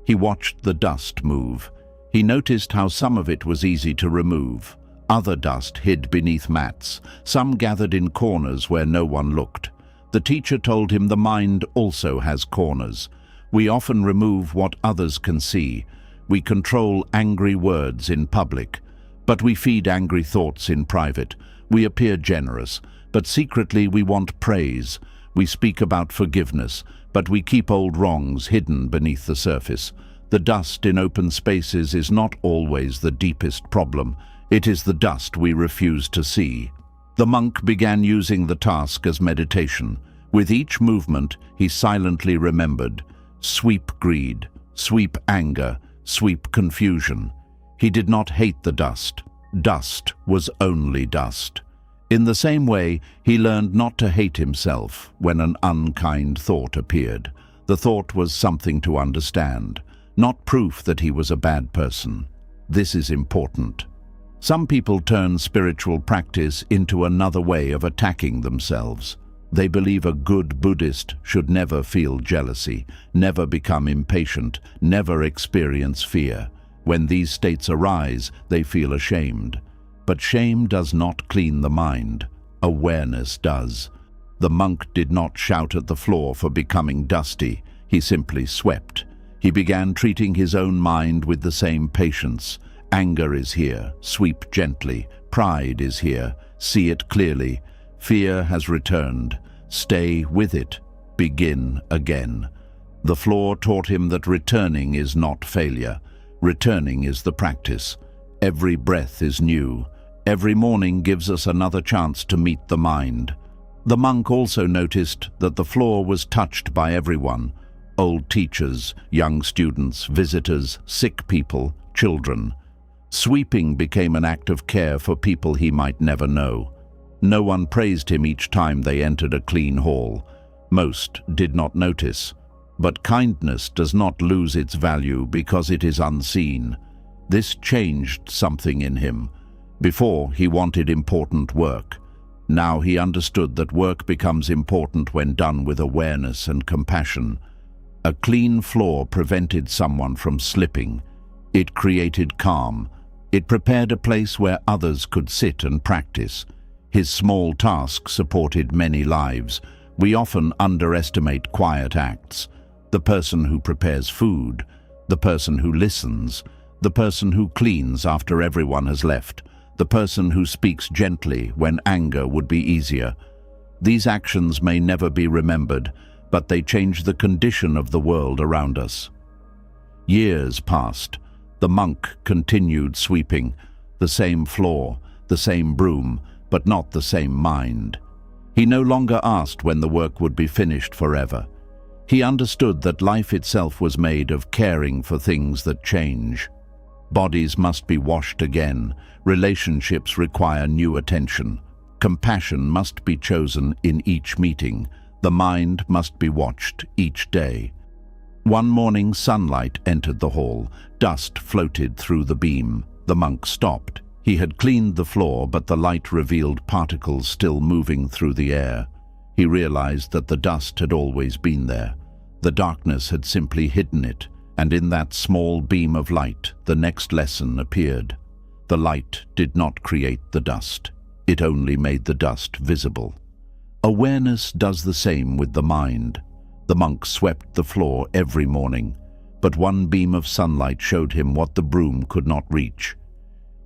He watched the dust move. He noticed how some of it was easy to remove. Other dust hid beneath mats. Some gathered in corners where no one looked. The teacher told him the mind also has corners. We often remove what others can see. We control angry words in public, but we feed angry thoughts in private. We appear generous, but secretly we want praise. We speak about forgiveness, but we keep old wrongs hidden beneath the surface. The dust in open spaces is not always the deepest problem. It is the dust we refuse to see. The monk began using the task as meditation. With each movement, he silently remembered: sweep greed, sweep anger, sweep confusion. He did not hate the dust. Dust was only dust. In the same way, he learned not to hate himself when an unkind thought appeared. The thought was something to understand, not proof that he was a bad person. This is important. Some people turn spiritual practice into another way of attacking themselves. They believe a good Buddhist should never feel jealousy, never become impatient, never experience fear. When these states arise, they feel ashamed. But shame does not clean the mind. Awareness does. The monk did not shout at the floor for becoming dusty. He simply swept. He began treating his own mind with the same patience. Anger is here, sweep gently. Pride is here, see it clearly. Fear has returned, stay with it, begin again. The floor taught him that returning is not failure. Returning is the practice. Every breath is new. Every morning gives us another chance to meet the mind. The monk also noticed that the floor was touched by everyone: old teachers, young students, visitors, sick people, children. Sweeping became an act of care for people he might never know. No one praised him each time they entered a clean hall. Most did not notice. But kindness does not lose its value because it is unseen. This changed something in him. Before, he wanted important work. Now he understood that work becomes important when done with awareness and compassion. A clean floor prevented someone from slipping. It created calm. It prepared a place where others could sit and practice. His small task supported many lives. We often underestimate quiet acts. The person who prepares food, the person who listens, the person who cleans after everyone has left, the person who speaks gently when anger would be easier. These actions may never be remembered, but they change the condition of the world around us. Years passed. The monk continued sweeping. The same floor, the same broom, but not the same mind. He no longer asked when the work would be finished forever. He understood that life itself was made of caring for things that change. Bodies must be washed again. Relationships require new attention. Compassion must be chosen in each meeting. The mind must be watched each day. One morning, sunlight entered the hall. Dust floated through the beam. The monk stopped. He had cleaned the floor, but the light revealed particles still moving through the air. He realized that the dust had always been there. The darkness had simply hidden it, and in that small beam of light, the next lesson appeared. The light did not create the dust. It only made the dust visible. Awareness does the same with the mind. The monk swept the floor every morning, but one beam of sunlight showed him what the broom could not reach.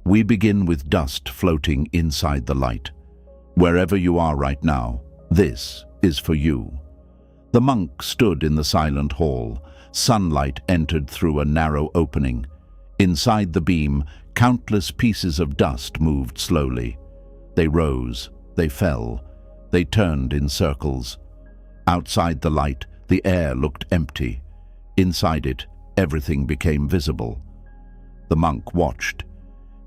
We begin with dust floating inside the light. Wherever you are right now, this is for you. The monk stood in the silent hall. Sunlight entered through a narrow opening. Inside the beam, countless pieces of dust moved slowly. They rose, they fell, they turned in circles. Outside the light, the air looked empty. Inside it, everything became visible. The monk watched.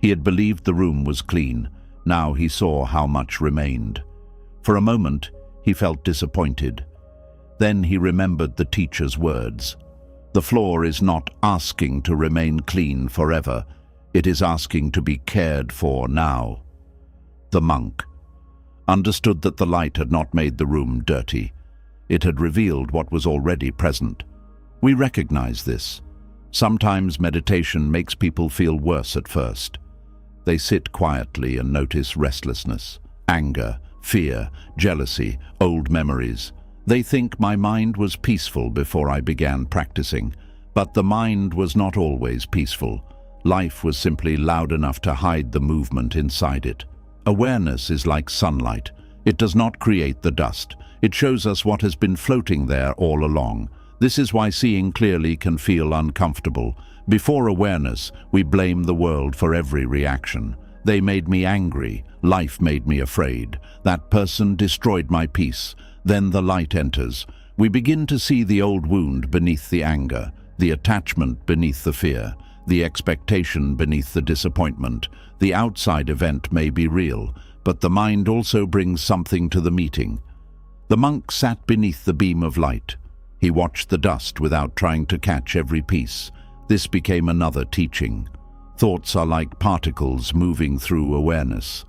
He had believed the room was clean. Now he saw how much remained. For a moment, he felt disappointed. Then he remembered the teacher's words. The floor is not asking to remain clean forever. It is asking to be cared for now. The monk understood that the light had not made the room dirty. It had revealed what was already present. We recognize this. Sometimes meditation makes people feel worse at first. They sit quietly and notice restlessness, anger, fear, jealousy, old memories. They think my mind was peaceful before I began practicing, but the mind was not always peaceful. Life was simply loud enough to hide the movement inside it. Awareness is like sunlight. It does not create the dust. It shows us what has been floating there all along. This is why seeing clearly can feel uncomfortable. Before awareness, we blame the world for every reaction. They made me angry. Life made me afraid. That person destroyed my peace. Then the light enters. We begin to see the old wound beneath the anger, the attachment beneath the fear, the expectation beneath the disappointment. The outside event may be real, but the mind also brings something to the meeting. The monk sat beneath the beam of light. He watched the dust without trying to catch every piece. This became another teaching. Thoughts are like particles moving through awareness.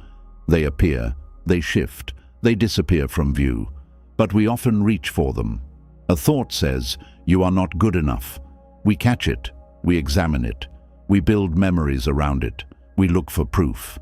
They appear, they shift, they disappear from view, but we often reach for them. A thought says, "You are not good enough." We catch it, we examine it, we build memories around it, we look for proof.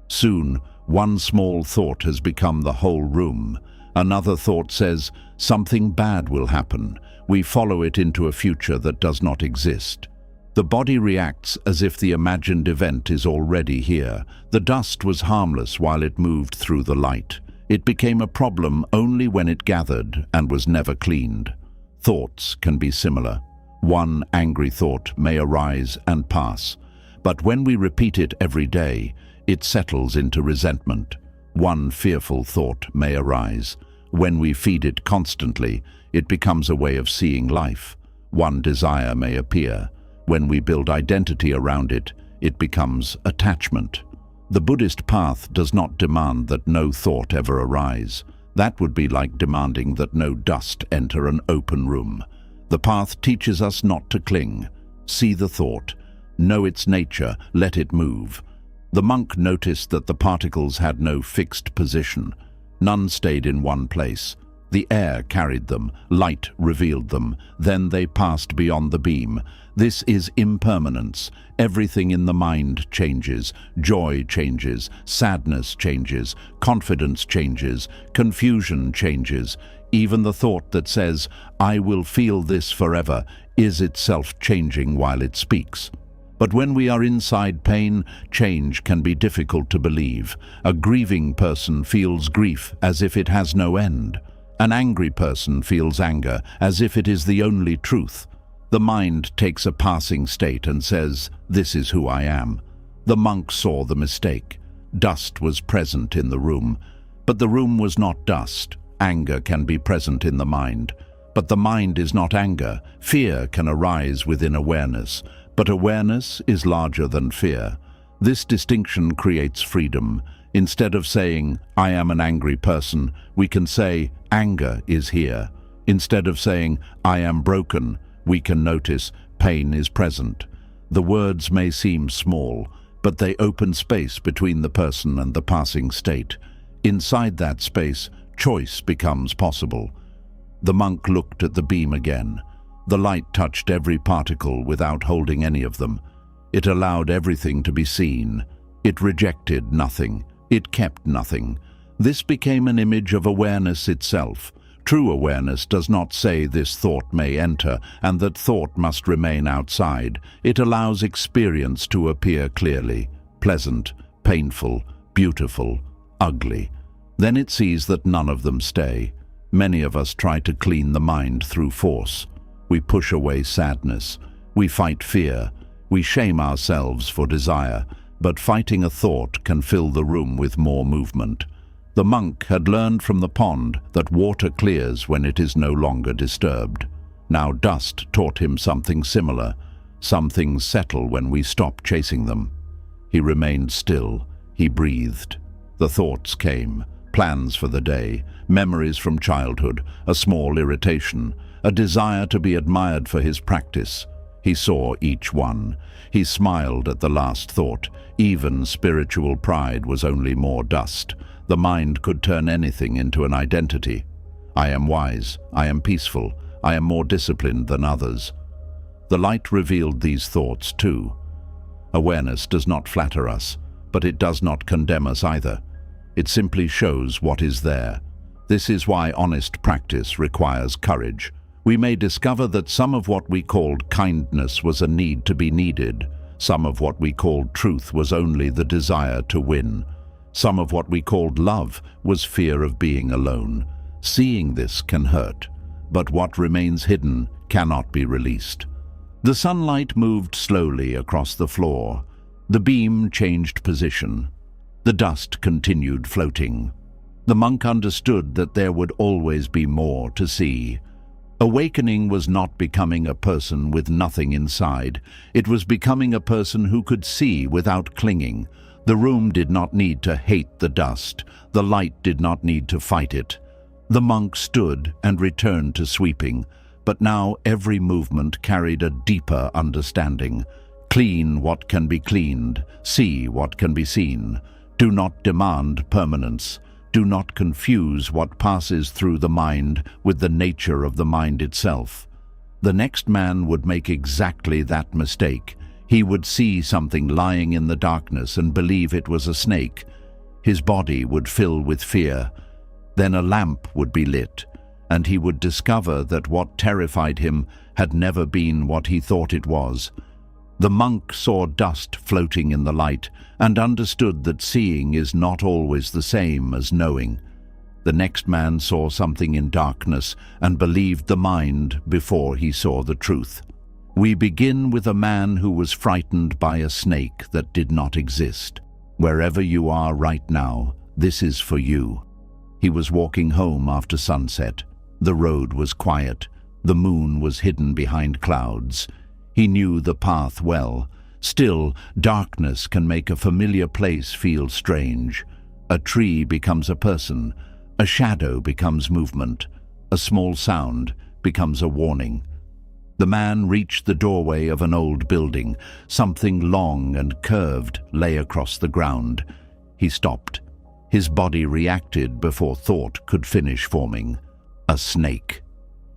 Soon, one small thought has become the whole room. Another thought says, "Something bad will happen." We follow it into a future that does not exist. The body reacts as if the imagined event is already here. The dust was harmless while it moved through the light. It became a problem only when it gathered and was never cleaned. Thoughts can be similar. One angry thought may arise and pass, but when we repeat it every day, it settles into resentment. One fearful thought may arise. When we feed it constantly, it becomes a way of seeing life. One desire may appear. When we build identity around it, it becomes attachment. The Buddhist path does not demand that no thought ever arise. That would be like demanding that no dust enter an open room. The path teaches us not to cling. See the thought. Know its nature. Let it move. The monk noticed that the particles had no fixed position. None stayed in one place. The air carried them, light revealed them, then they passed beyond the beam. This is impermanence. Everything in the mind changes. Joy changes, sadness changes, confidence changes, confusion changes. Even the thought that says, "I will feel this forever," is itself changing while it speaks. But when we are inside pain, change can be difficult to believe. A grieving person feels grief as if it has no end. An angry person feels anger as if it is the only truth. The mind takes a passing state and says, "This is who I am." The monk saw the mistake. Dust was present in the room, but the room was not dust. Anger can be present in the mind, but the mind is not anger. Fear can arise within awareness, but awareness is larger than fear. This distinction creates freedom. Instead of saying, "I am an angry person," we can say, "Anger is here." Instead of saying, "I am broken," we can notice pain is present. The words may seem small, but they open space between the person and the passing state. Inside that space, choice becomes possible. The monk looked at the beam again. The light touched every particle without holding any of them. It allowed everything to be seen. It rejected nothing. It kept nothing. This became an image of awareness itself. True awareness does not say this thought may enter and that thought must remain outside. It allows experience to appear clearly, pleasant, painful, beautiful, ugly. Then it sees that none of them stay. Many of us try to clean the mind through force. We push away sadness. We fight fear. We shame ourselves for desire. But fighting a thought can fill the room with more movement. The monk had learned from the pond that water clears when it is no longer disturbed. Now dust taught him something similar. Some things settle when we stop chasing them. He remained still. He breathed. The thoughts came. Plans for the day, memories from childhood, a small irritation, a desire to be admired for his practice. He saw each one. He smiled at the last thought. Even spiritual pride was only more dust. The mind could turn anything into an identity. I am wise. I am peaceful. I am more disciplined than others. The light revealed these thoughts too. Awareness does not flatter us, but it does not condemn us either. It simply shows what is there. This is why honest practice requires courage. We may discover that some of what we called kindness was a need to be needed. Some of what we called truth was only the desire to win. Some of what we called love was fear of being alone. Seeing this can hurt, but what remains hidden cannot be released. The sunlight moved slowly across the floor. The beam changed position. The dust continued floating. The monk understood that there would always be more to see. Awakening was not becoming a person with nothing inside. It was becoming a person who could see without clinging. The room did not need to hate the dust. The light did not need to fight it. The monk stood and returned to sweeping, but now every movement carried a deeper understanding. Clean what can be cleaned. See what can be seen. Do not demand permanence. Do not confuse what passes through the mind with the nature of the mind itself. The next man would make exactly that mistake. He would see something lying in the darkness and believe it was a snake. His body would fill with fear. Then a lamp would be lit, and he would discover that what terrified him had never been what he thought it was. The monk saw dust floating in the light and understood that seeing is not always the same as knowing. The next man saw something in darkness and believed the mind before he saw the truth. We begin with a man who was frightened by a snake that did not exist. Wherever you are right now, this is for you. He was walking home after sunset. The road was quiet. The moon was hidden behind clouds. He knew the path well. Still, darkness can make a familiar place feel strange. A tree becomes a person. A shadow becomes movement. A small sound becomes a warning. The man reached the doorway of an old building. Something long and curved lay across the ground. He stopped. His body reacted before thought could finish forming. A snake.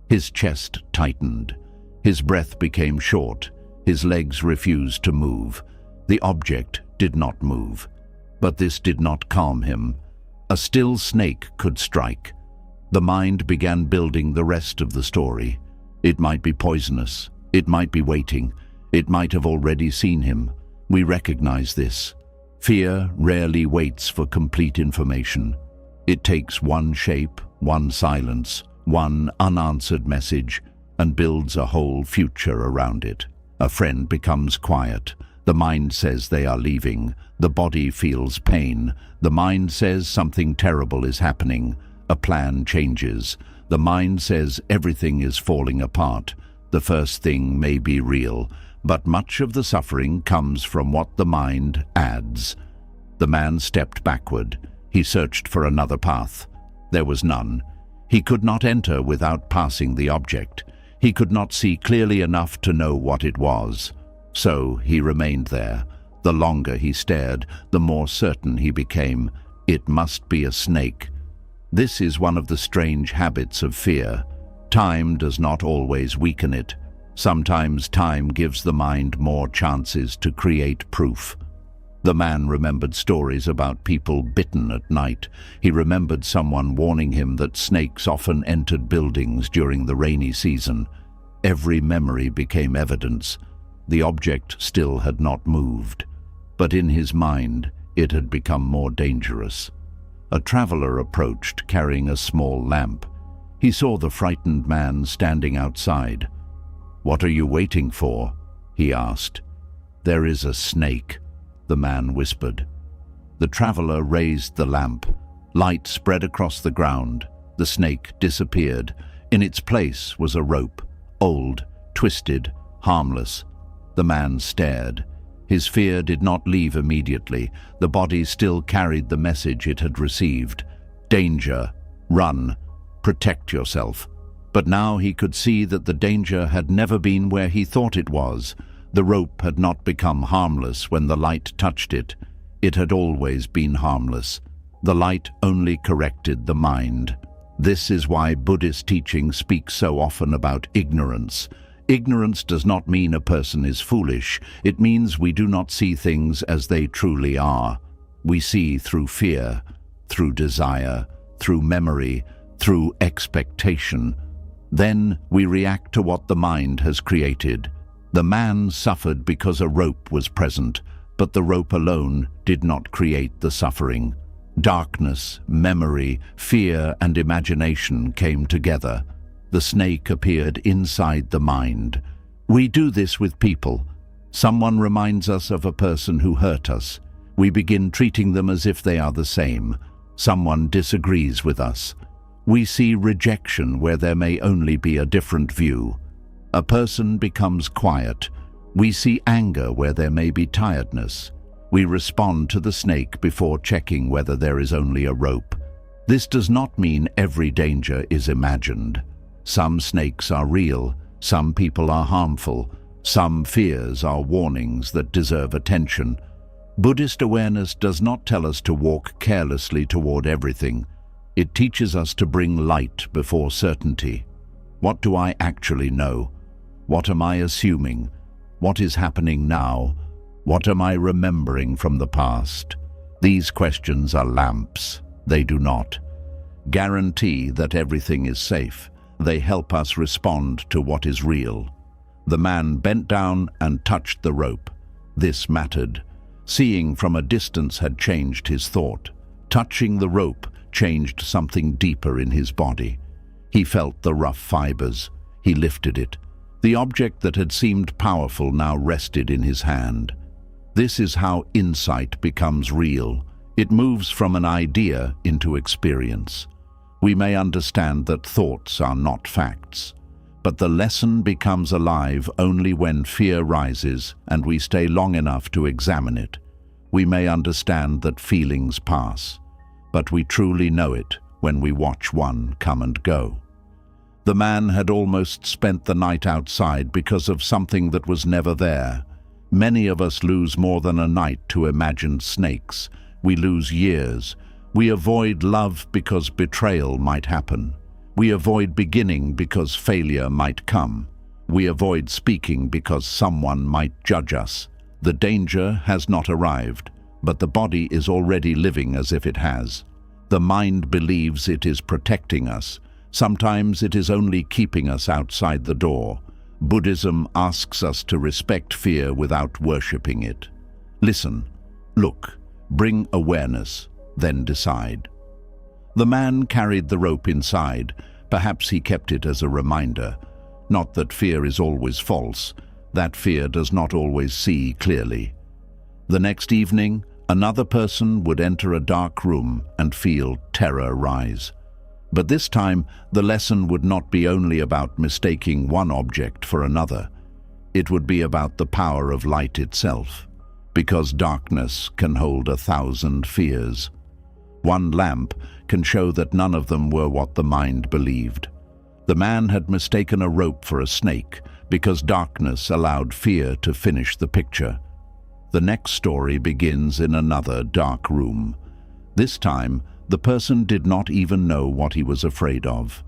His chest tightened. His breath became short. His legs refused to move. The object did not move. But this did not calm him. A still snake could strike. The mind began building the rest of the story. It might be poisonous. It might be waiting. It might have already seen him. We recognize this. Fear rarely waits for complete information. It takes one shape, one silence, one unanswered message, and builds a whole future around it. A friend becomes quiet. The mind says they are leaving. The body feels pain. The mind says something terrible is happening. A plan changes. The mind says everything is falling apart. The first thing may be real, but much of the suffering comes from what the mind adds. The man stepped backward. He searched for another path. There was none. He could not enter without passing the object. He could not see clearly enough to know what it was. So he remained there. The longer he stared, the more certain he became. It must be a snake. This is one of the strange habits of fear. Time does not always weaken it. Sometimes time gives the mind more chances to create proof. The man remembered stories about people bitten at night. He remembered someone warning him that snakes often entered buildings during the rainy season. Every memory became evidence. The object still had not moved, but in his mind it had become more dangerous. A traveler approached, carrying a small lamp. He saw the frightened man standing outside. "What are you waiting for?" he asked. "There is a snake," the man whispered. The traveler raised the lamp. Light spread across the ground. The snake disappeared. In its place was a rope, old, twisted, harmless. The man stared. His fear did not leave immediately. The body still carried the message it had received. Danger. Run. Protect yourself. But now he could see that the danger had never been where he thought it was. The rope had not become harmless when the light touched it. It had always been harmless. The light only corrected the mind. This is why Buddhist teaching speaks so often about ignorance. Ignorance does not mean a person is foolish. It means we do not see things as they truly are. We see through fear, through desire, through memory, through expectation. Then we react to what the mind has created. The man suffered because a rope was present, but the rope alone did not create the suffering. Darkness, memory, fear, and imagination came together. The snake appeared inside the mind. We do this with people. Someone reminds us of a person who hurt us. We begin treating them as if they are the same. Someone disagrees with us. We see rejection where there may only be a different view. A person becomes quiet. We see anger where there may be tiredness. We respond to the snake before checking whether there is only a rope. This does not mean every danger is imagined. Some snakes are real, some people are harmful, some fears are warnings that deserve attention. Buddhist awareness does not tell us to walk carelessly toward everything. It teaches us to bring light before certainty. What do I actually know? What am I assuming? What is happening now? What am I remembering from the past? These questions are lamps. They do not guarantee that everything is safe. They help us respond to what is real. The man bent down and touched the rope. This mattered. Seeing from a distance had changed his thought. Touching the rope changed something deeper in his body. He felt the rough fibers. He lifted it. The object that had seemed powerful now rested in his hand. This is how insight becomes real. It moves from an idea into experience. We may understand that thoughts are not facts, but the lesson becomes alive only when fear rises and we stay long enough to examine it. We may understand that feelings pass, but we truly know it when we watch one come and go. The man had almost spent the night outside because of something that was never there. Many of us lose more than a night to imagined snakes. We lose years. We avoid love because betrayal might happen. We avoid beginning because failure might come. We avoid speaking because someone might judge us. The danger has not arrived, but the body is already living as if it has. The mind believes it is protecting us. Sometimes it is only keeping us outside the door. Buddhism asks us to respect fear without worshipping it. Listen, look, bring awareness, then decide. The man carried the rope inside. Perhaps he kept it as a reminder. Not that fear is always false. That fear does not always see clearly. The next evening, another person would enter a dark room and feel terror rise. But this time, the lesson would not be only about mistaking one object for another. It would be about the power of light itself, because darkness can hold 1,000 fears. One lamp can show that none of them were what the mind believed. The man had mistaken a rope for a snake because darkness allowed fear to finish the picture. The next story begins in another dark room. This time, the person did not even know what he was afraid of.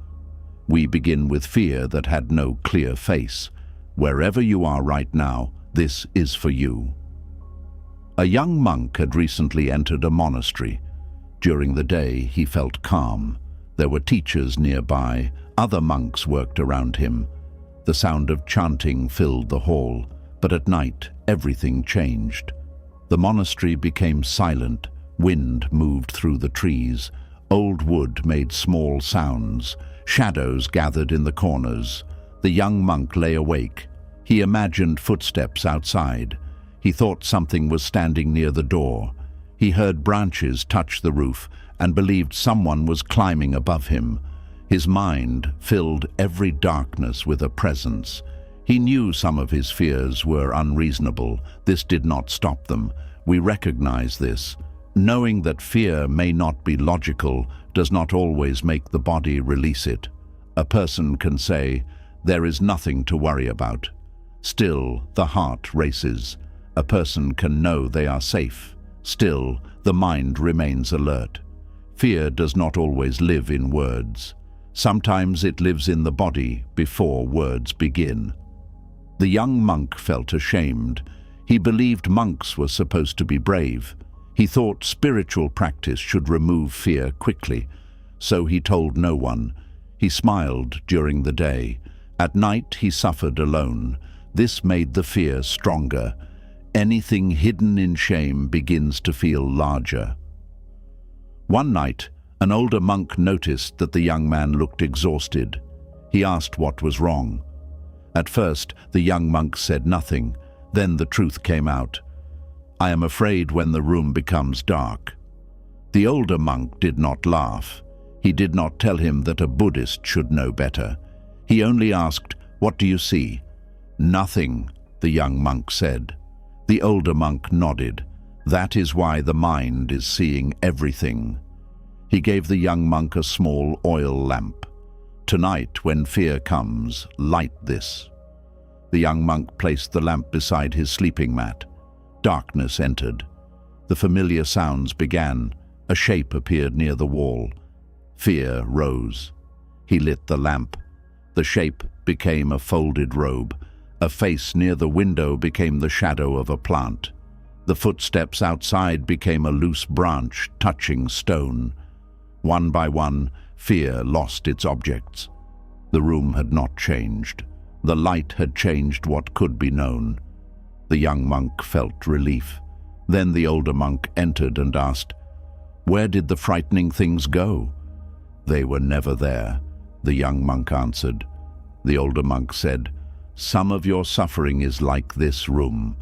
We begin with fear that had no clear face. Wherever you are right now, this is for you. A young monk had recently entered a monastery. During the day, he felt calm. There were teachers nearby. Other monks worked around him. The sound of chanting filled the hall, but at night, everything changed. The monastery became silent. Wind moved through the trees. Old wood made small sounds. Shadows gathered in the corners. The young monk lay awake. He imagined footsteps outside. He thought something was standing near the door. He heard branches touch the roof and believed someone was climbing above him. His mind filled every darkness with a presence. He knew some of his fears were unreasonable. This did not stop them. We recognize this. Knowing that fear may not be logical does not always make the body release it. A person can say, "There is nothing to worry about." Still, the heart races. A person can know they are safe. Still, the mind remains alert. Fear does not always live in words. Sometimes it lives in the body before words begin. The young monk felt ashamed. He believed monks were supposed to be brave. He thought spiritual practice should remove fear quickly, so he told no one. He smiled during the day. At night he suffered alone. This made the fear stronger. Anything hidden in shame begins to feel larger. One night, an older monk noticed that the young man looked exhausted. He asked what was wrong. At first, the young monk said nothing. Then the truth came out. "I am afraid when the room becomes dark." The older monk did not laugh. He did not tell him that a Buddhist should know better. He only asked, "What do you see?" "Nothing," the young monk said. The older monk nodded. "That is why the mind is seeing everything." He gave the young monk a small oil lamp. "Tonight, when fear comes, light this." The young monk placed the lamp beside his sleeping mat. Darkness entered. The familiar sounds began. A shape appeared near the wall. Fear rose. He lit the lamp. The shape became a folded robe. A face near the window became the shadow of a plant. The footsteps outside became a loose branch touching stone. One by one, fear lost its objects. The room had not changed. The light had changed what could be known. The young monk felt relief. Then the older monk entered and asked, "Where did the frightening things go?" "They were never there," the young monk answered. The older monk said, "Some of your suffering is like this room."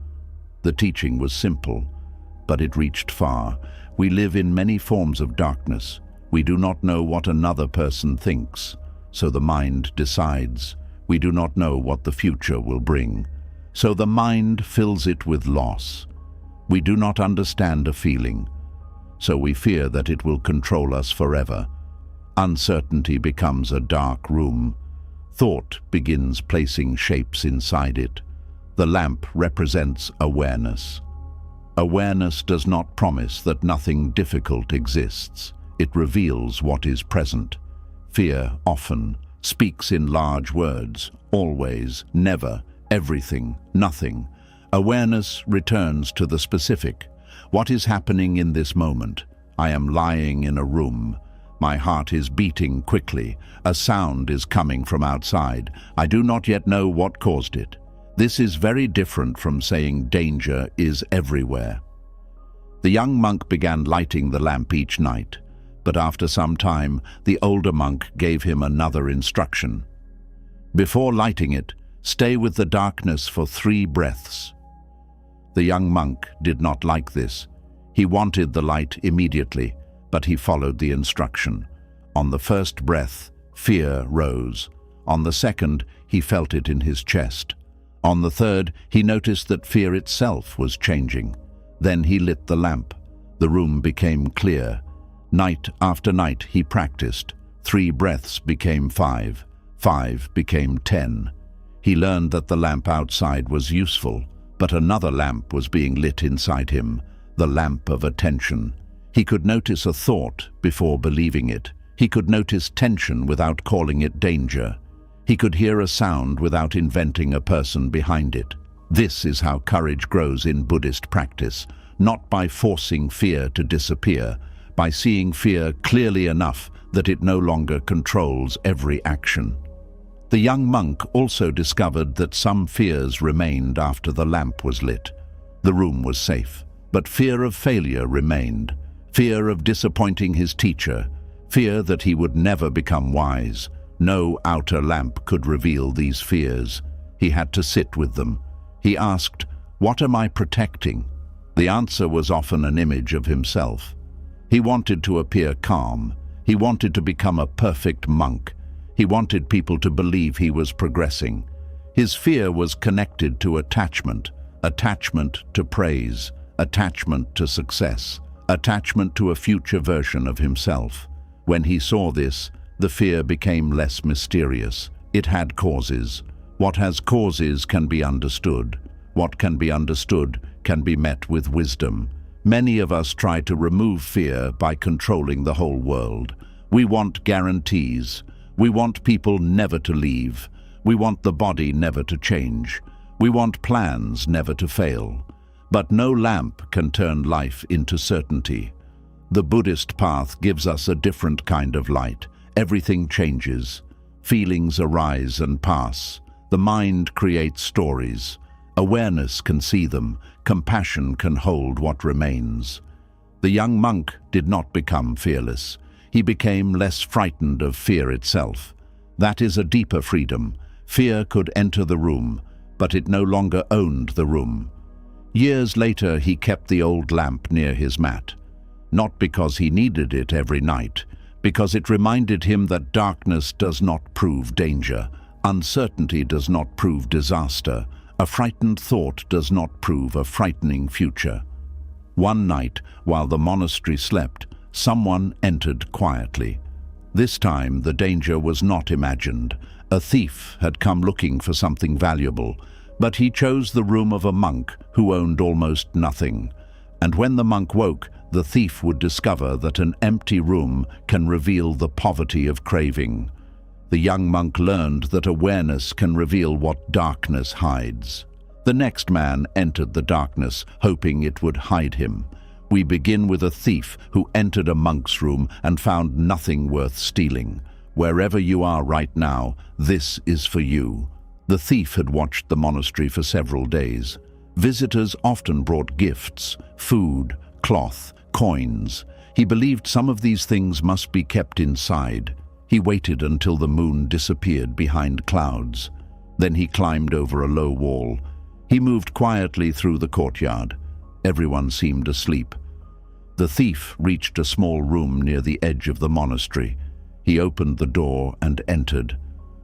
The teaching was simple, but it reached far. We live in many forms of darkness. We do not know what another person thinks, so the mind decides. We do not know what the future will bring, so the mind fills it with loss. We do not understand a feeling, so we fear that it will control us forever. Uncertainty becomes a dark room. Thought begins placing shapes inside it. The lamp represents awareness. Awareness does not promise that nothing difficult exists. It reveals what is present. Fear often speaks in large words, always, never, everything, nothing. Awareness returns to the specific. What is happening in this moment? I am lying in a room. My heart is beating quickly. A sound is coming from outside. I do not yet know what caused it. This is very different from saying danger is everywhere. The young monk began lighting the lamp each night, but after some time, the older monk gave him another instruction. Before lighting it, stay with the darkness for 3 breaths. The young monk did not like this. He wanted the light immediately, but he followed the instruction. On the first breath, fear rose. On the second, he felt it in his chest. On the third, he noticed that fear itself was changing. Then he lit the lamp. The room became clear. Night after night he practiced. 3 breaths became 5. 5 became 10. He learned that the lamp outside was useful, but another lamp was being lit inside him, the lamp of attention. He could notice a thought before believing it. He could notice tension without calling it danger. He could hear a sound without inventing a person behind it. This is how courage grows in Buddhist practice, not by forcing fear to disappear, by seeing fear clearly enough that it no longer controls every action. The young monk also discovered that some fears remained after the lamp was lit. The room was safe, but fear of failure remained, fear of disappointing his teacher, fear that he would never become wise. No outer lamp could reveal these fears. He had to sit with them. He asked, "What am I protecting?" The answer was often an image of himself. He wanted to appear calm. He wanted to become a perfect monk. He wanted people to believe he was progressing. His fear was connected to attachment to praise, attachment to success, attachment to a future version of himself. When he saw this, the fear became less mysterious. It had causes. What has causes can be understood. What can be understood can be met with wisdom. Many of us try to remove fear by controlling the whole world. We want guarantees. We want people never to leave. We want the body never to change. We want plans never to fail. But no lamp can turn life into certainty. The Buddhist path gives us a different kind of light. Everything changes. Feelings arise and pass. The mind creates stories. Awareness can see them. Compassion can hold what remains. The young monk did not become fearless. He became less frightened of fear itself. That is a deeper freedom. Fear could enter the room, but it no longer owned the room. Years later, he kept the old lamp near his mat. Not because he needed it every night, because it reminded him that darkness does not prove danger. Uncertainty does not prove disaster. A frightened thought does not prove a frightening future. One night, while the monastery slept, someone entered quietly. This time, the danger was not imagined. A thief had come looking for something valuable, but he chose the room of a monk who owned almost nothing. And when the monk woke, the thief would discover that an empty room can reveal the poverty of craving. The young monk learned that awareness can reveal what darkness hides. The next man entered the darkness, hoping it would hide him. We begin with a thief who entered a monk's room and found nothing worth stealing. Wherever you are right now, this is for you. The thief had watched the monastery for several days. Visitors often brought gifts, food, cloth, coins. He believed some of these things must be kept inside. He waited until the moon disappeared behind clouds. Then he climbed over a low wall. He moved quietly through the courtyard. Everyone seemed asleep. The thief reached a small room near the edge of the monastery. He opened the door and entered.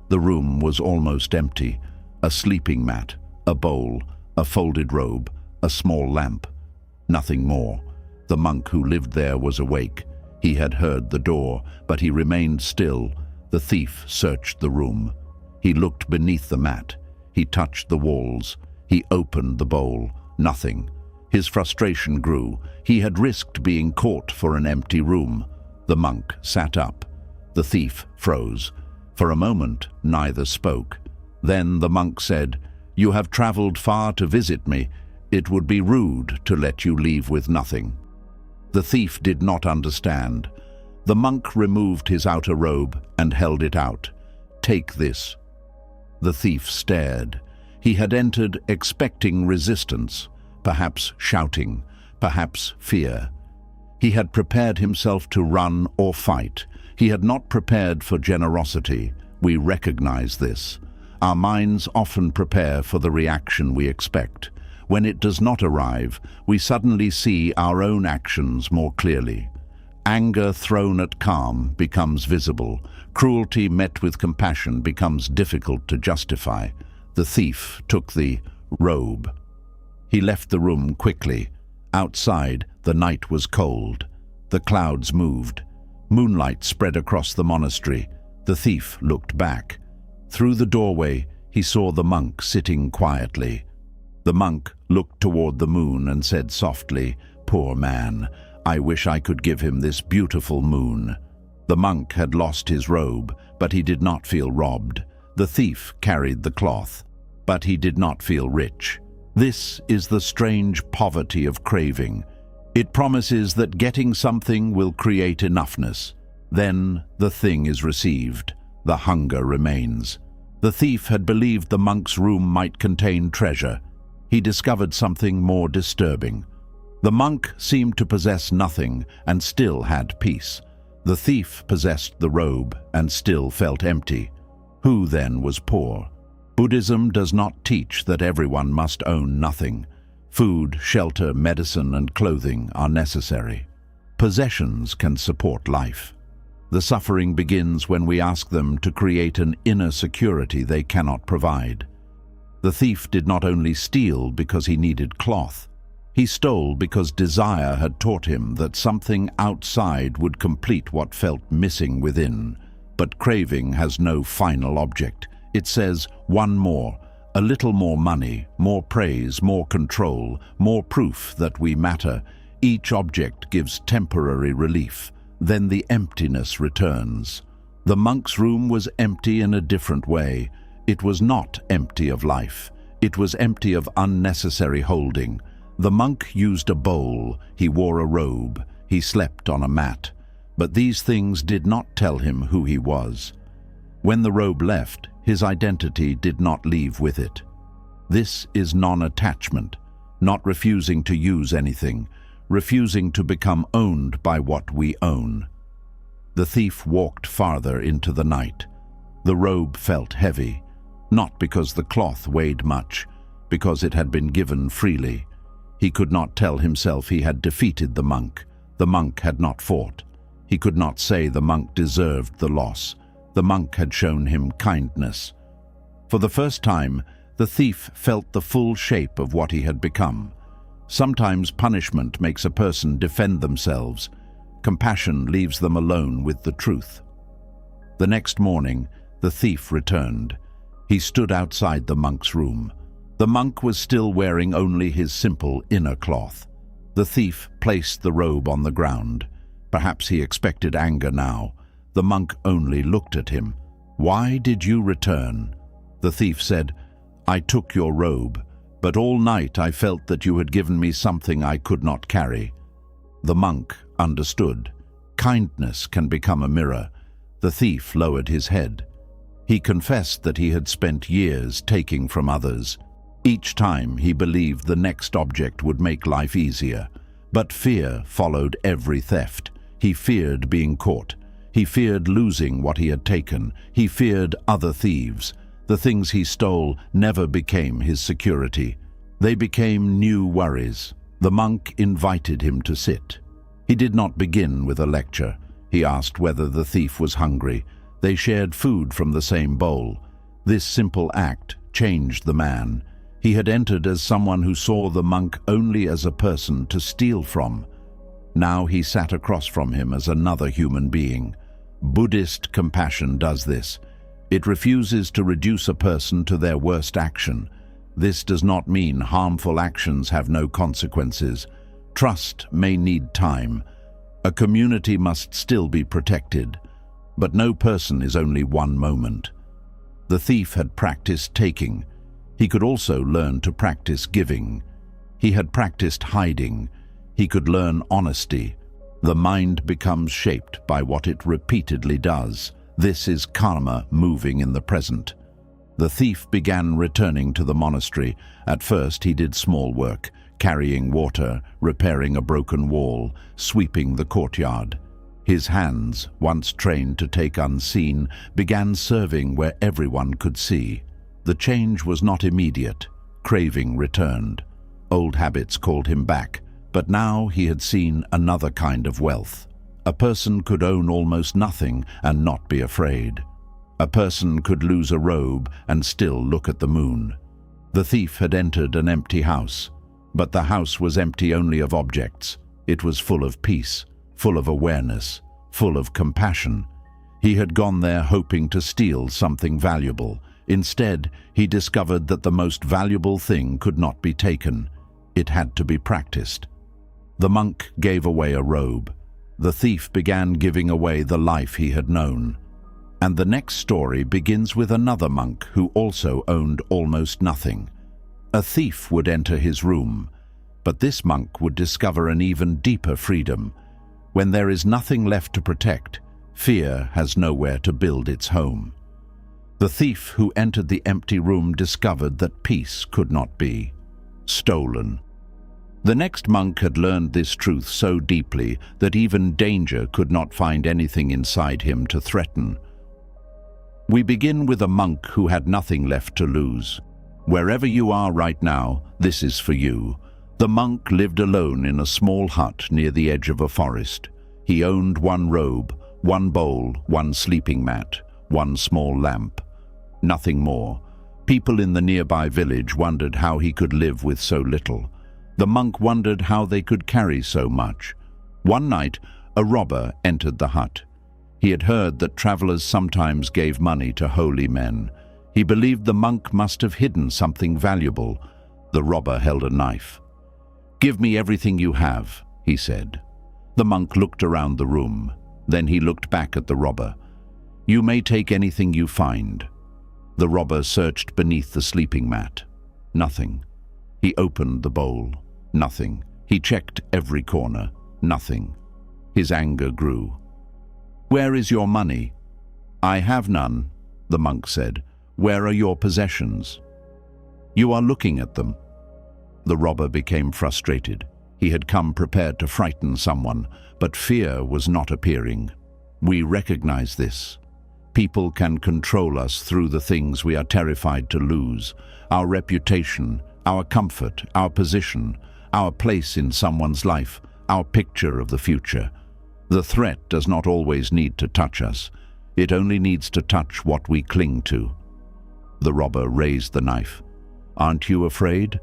The room was almost empty. A sleeping mat, a bowl, a folded robe, a small lamp. Nothing more. The monk who lived there was awake. He had heard the door, but he remained still. The thief searched the room. He looked beneath the mat. He touched the walls. He opened the bowl. Nothing. His frustration grew. He had risked being caught for an empty room. The monk sat up. The thief froze. For a moment, neither spoke. Then the monk said, "You have traveled far to visit me. It would be rude to let you leave with nothing." The thief did not understand. The monk removed his outer robe and held it out. "Take this." The thief stared. He had entered expecting resistance, perhaps shouting, perhaps fear. He had prepared himself to run or fight. He had not prepared for generosity. We recognize this. Our minds often prepare for the reaction we expect. When it does not arrive, we suddenly see our own actions more clearly. Anger thrown at calm becomes visible. Cruelty met with compassion becomes difficult to justify. The thief took the robe. He left the room quickly. Outside, the night was cold. The clouds moved. Moonlight spread across the monastery. The thief looked back. Through the doorway, he saw the monk sitting quietly. The monk looked toward the moon and said softly, "Poor man, I wish I could give him this beautiful moon." The monk had lost his robe, but he did not feel robbed. The thief carried the cloth, but he did not feel rich. This is the strange poverty of craving. It promises that getting something will create enoughness. Then the thing is received. The hunger remains. The thief had believed the monk's room might contain treasure. He discovered something more disturbing. The monk seemed to possess nothing and still had peace. The thief possessed the robe and still felt empty. Who then was poor? Buddhism does not teach that everyone must own nothing. Food, shelter, medicine, and clothing are necessary. Possessions can support life. The suffering begins when we ask them to create an inner security they cannot provide. The thief did not only steal because he needed cloth. He stole because desire had taught him that something outside would complete what felt missing within. But craving has no final object. It says, one more, a little more money, more praise, more control, more proof that we matter. Each object gives temporary relief. Then the emptiness returns. The monk's room was empty in a different way. It was not empty of life. It was empty of unnecessary holding. The monk used a bowl. He wore a robe. He slept on a mat. But these things did not tell him who he was. When the robe left, his identity did not leave with it. This is non-attachment, not refusing to use anything, refusing to become owned by what we own. The thief walked farther into the night. The robe felt heavy, not because the cloth weighed much, because it had been given freely. He could not tell himself he had defeated the monk. The monk had not fought. He could not say the monk deserved the loss. The monk had shown him kindness. For the first time, the thief felt the full shape of what he had become. Sometimes punishment makes a person defend themselves. Compassion leaves them alone with the truth. The next morning, the thief returned. He stood outside the monk's room. The monk was still wearing only his simple inner cloth. The thief placed the robe on the ground. Perhaps he expected anger now. The monk only looked at him. "Why did you return?" The thief said, "I took your robe, but all night I felt that you had given me something I could not carry." The monk understood. Kindness can become a mirror. The thief lowered his head. He confessed that he had spent years taking from others. Each time he believed the next object would make life easier. But fear followed every theft. He feared being caught. He feared losing what he had taken. He feared other thieves. The things he stole never became his security. They became new worries. The monk invited him to sit. He did not begin with a lecture. He asked whether the thief was hungry. They shared food from the same bowl. This simple act changed the man. He had entered as someone who saw the monk only as a person to steal from. Now he sat across from him as another human being. Buddhist compassion does this. It refuses to reduce a person to their worst action. This does not mean harmful actions have no consequences. Trust may need time. A community must still be protected. But no person is only one moment. The thief had practiced taking. He could also learn to practice giving. He had practiced hiding. He could learn honesty. The mind becomes shaped by what it repeatedly does. This is karma moving in the present. The thief began returning to the monastery. At first he did small work, carrying water, repairing a broken wall, sweeping the courtyard. His hands, once trained to take unseen, began serving where everyone could see. The change was not immediate. Craving returned. Old habits called him back, but now he had seen another kind of wealth. A person could own almost nothing and not be afraid. A person could lose a robe and still look at the moon. The thief had entered an empty house, but the house was empty only of objects. It was full of peace, full of awareness, full of compassion. He had gone there hoping to steal something valuable. Instead, he discovered that the most valuable thing could not be taken. It had to be practiced. The monk gave away a robe. The thief began giving away the life he had known. And the next story begins with another monk who also owned almost nothing. A thief would enter his room, but this monk would discover an even deeper freedom. When there is nothing left to protect, fear has nowhere to build its home. The thief who entered the empty room discovered that peace could not be stolen. The next monk had learned this truth so deeply that even danger could not find anything inside him to threaten. We begin with a monk who had nothing left to lose. Wherever you are right now, this is for you. The monk lived alone in a small hut near the edge of a forest. He owned one robe, one bowl, one sleeping mat, one small lamp. Nothing more. People in the nearby village wondered how he could live with so little. The monk wondered how they could carry so much. One night, a robber entered the hut. He had heard that travelers sometimes gave money to holy men. He believed the monk must have hidden something valuable. The robber held a knife. "Give me everything you have," he said. The monk looked around the room. Then he looked back at the robber. "You may take anything you find." The robber searched beneath the sleeping mat. Nothing. He opened the bowl. Nothing. He checked every corner. Nothing. His anger grew. "Where is your money?" "I have none," the monk said. "Where are your possessions?" "You are looking at them." The robber became frustrated. He had come prepared to frighten someone, but fear was not appearing. We recognize this. People can control us through the things we are terrified to lose: our reputation, our comfort, our position, our place in someone's life, our picture of the future. The threat does not always need to touch us. It only needs to touch what we cling to. The robber raised the knife. "Aren't you afraid?"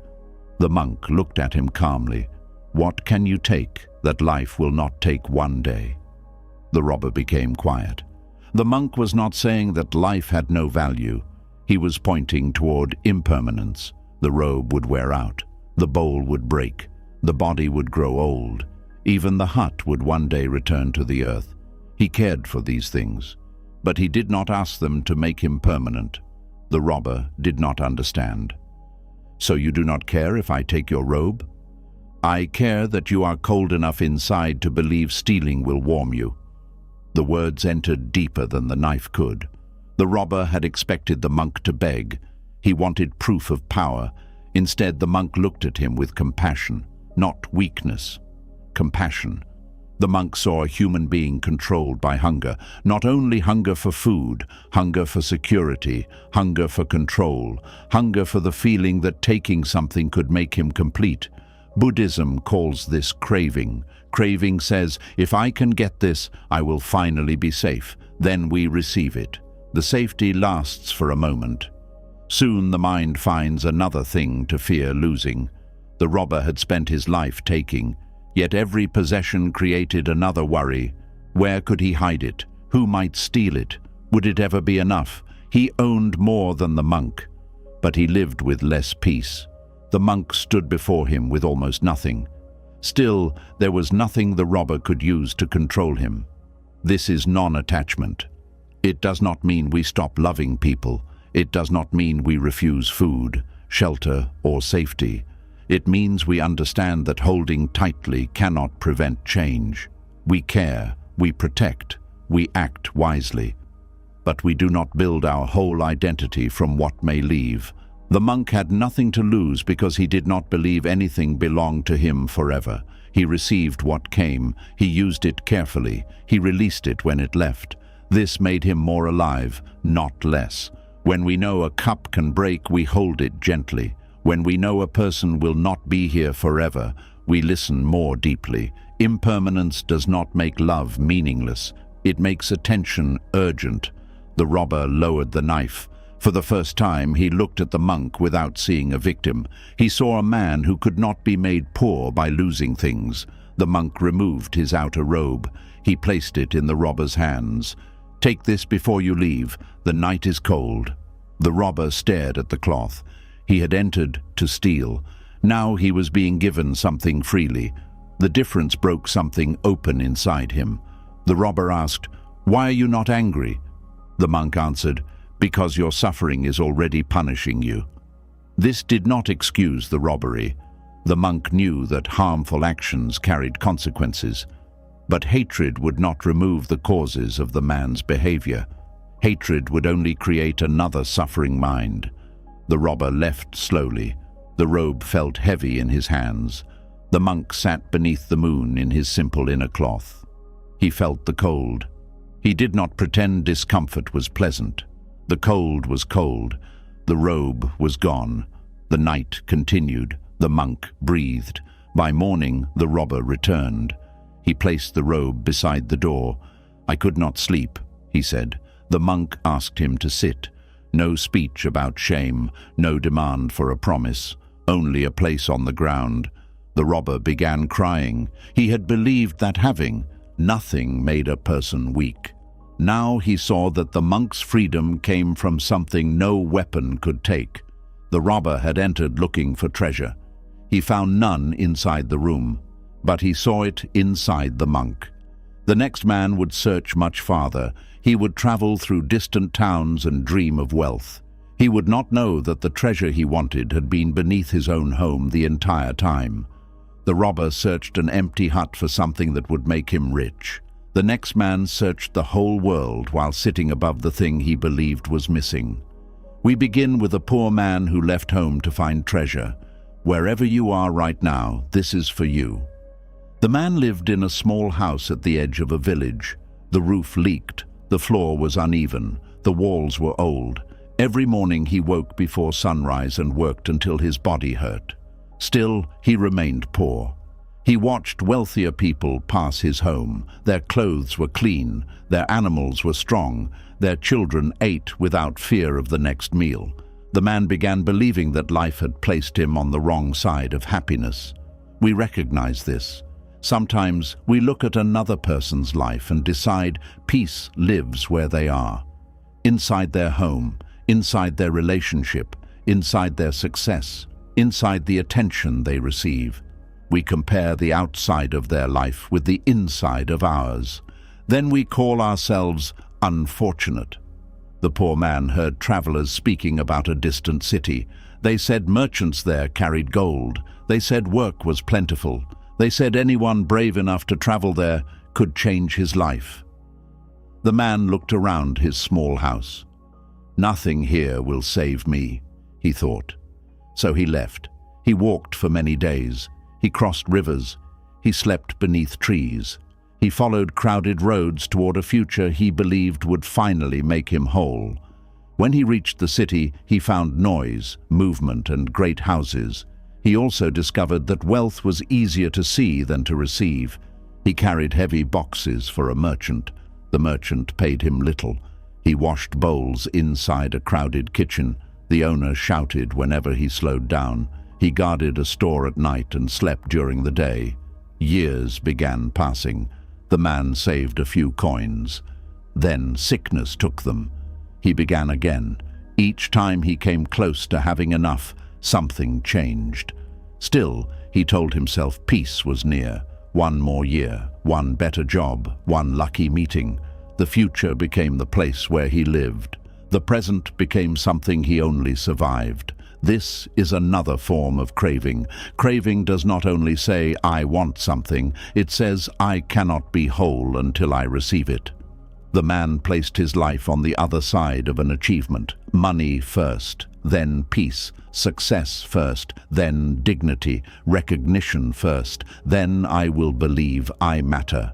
The monk looked at him calmly. "What can you take that life will not take one day?" The robber became quiet. The monk was not saying that life had no value. He was pointing toward impermanence. The robe would wear out. The bowl would break. The body would grow old. Even the hut would one day return to the earth. He cared for these things, but he did not ask them to make him permanent. The robber did not understand. "So you do not care if I take your robe?" "I care that you are cold enough inside to believe stealing will warm you." The words entered deeper than the knife could. The robber had expected the monk to beg. He wanted proof of power. Instead, the monk looked at him with compassion, not weakness. Compassion. The monk saw a human being controlled by hunger, not only hunger for food, hunger for security, hunger for control, hunger for the feeling that taking something could make him complete. Buddhism calls this craving. Craving says, if I can get this, I will finally be safe. Then we receive it. The safety lasts for a moment. Soon the mind finds another thing to fear losing. The robber had spent his life taking, yet every possession created another worry. Where could he hide it? Who might steal it? Would it ever be enough? He owned more than the monk, but he lived with less peace. The monk stood before him with almost nothing. Still, there was nothing the robber could use to control him. This is non-attachment. It does not mean we stop loving people. It does not mean we refuse food, shelter, or safety. It means we understand that holding tightly cannot prevent change. We care, we protect, we act wisely. But we do not build our whole identity from what may leave. The monk had nothing to lose because he did not believe anything belonged to him forever. He received what came, he used it carefully, he released it when it left. This made him more alive, not less. When we know a cup can break, we hold it gently. When we know a person will not be here forever, we listen more deeply. Impermanence does not make love meaningless. It makes attention urgent. The robber lowered the knife. For the first time, he looked at the monk without seeing a victim. He saw a man who could not be made poor by losing things. The monk removed his outer robe. He placed it in the robber's hands. "Take this before you leave. The night is cold." The robber stared at the cloth. He had entered to steal. Now he was being given something freely. The difference broke something open inside him. The robber asked, "Why are you not angry?" The monk answered, "Because your suffering is already punishing you." This did not excuse the robbery. The monk knew that harmful actions carried consequences. But hatred would not remove the causes of the man's behavior. Hatred would only create another suffering mind. The robber left slowly. The robe felt heavy in his hands. The monk sat beneath the moon in his simple inner cloth. He felt the cold. He did not pretend discomfort was pleasant. The cold was cold. The robe was gone. The night continued. The monk breathed. By morning, the robber returned. He placed the robe beside the door. "I could not sleep," he said. The monk asked him to sit. No speech about shame, no demand for a promise, only a place on the ground. The robber began crying. He had believed that having nothing made a person weak. Now he saw that the monk's freedom came from something no weapon could take. The robber had entered looking for treasure. He found none inside the room, but he saw it inside the monk. The next man would search much farther. He would travel through distant towns and dream of wealth. He would not know that the treasure he wanted had been beneath his own home the entire time. The robber searched an empty hut for something that would make him rich. The next man searched the whole world while sitting above the thing he believed was missing. We begin with a poor man who left home to find treasure. Wherever you are right now, this is for you. The man lived in a small house at the edge of a village. The roof leaked. The floor was uneven. The walls were old. Every morning he woke before sunrise and worked until his body hurt. Still, he remained poor. He watched wealthier people pass his home. Their clothes were clean. Their animals were strong. Their children ate without fear of the next meal. The man began believing that life had placed him on the wrong side of happiness. We recognize this. Sometimes we look at another person's life and decide peace lives where they are. Inside their home, inside their relationship, inside their success, inside the attention they receive. We compare the outside of their life with the inside of ours. Then we call ourselves unfortunate. The poor man heard travelers speaking about a distant city. They said merchants there carried gold. They said work was plentiful. They said anyone brave enough to travel there could change his life. The man looked around his small house. "Nothing here will save me," he thought. So he left. He walked for many days. He crossed rivers. He slept beneath trees. He followed crowded roads toward a future he believed would finally make him whole. When he reached the city, he found noise, movement, and great houses. He also discovered that wealth was easier to see than to receive. He carried heavy boxes for a merchant. The merchant paid him little. He washed bowls inside a crowded kitchen. The owner shouted whenever he slowed down. He guarded a store at night and slept during the day. Years began passing. The man saved a few coins. Then sickness took them. He began again. Each time he came close to having enough, something changed. Still, he told himself peace was near. One more year, one better job, one lucky meeting. The future became the place where he lived. The present became something he only survived. This is another form of craving. Craving does not only say, "I want something," it says, "I cannot be whole until I receive it." The man placed his life on the other side of an achievement. Money first, then peace. Success first, then dignity. Recognition first, then I will believe I matter.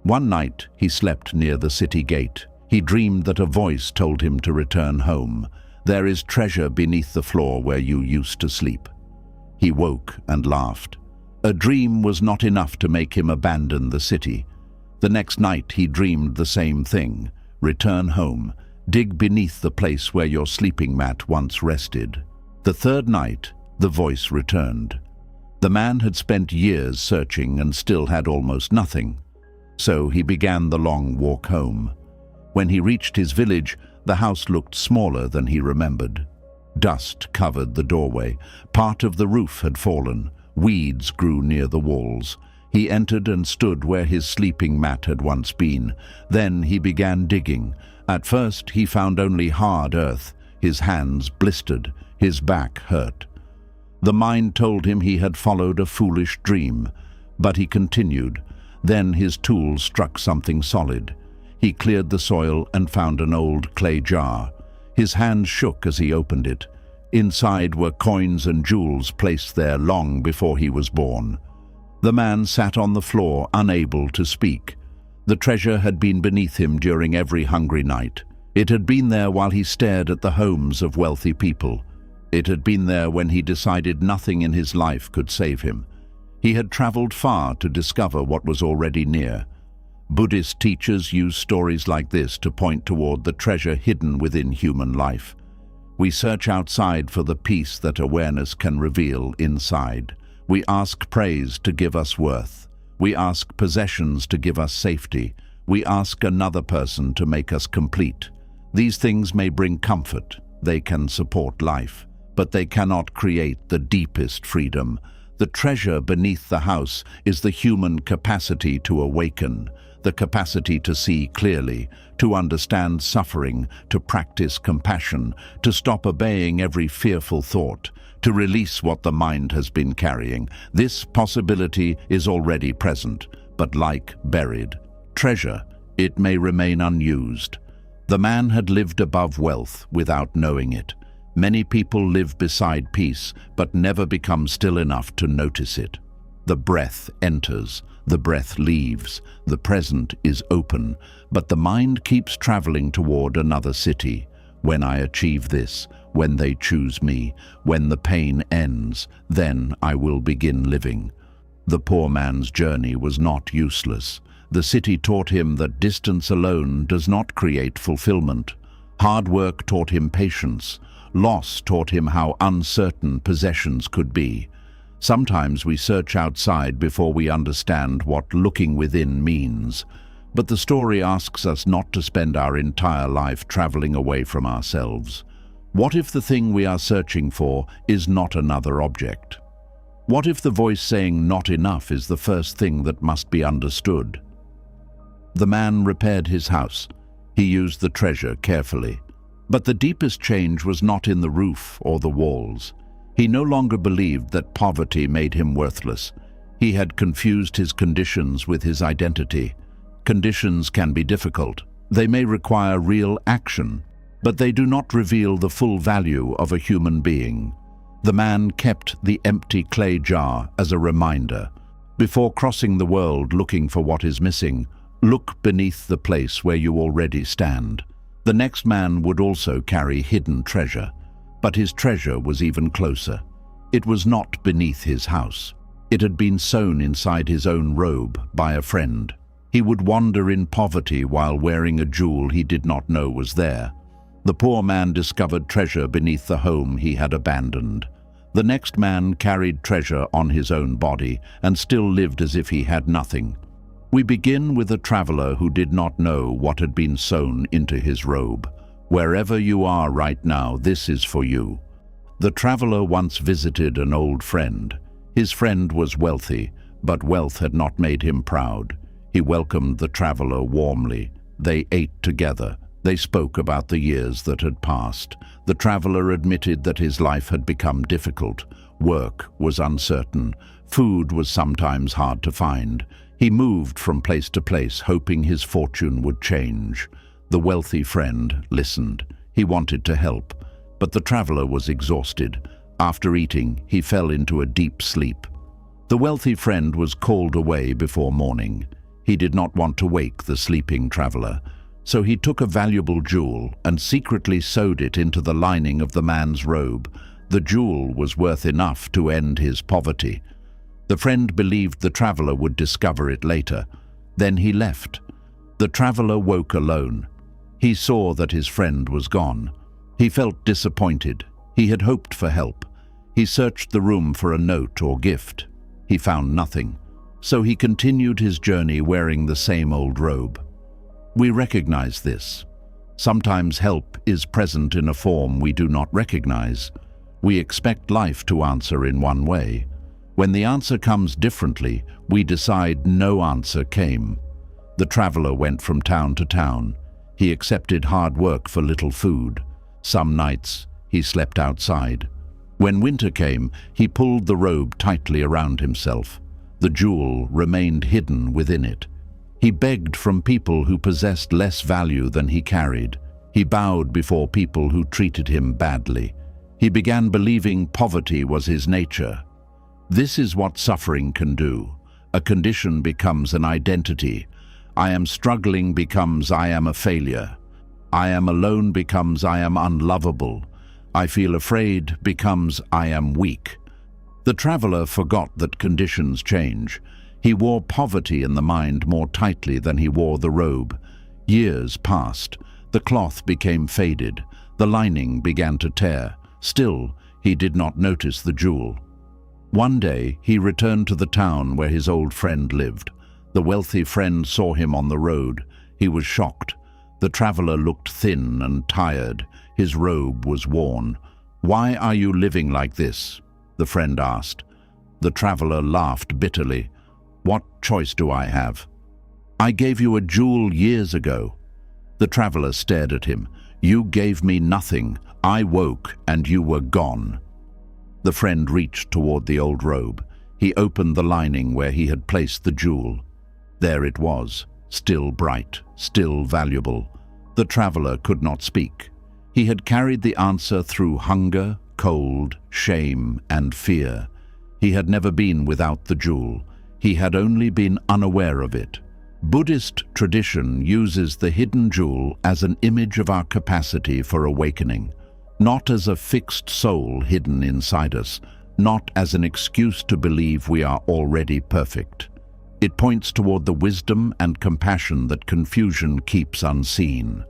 One night, he slept near the city gate. He dreamed that a voice told him to return home. "There is treasure beneath the floor where you used to sleep." He woke and laughed. A dream was not enough to make him abandon the city. The next night he dreamed the same thing. Return home. Dig beneath the place where your sleeping mat once rested. The third night, the voice returned. The man had spent years searching and still had almost nothing. So he began the long walk home. When he reached his village, the house looked smaller than he remembered. Dust covered the doorway. Part of the roof had fallen. Weeds grew near the walls. He entered and stood where his sleeping mat had once been. Then he began digging. At first he found only hard earth. His hands blistered. His back hurt. The mind told him he had followed a foolish dream, but he continued. Then his tools struck something solid. He cleared the soil and found an old clay jar. His hands shook as he opened it. Inside were coins and jewels placed there long before he was born. The man sat on the floor, unable to speak. The treasure had been beneath him during every hungry night. It had been there while he stared at the homes of wealthy people. It had been there when he decided nothing in his life could save him. He had traveled far to discover what was already near. Buddhist teachers use stories like this to point toward the treasure hidden within human life. We search outside for the peace that awareness can reveal inside. We ask praise to give us worth. We ask possessions to give us safety. We ask another person to make us complete. These things may bring comfort. They can support life, but they cannot create the deepest freedom. The treasure beneath the house is the human capacity to awaken, the capacity to see clearly, to understand suffering, to practice compassion, to stop obeying every fearful thought, to release what the mind has been carrying. This possibility is already present, but like buried treasure, it may remain unused. The man had lived above wealth without knowing it. Many people live beside peace, but never become still enough to notice it. The breath enters, the breath leaves, the present is open, but the mind keeps traveling toward another city. When I achieve this, when they choose me, when the pain ends, then I will begin living. The poor man's journey was not useless. The city taught him that distance alone does not create fulfillment. Hard work taught him patience. Loss taught him how uncertain possessions could be. Sometimes we search outside before we understand what looking within means. But the story asks us not to spend our entire life traveling away from ourselves. What if the thing we are searching for is not another object? What if the voice saying not enough is the first thing that must be understood? The man repaired his house. He used the treasure carefully. But the deepest change was not in the roof or the walls. He no longer believed that poverty made him worthless. He had confused his conditions with his identity. Conditions can be difficult. They may require real action, but they do not reveal the full value of a human being. The man kept the empty clay jar as a reminder. Before crossing the world looking for what is missing, look beneath the place where you already stand. The next man would also carry hidden treasure, but his treasure was even closer. It was not beneath his house. It had been sewn inside his own robe by a friend. He would wander in poverty while wearing a jewel he did not know was there. The poor man discovered treasure beneath the home he had abandoned. The next man carried treasure on his own body and still lived as if he had nothing. We begin with a traveler who did not know what had been sewn into his robe. Wherever you are right now, this is for you. The traveler once visited an old friend. His friend was wealthy, but wealth had not made him proud. He welcomed the traveler warmly. They ate together. They spoke about the years that had passed. The traveler admitted that his life had become difficult. Work was uncertain. Food was sometimes hard to find. He moved from place to place, hoping his fortune would change. The wealthy friend listened. He wanted to help, but the traveler was exhausted. After eating, he fell into a deep sleep. The wealthy friend was called away before morning. He did not want to wake the sleeping traveler, so he took a valuable jewel and secretly sewed it into the lining of the man's robe. The jewel was worth enough to end his poverty. The friend believed the traveler would discover it later. Then he left. The traveler woke alone. He saw that his friend was gone. He felt disappointed. He had hoped for help. He searched the room for a note or gift. He found nothing. So he continued his journey wearing the same old robe. We recognize this. Sometimes help is present in a form we do not recognize. We expect life to answer in one way. When the answer comes differently, we decide no answer came. The traveler went from town to town. He accepted hard work for little food. Some nights, he slept outside. When winter came, he pulled the robe tightly around himself. The jewel remained hidden within it. He begged from people who possessed less value than he carried. He bowed before people who treated him badly. He began believing poverty was his nature. This is what suffering can do. A condition becomes an identity. I am struggling becomes I am a failure. I am alone becomes I am unlovable. I feel afraid becomes I am weak. The traveler forgot that conditions change. He wore poverty in the mind more tightly than he wore the robe. Years passed. The cloth became faded. The lining began to tear. Still, he did not notice the jewel. One day, he returned to the town where his old friend lived. The wealthy friend saw him on the road. He was shocked. The traveler looked thin and tired. His robe was worn. "Why are you living like this?" the friend asked. The traveler laughed bitterly. "What choice do I have? I gave you a jewel years ago." The traveler stared at him. "You gave me nothing. I woke and you were gone." The friend reached toward the old robe. He opened the lining where he had placed the jewel. There it was, still bright, still valuable. The traveler could not speak. He had carried the answer through hunger, cold, shame, and fear. He had never been without the jewel. He had only been unaware of it. Buddhist tradition uses the hidden jewel as an image of our capacity for awakening, not as a fixed soul hidden inside us, not as an excuse to believe we are already perfect. It points toward the wisdom and compassion that confusion keeps unseen.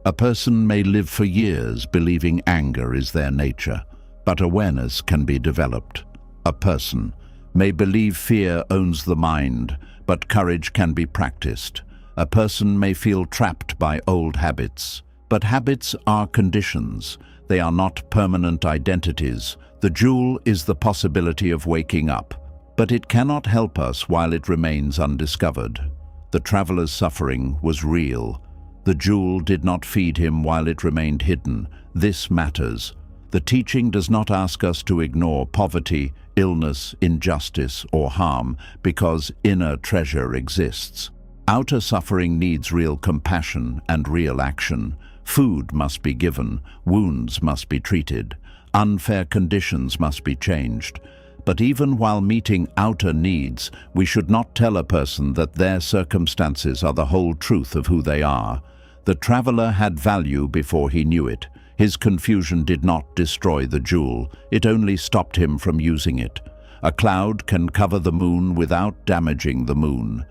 A person may live for years believing anger is their nature, but awareness can be developed. A person may believe fear owns the mind, but courage can be practiced. A person may feel trapped by old habits, but habits are conditions. They are not permanent identities. The jewel is the possibility of waking up, but it cannot help us while it remains undiscovered. The traveler's suffering was real. The jewel did not feed him while it remained hidden. This matters. The teaching does not ask us to ignore poverty, illness, injustice, or harm because inner treasure exists. Outer suffering needs real compassion and real action. Food must be given, wounds must be treated, unfair conditions must be changed. But even while meeting outer needs, we should not tell a person that their circumstances are the whole truth of who they are. The traveler had value before he knew it. His confusion did not destroy the jewel, it only stopped him from using it. A cloud can cover the moon without damaging the moon.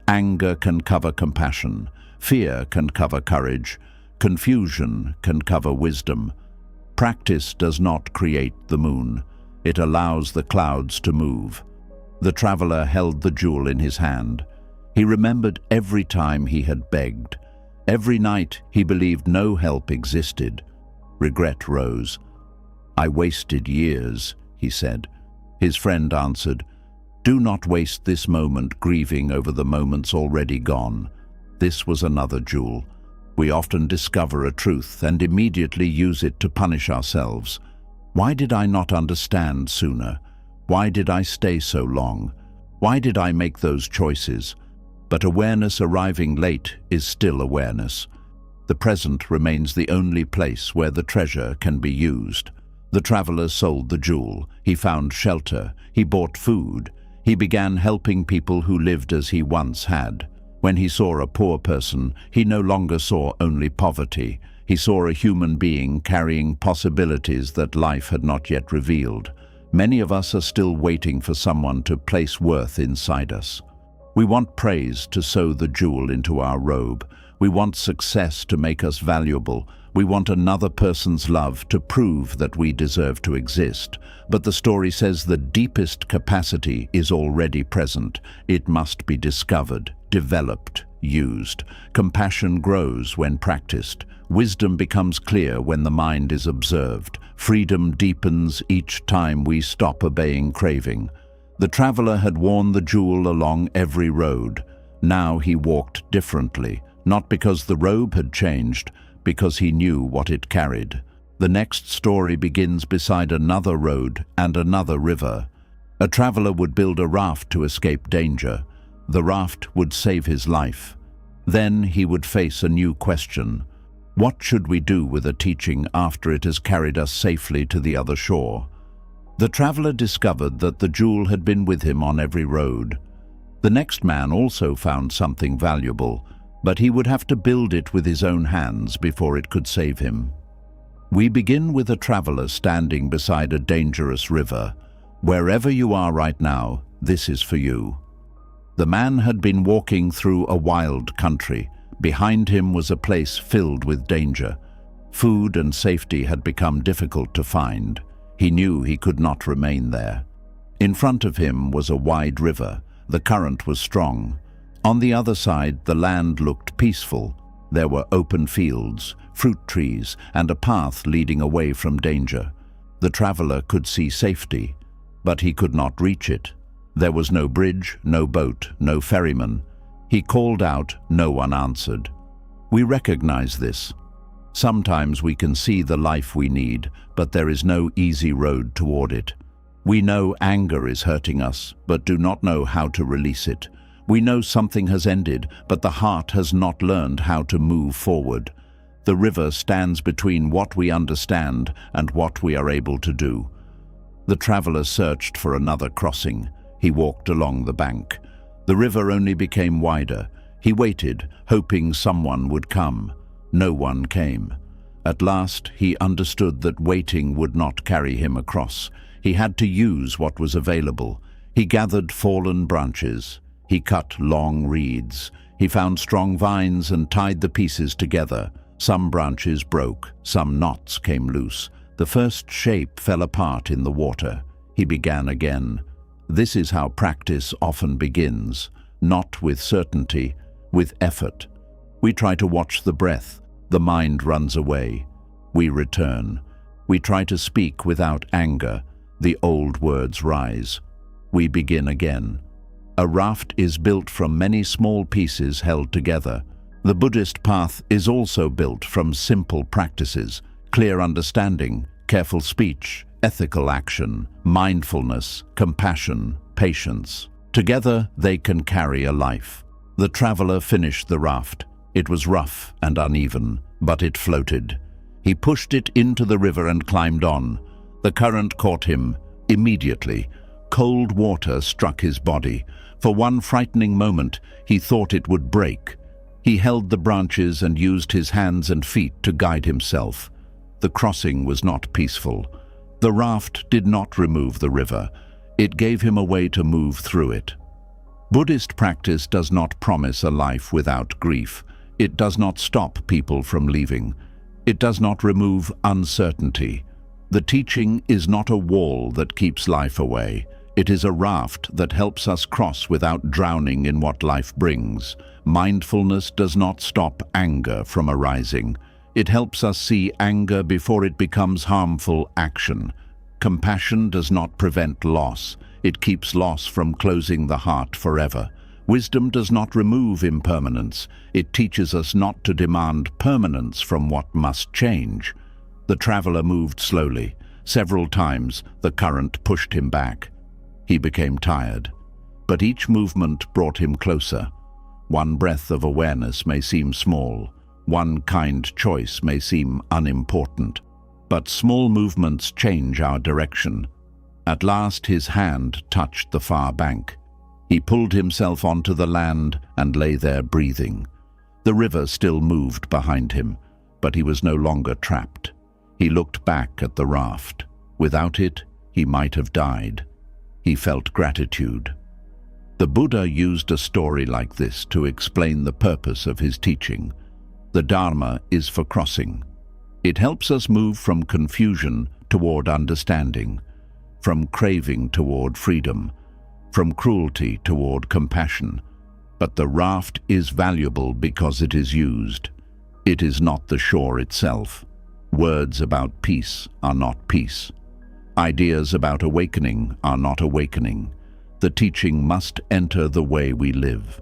Anger can cover compassion. Fear can cover courage. Confusion can cover wisdom. Practice does not create the moon. It allows the clouds to move. The traveler held the jewel in his hand. He remembered every time he had begged. Every night he believed no help existed. Regret rose. "I wasted years," he said. His friend answered, "Do not waste this moment grieving over the moments already gone." This was another jewel. We often discover a truth and immediately use it to punish ourselves. Why did I not understand sooner? Why did I stay so long? Why did I make those choices? But awareness arriving late is still awareness. The present remains the only place where the treasure can be used. The traveler sold the jewel. He found shelter. He bought food. He began helping people who lived as he once had. When he saw a poor person, he no longer saw only poverty. He saw a human being carrying possibilities that life had not yet revealed. Many of us are still waiting for someone to place worth inside us. We want praise to sew the jewel into our robe. We want success to make us valuable. We want another person's love to prove that we deserve to exist. But the story says the deepest capacity is already present. It must be discovered, developed, used. Compassion grows when practiced. Wisdom becomes clear when the mind is observed. Freedom deepens each time we stop obeying craving. The traveler had worn the jewel along every road. Now he walked differently, not because the robe had changed, because he knew what it carried. The next story begins beside another road and another river. A traveler would build a raft to escape danger. The raft would save his life. Then he would face a new question. What should we do with a teaching after it has carried us safely to the other shore? The traveler discovered that the jewel had been with him on every road. The next man also found something valuable, but he would have to build it with his own hands before it could save him. We begin with a traveler standing beside a dangerous river. Wherever you are right now, this is for you. The man had been walking through a wild country. Behind him was a place filled with danger. Food and safety had become difficult to find. He knew he could not remain there. In front of him was a wide river. The current was strong. On the other side, the land looked peaceful. There were open fields, fruit trees, and a path leading away from danger. The traveler could see safety, but he could not reach it. There was no bridge, no boat, no ferryman. He called out, no one answered. We recognize this. Sometimes we can see the life we need, but there is no easy road toward it. We know anger is hurting us, but do not know how to release it. We know something has ended, but the heart has not learned how to move forward. The river stands between what we understand and what we are able to do. The traveler searched for another crossing. He walked along the bank. The river only became wider. He waited, hoping someone would come. No one came. At last, he understood that waiting would not carry him across. He had to use what was available. He gathered fallen branches. He cut long reeds. He found strong vines and tied the pieces together. Some branches broke, some knots came loose. The first shape fell apart in the water. He began again. This is how practice often begins, not with certainty, with effort. We try to watch the breath. The mind runs away. We return. We try to speak without anger. The old words rise. We begin again. A raft is built from many small pieces held together. The Buddhist path is also built from simple practices, clear understanding, careful speech, ethical action, mindfulness, compassion, patience. Together, they can carry a life. The traveler finished the raft. It was rough and uneven, but it floated. He pushed it into the river and climbed on. The current caught him. Immediately, cold water struck his body. For one frightening moment, he thought it would break. He held the branches and used his hands and feet to guide himself. The crossing was not peaceful. The raft did not remove the river. It gave him a way to move through it. Buddhist practice does not promise a life without grief. It does not stop people from leaving. It does not remove uncertainty. The teaching is not a wall that keeps life away. It is a raft that helps us cross without drowning in what life brings. Mindfulness does not stop anger from arising. It helps us see anger before it becomes harmful action. Compassion does not prevent loss. It keeps loss from closing the heart forever. Wisdom does not remove impermanence. It teaches us not to demand permanence from what must change. The traveler moved slowly. Several times, the current pushed him back. He became tired, but each movement brought him closer. One breath of awareness may seem small. One kind choice may seem unimportant. But small movements change our direction. At last, his hand touched the far bank. He pulled himself onto the land and lay there breathing. The river still moved behind him, but he was no longer trapped. He looked back at the raft. Without it, he might have died. He felt gratitude. The Buddha used a story like this to explain the purpose of his teaching. The Dharma is for crossing. It helps us move from confusion toward understanding, from craving toward freedom, from cruelty toward compassion. But the raft is valuable because it is used. It is not the shore itself. Words about peace are not peace. Ideas about awakening are not awakening. The teaching must enter the way we live.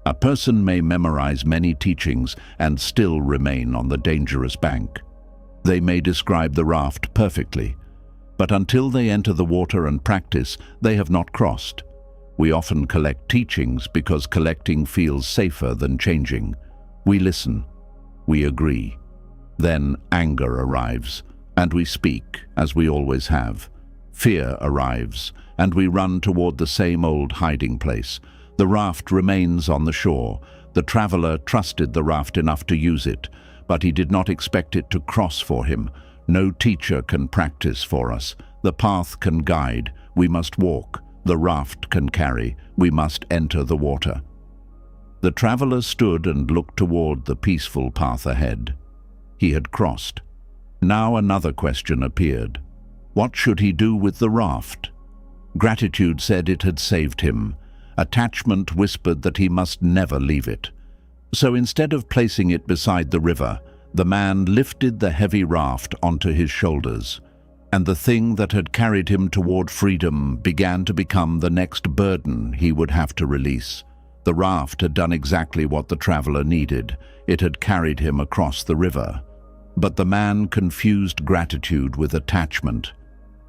A person may memorize many teachings and still remain on the dangerous bank. They may describe the raft perfectly, but until they enter the water and practice, they have not crossed. We often collect teachings because collecting feels safer than changing. We listen. We agree. Then anger arrives, and we speak, as we always have. Fear arrives, and we run toward the same old hiding place. The raft remains on the shore. The traveler trusted the raft enough to use it, but he did not expect it to cross for him. No teacher can practice for us. The path can guide. We must walk. The raft can carry. We must enter the water. The traveler stood and looked toward the peaceful path ahead. He had crossed. Now another question appeared. What should he do with the raft? Gratitude said it had saved him. Attachment whispered that he must never leave it. So instead of placing it beside the river, the man lifted the heavy raft onto his shoulders, and the thing that had carried him toward freedom began to become the next burden he would have to release. The raft had done exactly what the traveler needed. It had carried him across the river. But the man confused gratitude with attachment.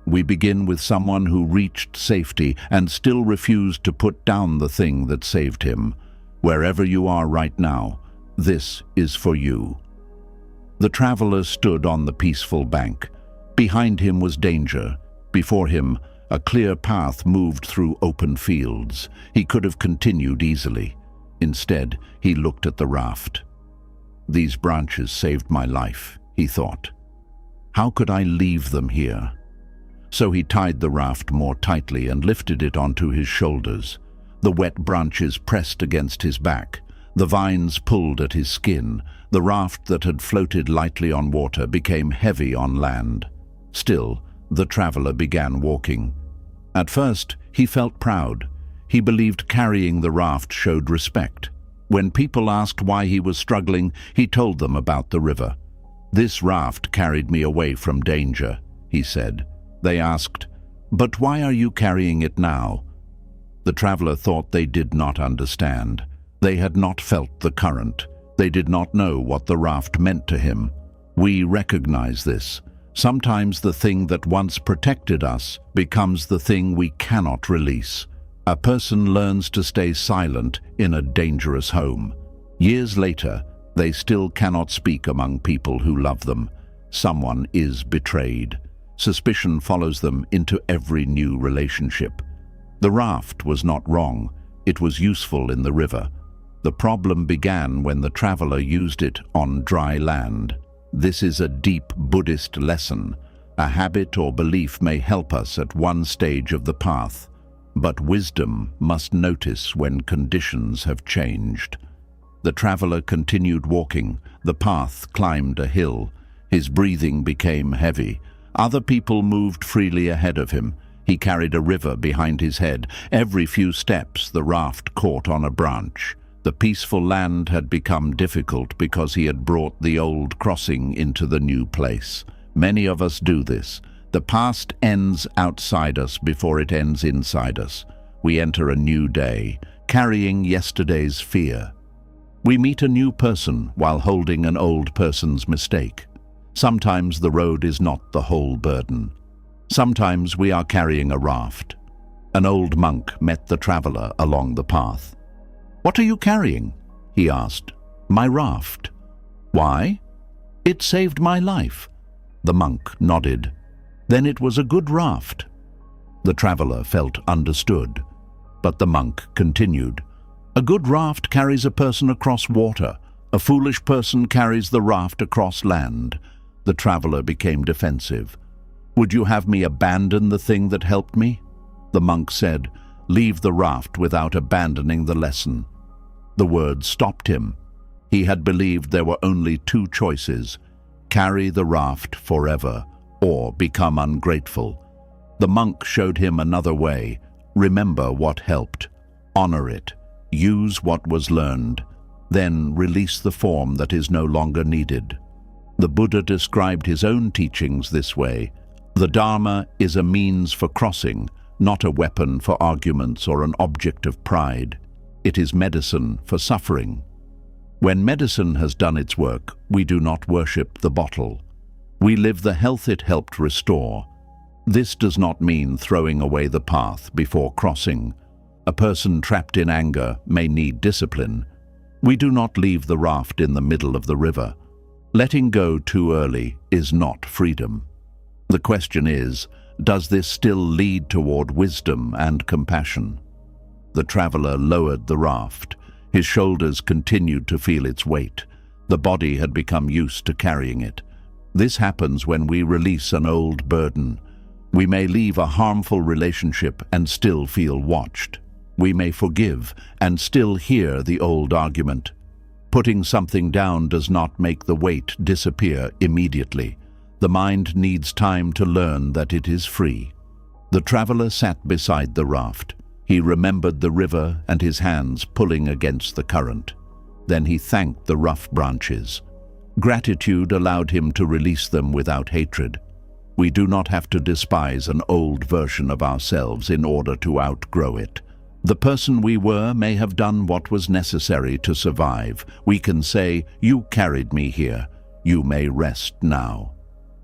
We begin with someone who reached safety and still refused to put down the thing that saved him. Wherever you are right now, this is for you. The traveler stood on the peaceful bank. Behind him was danger. Before him, a clear path moved through open fields. He could have continued easily. Instead, he looked at the raft. These branches saved my life, he thought. How could I leave them here? So he tied the raft more tightly and lifted it onto his shoulders. The wet branches pressed against his back. The vines pulled at his skin. The raft that had floated lightly on water became heavy on land. Still, the traveler began walking. At first, he felt proud. He believed carrying the raft showed respect. When people asked why he was struggling, he told them about the river. "This raft carried me away from danger," he said. They asked, "But why are you carrying it now?" The traveler thought they did not understand. They had not felt the current. They did not know what the raft meant to him. We recognize this. Sometimes the thing that once protected us becomes the thing we cannot release. A person learns to stay silent in a dangerous home. Years later, they still cannot speak among people who love them. Someone is betrayed. Suspicion follows them into every new relationship. The raft was not wrong. It was useful in the river. The problem began when the traveler used it on dry land. This is a deep Buddhist lesson. A habit or belief may help us at one stage of the path, but wisdom must notice when conditions have changed. The traveler continued walking. The path climbed a hill. His breathing became heavy. Other people moved freely ahead of him. He carried a river behind his head. Every few steps, the raft caught on a branch. The peaceful land had become difficult because he had brought the old crossing into the new place. Many of us do this. The past ends outside us before it ends inside us. We enter a new day, carrying yesterday's fear. We meet a new person while holding an old person's mistake. Sometimes the road is not the whole burden. Sometimes we are carrying a raft. An old monk met the traveler along the path. "What are you carrying?" he asked. "My raft." "Why?" "It saved my life." The monk nodded. "Then it was a good raft." The traveler felt understood, but the monk continued. "A good raft carries a person across water. A foolish person carries the raft across land." The traveler became defensive. "Would you have me abandon the thing that helped me?" The monk said, "Leave the raft without abandoning the lesson." The word stopped him. He had believed there were only two choices: carry the raft forever or become ungrateful. The monk showed him another way. Remember what helped. Honor it. use what was learned, then release the form that is no longer needed. The Buddha described his own teachings this way: the Dharma is a means for crossing, not a weapon for arguments or an object of pride. It is medicine for suffering. When medicine has done its work, we do not worship the bottle. We live the health it helped restore. This does not mean throwing away the path before crossing. A person trapped in anger may need discipline. We do not leave the raft in the middle of the river. Letting go too early is not freedom. The question is, does this still lead toward wisdom and compassion? The traveler lowered the raft. His shoulders continued to feel its weight. The body had become used to carrying it. This happens when we release an old burden. We may leave a harmful relationship and still feel watched. We may forgive and still hear the old argument. Putting something down does not make the weight disappear immediately. The mind needs time to learn that it is free. The traveler sat beside the raft. He remembered the river and his hands pulling against the current. Then he thanked the rough branches. Gratitude allowed him to release them without hatred. We do not have to despise an old version of ourselves in order to outgrow it. The person we were may have done what was necessary to survive. We can say, "You carried me here. You may rest now."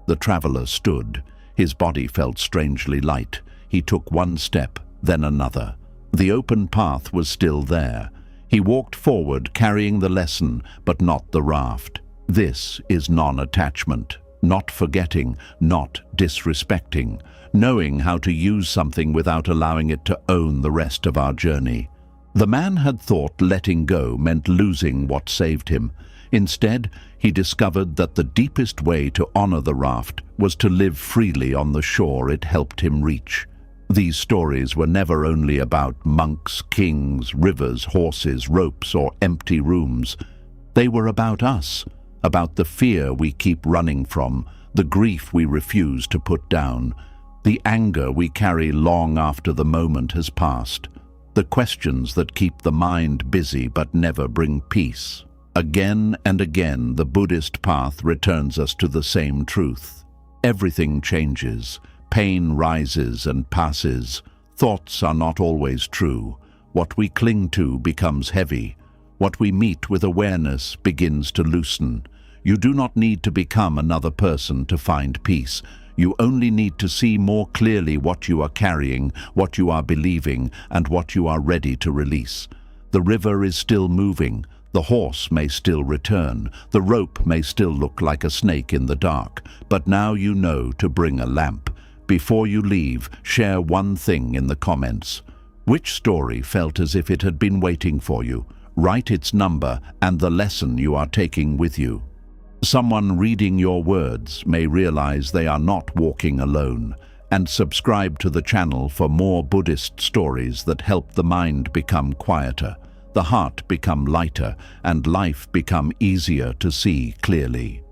The traveler stood. His body felt strangely light. He took one step, then another. The open path was still there. He walked forward, carrying the lesson, but not the raft. This is non-attachment, not forgetting, not disrespecting, knowing how to use something without allowing it to own the rest of our journey. The man had thought letting go meant losing what saved him. Instead, he discovered that the deepest way to honor the raft was to live freely on the shore it helped him reach. These stories were never only about monks, kings, rivers, horses, ropes, or empty rooms. They were about us, about the fear we keep running from, the grief we refuse to put down, the anger we carry long after the moment has passed, the questions that keep the mind busy but never bring peace. Again and again, the Buddhist path returns us to the same truth. Everything changes. Pain rises and passes. Thoughts are not always true. What we cling to becomes heavy. What we meet with awareness begins to loosen. You do not need to become another person to find peace. You only need to see more clearly what you are carrying, what you are believing, and what you are ready to release. The river is still moving. The horse may still return. The rope may still look like a snake in the dark. But now you know to bring a lamp. Before you leave, share one thing in the comments. Which story felt as if it had been waiting for you? Write its number and the lesson you are taking with you. Someone reading your words may realize they are not walking alone. And subscribe to the channel for more Buddhist stories that help the mind become quieter, the heart become lighter, and life become easier to see clearly.